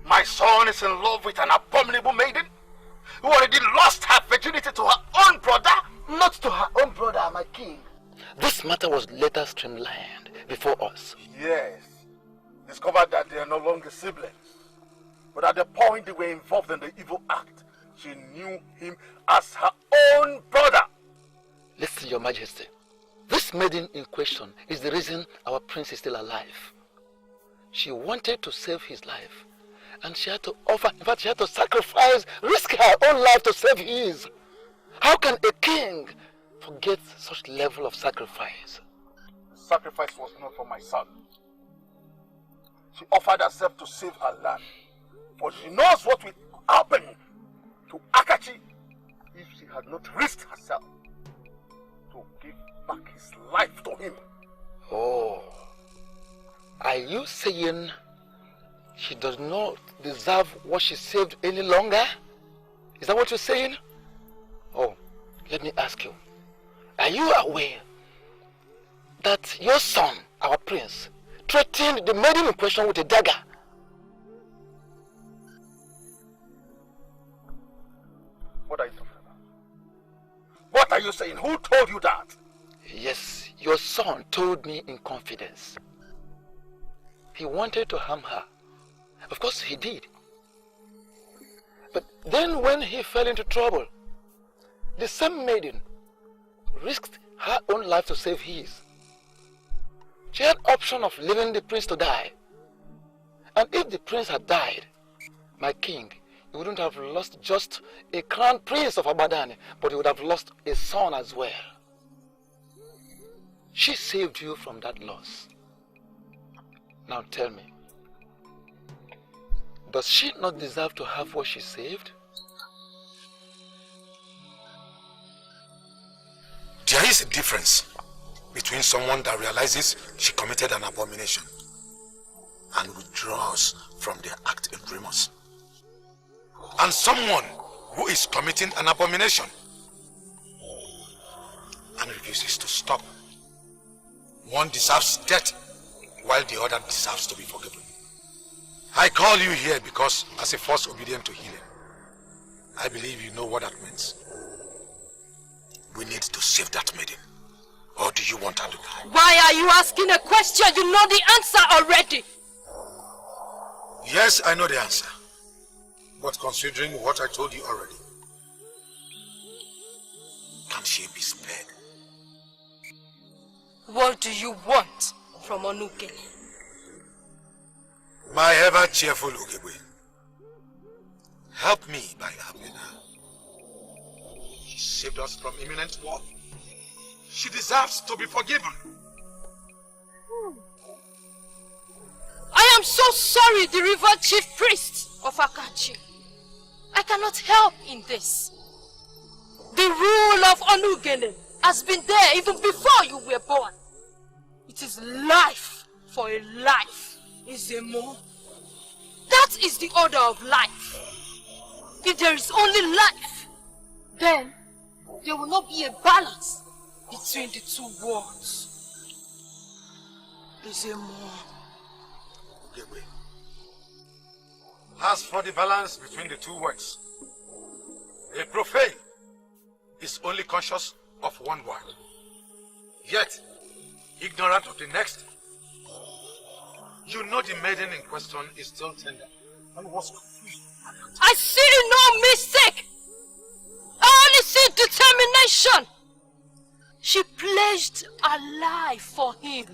My son is in love with an abominable maiden who already lost her virginity to her own brother? Not to her own brother, my king. This matter was later streamlined before us. Yes. Discovered that they are no longer siblings. But at the point they were involved in the evil act, she knew him as her own brother. Listen, Your Majesty. This maiden in question is the reason our prince is still alive. She wanted to save his life, and she had to offer, in fact she had to sacrifice, risk her own life to save his. How can a king forget such level of sacrifice? The sacrifice was not for my son. She offered herself to save her land, but she knows what will happen to Akachi if she had not risked herself to give back his life to him. Oh, are you saying she does not deserve what she saved any longer? Is that what you're saying? Oh, let me ask you, are you aware that your son, our prince, threatened the maiden in question with a dagger? What are you talking about? What are you saying? Who told you that? Yes, your son told me in confidence. He wanted to harm her. Of course he did. But then when he fell into trouble, the same maiden risked her own life to save his. She had option of leaving the prince to die. And if the prince had died, my king, he wouldn't have lost just a crown prince of Abadan, but he would have lost a son as well. She saved you from that loss. Now tell me, does she not deserve to have what she saved? There is a difference between someone that realizes she committed an abomination and withdraws from their act in remorse, and someone who is committing an abomination and refuses to stop. One deserves death while the other deserves to be forgiven. I call you here because as a force obedient to healing, I believe you know what that means. We need to save that maiden. Or do you want her to die? Why are you asking a question? You know the answer already. Yes, I know the answer. But considering what I told you already, can she be spared? What do you want from Onugele? My ever cheerful Ugegbe, help me by helping her. She saved us from imminent war. She deserves to be forgiven. I am so sorry, the river chief priest of Akachi. I cannot help in this. The rule of Onugele has been there even before you were born. It is life for a life, Izemo. That is the order of life. If there is only life, then there will not be a balance between the two worlds. Izemo. As for the balance between the two words, a profane is only conscious of one word, yet ignorant of the next. You know the maiden in question is still tender and was confused. I see no mistake. I only see determination. She pledged her life for him.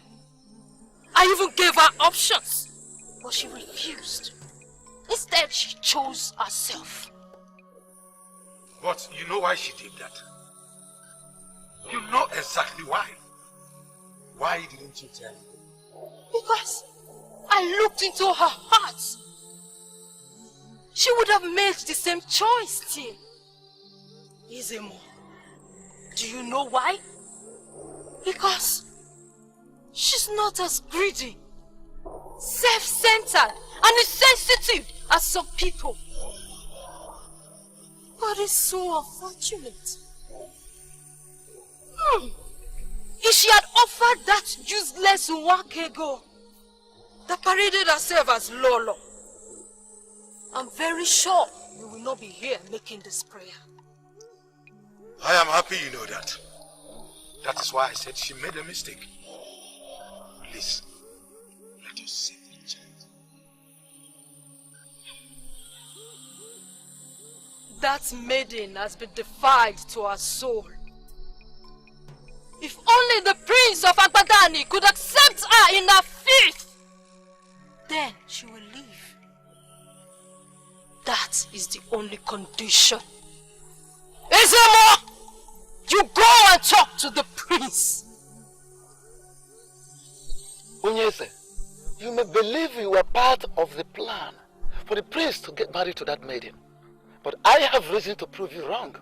I even gave her options, but she refused. Instead, she chose herself. But you know why she did that. You know exactly why. Why didn't you tell me? Because I looked into her heart. She would have made the same choice, Tim. Izemo, do you know why? Because she's not as greedy, self-centered, and insensitive as some people. But it's so unfortunate. If she had offered that useless Obiago that paraded herself as Lolo, I'm very sure you will not be here making this prayer. I am happy you know that. That is why I said she made a mistake. Please, let us save the child. That maiden has been defied to her soul. If only the prince of Agbadani could accept her in her faith, then she will live. That is the only condition. Izemo, you go and talk to the prince. Unyese, you may believe you were part of the plan for the prince to get married to that maiden. But I have reason to prove you wrong.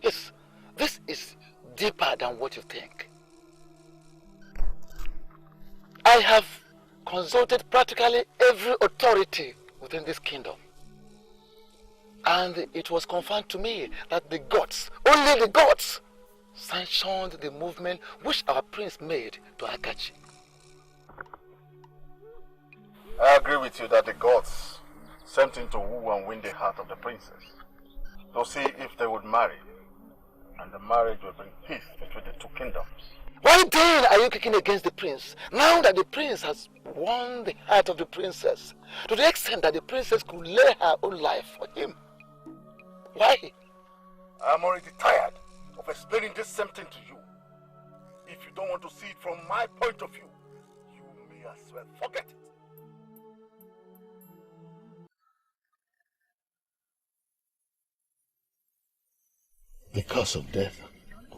Yes, this is deeper than what you think. I have consulted practically every authority within this kingdom. And it was confirmed to me that the gods, only the gods, sanctioned the movement which our prince made to Akachi. I agree with you that the gods sent him to woo and win the heart of the princess, to see if they would marry, and the marriage would bring peace between the two kingdoms. Why then are you kicking against the prince, now that the prince has won the heart of the princess, to the extent that the princess could lay her own life for him? Why? I'm already tired of explaining this same thing to you. If you don't want to see it from my point of view, you may as well forget it. The curse of death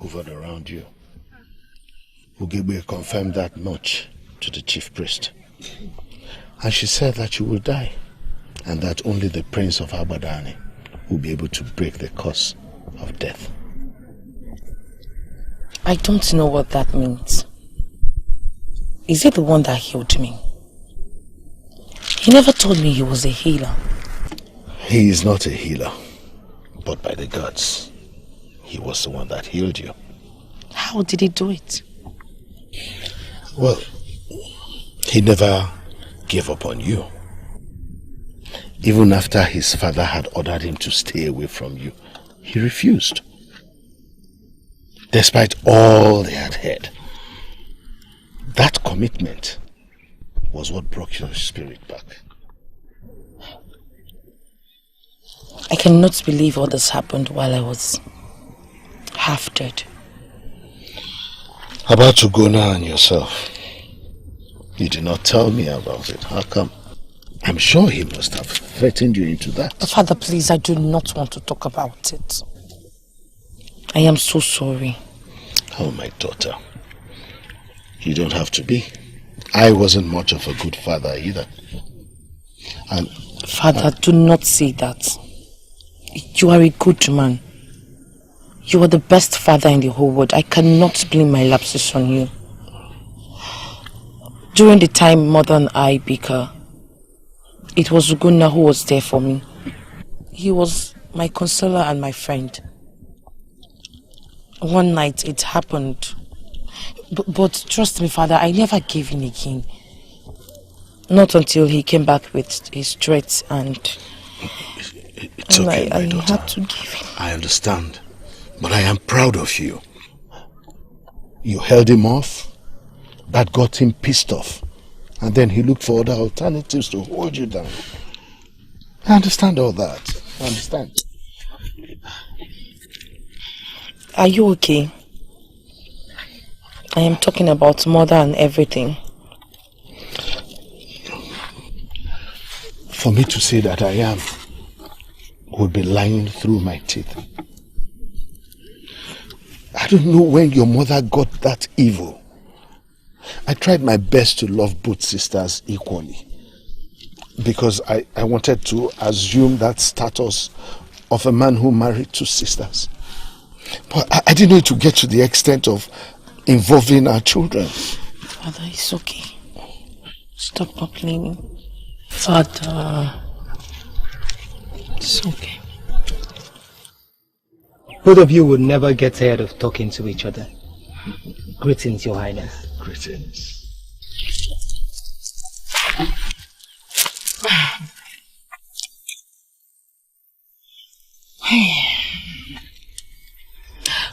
hovered around you. Ugegbe confirmed that much to the chief priest. And she said that you will die, and that only the prince of Agbadani will be able to break the curse of death. I don't know what that means. Is it the one that healed me? He never told me he was a healer. He is not a healer, but by the gods, he was the one that healed you. How did he do it? Well, he never gave up on you. Even after his father had ordered him to stay away from you, he refused. Despite all they had heard, that commitment was what brought your spirit back. I cannot believe all this happened while I was half dead. About Ugona and yourself, you did not tell me about it. How come? I'm sure he must have threatened you into that. Father, please, I do not want to talk about it. I am so sorry. Oh, my daughter. You don't have to be. I wasn't much of a good father either. And Father, do not say that. You are a good man. You are the best father in the whole world. I cannot blame my lapses on you. During the time Mother and I bicker, it was Ugonna who was there for me. He was my consoler and my friend. One night it happened. But trust me, Father, I never gave in again. Not until he came back with his threats and... It's okay, my daughter. I had to give in. I understand. But I am proud of you. You held him off. That got him pissed off. And then he looked for other alternatives to hold you down. I understand all that. I understand. Are you okay? I am talking about Mother and everything. For me to say that I am would be lying through my teeth. I don't know when your mother got that evil I tried my best to love both sisters equally. Because I wanted to assume that status of a man who married two sisters. But I didn't know it would get to the extent of involving our children. Father, it's okay. Stop complaining. Father, it's okay. Both of you would never get tired of talking to each other. Greetings, Your Highness. Greetings.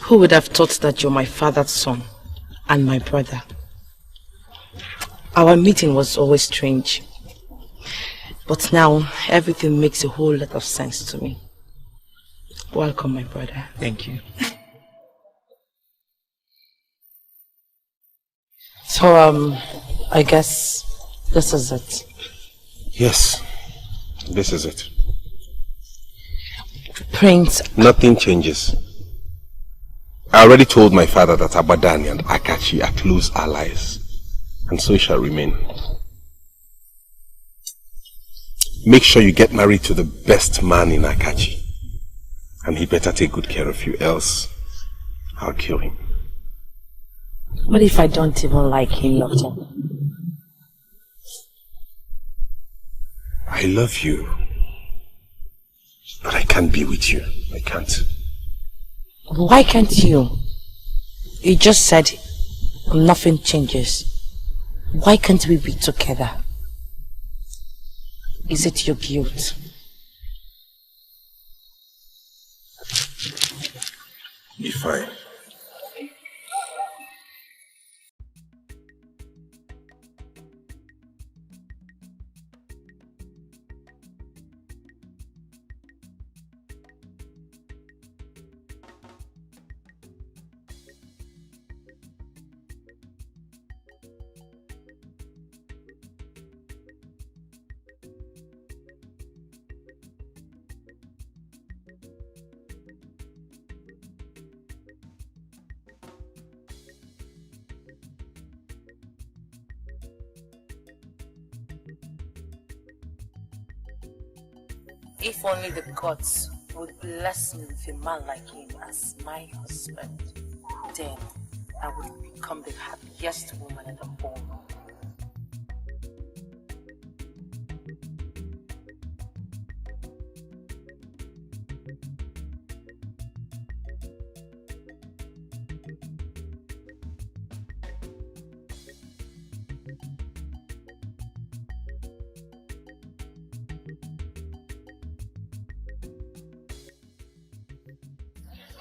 Who would have thought that you're my father's son and my brother? Our meeting was always strange. But now, everything makes a whole lot of sense to me. Welcome, my brother. Thank you. So, I guess this is it. Yes, this is it. Prince. Nothing changes. I already told my father that Abadani and Akachi are close allies, and so it shall remain. Make sure you get married to the best man in Akachi, and he better take good care of you, else I'll kill him. What if I don't even like him, Doctor? I love you, but I can't be with you. I can't. Why can't you? You just said nothing changes. Why can't we be together? Is it your guilt? Be fine. If only the gods would bless me with a man like him as my husband, then I would become the happiest woman in the whole world.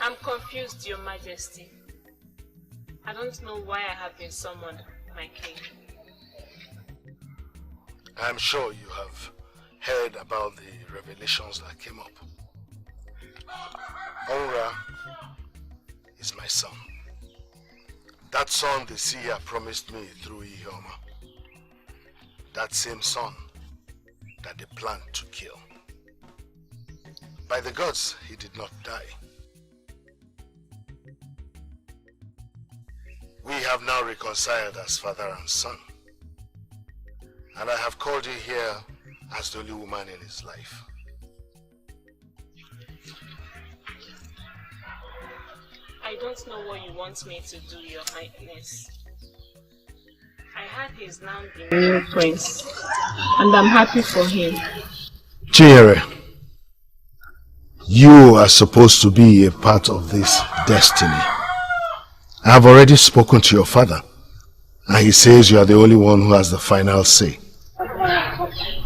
I'm confused, Your Majesty. I don't know why I have been summoned, my king. I'm sure you have heard about the revelations that came up. Onra is my son. That son the seer promised me through Ihioma. That same son that they planned to kill. By the gods, he did not die. We have now reconciled as father and son. And I have called you here as the only woman in his life. I don't know what you want me to do, Your Highness. I heard he's now the new prince, and I'm happy for him. Chinyere, you are supposed to be a part of this destiny. I have already spoken to your father, and he says you are the only one who has the final say.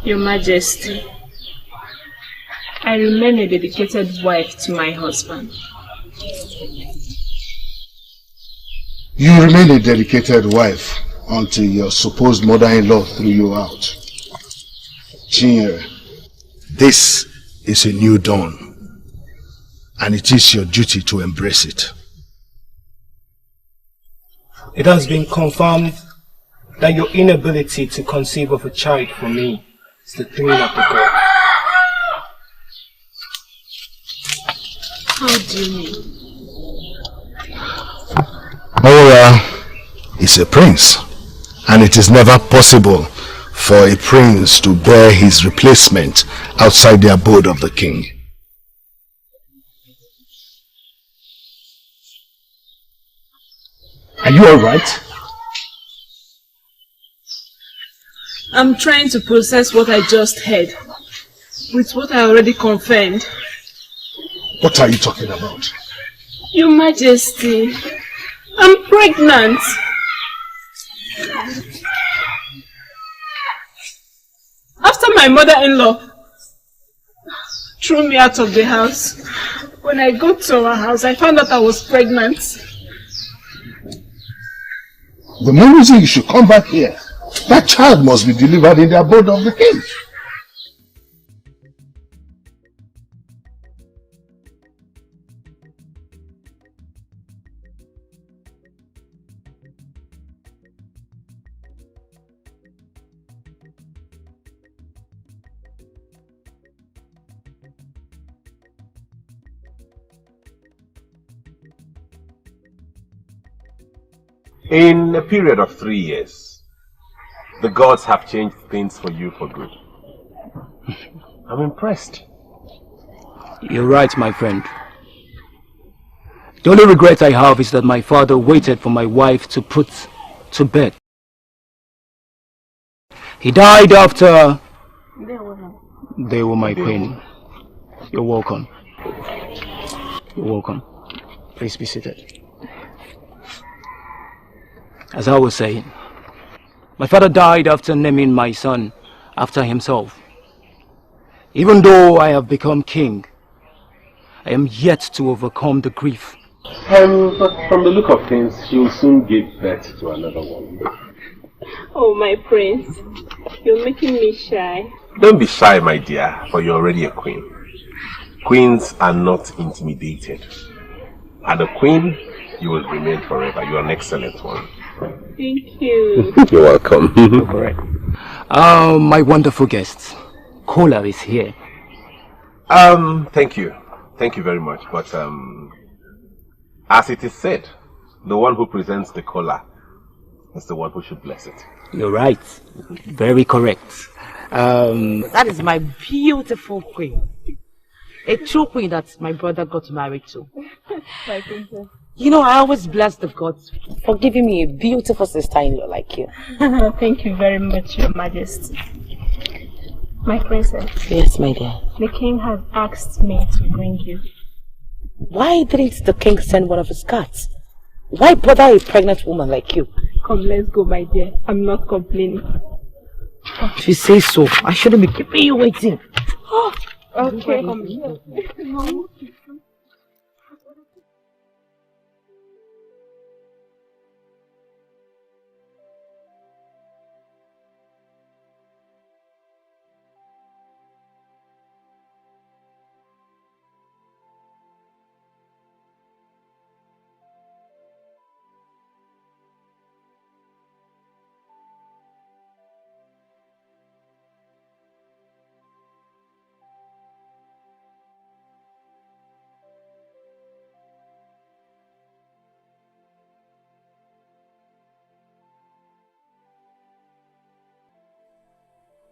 Your Majesty, I remain a dedicated wife to my husband. You remain a dedicated wife until your supposed mother-in-law threw you out. Chinyere, this is a new dawn, and it is your duty to embrace it. It has been confirmed that your inability to conceive of a child for me is the doing of the God. How do you mean? Aura is a prince, And it is never possible for a prince to bear his replacement outside the abode of the king. Are you alright? I'm trying to process what I just heard with what I already confirmed. What are you talking about? Your Majesty, I'm pregnant. After my mother-in-law threw me out of the house, when I got to our house, I found out I was pregnant. The main reason you should come back here, that child must be delivered in the abode of the king. In a period of 3 years, the gods have changed things for you for good. I'm impressed. You're right, my friend. The only regret I have is that my father waited for my wife to put to bed. He died after... They were my queen. You're welcome. You're welcome. Please be seated. As I was saying, my father died after naming my son after himself. Even though I have become king, I am yet to overcome the grief. But from the look of things, you'll soon give birth to another one. Oh, my prince, you're making me shy. Don't be shy, my dear, for you're already a queen. Queens are not intimidated. And a queen, you will remain forever. You're an excellent one. Thank you. You're welcome. Correct. My wonderful guest, Kola, is here. Thank you. Thank you very much. But as it is said, the one who presents the cola is the one who should bless it. You're right. Very correct. That is my beautiful queen. A true queen that my brother got married to. My princess. You know, I always bless the gods for giving me a beautiful sister-in-law like you. Thank you very much, Your Majesty. My princess. Yes, my dear. The king has asked me to bring you. Why didn't the king send one of his guards? Why bother a pregnant woman like you? Come, let's go, my dear. I'm not complaining. If you say so, I shouldn't be keeping you waiting. Oh, okay.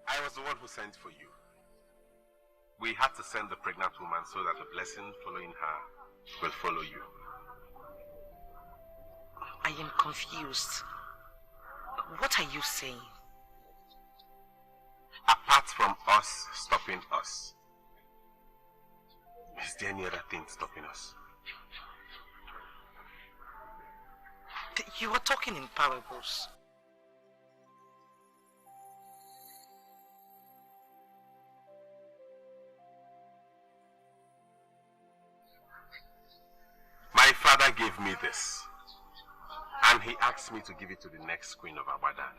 I was the one who sent for you. We had to send the pregnant woman so that the blessing following her will follow you. I am confused. What are you saying? Apart from us stopping us, is there any other thing stopping us? You are talking in parables. My father gave me this, and he asked me to give it to the next queen of Abadan.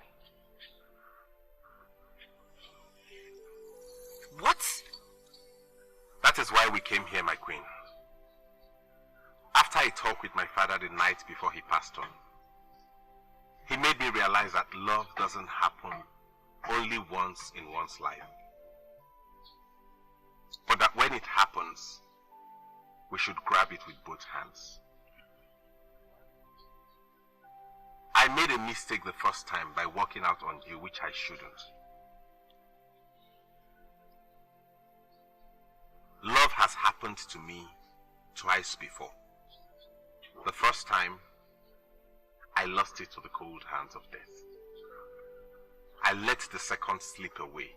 What? That is why we came here, my queen. After I talked with my father the night before he passed on, he made me realize that love doesn't happen only once in one's life. But that when it happens, we should grab it with both hands. I I made a mistake the first time by walking out on you, which I shouldn't. Love has happened to me twice before. The first time, I lost it to the cold hands of death. I let the second slip away.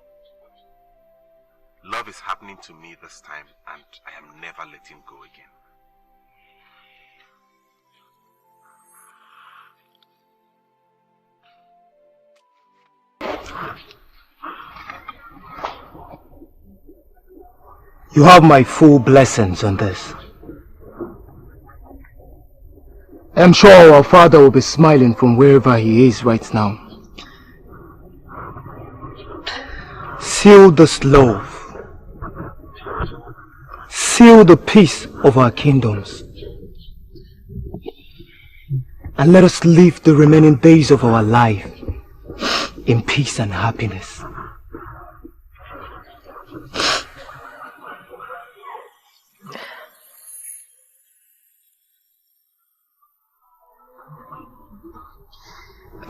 Love is happening to me this time, and I am never letting go again. You have my full blessings on this. I'm sure our father will be smiling from wherever he is right now. Seal this love. Seal the peace of our kingdoms. And let us live the remaining days of our life in peace and happiness.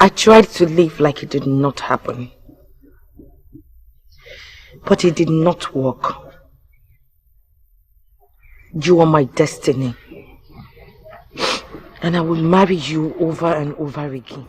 I tried to live like it did not happen. But it did not work. You are my destiny. And I will marry you over and over again.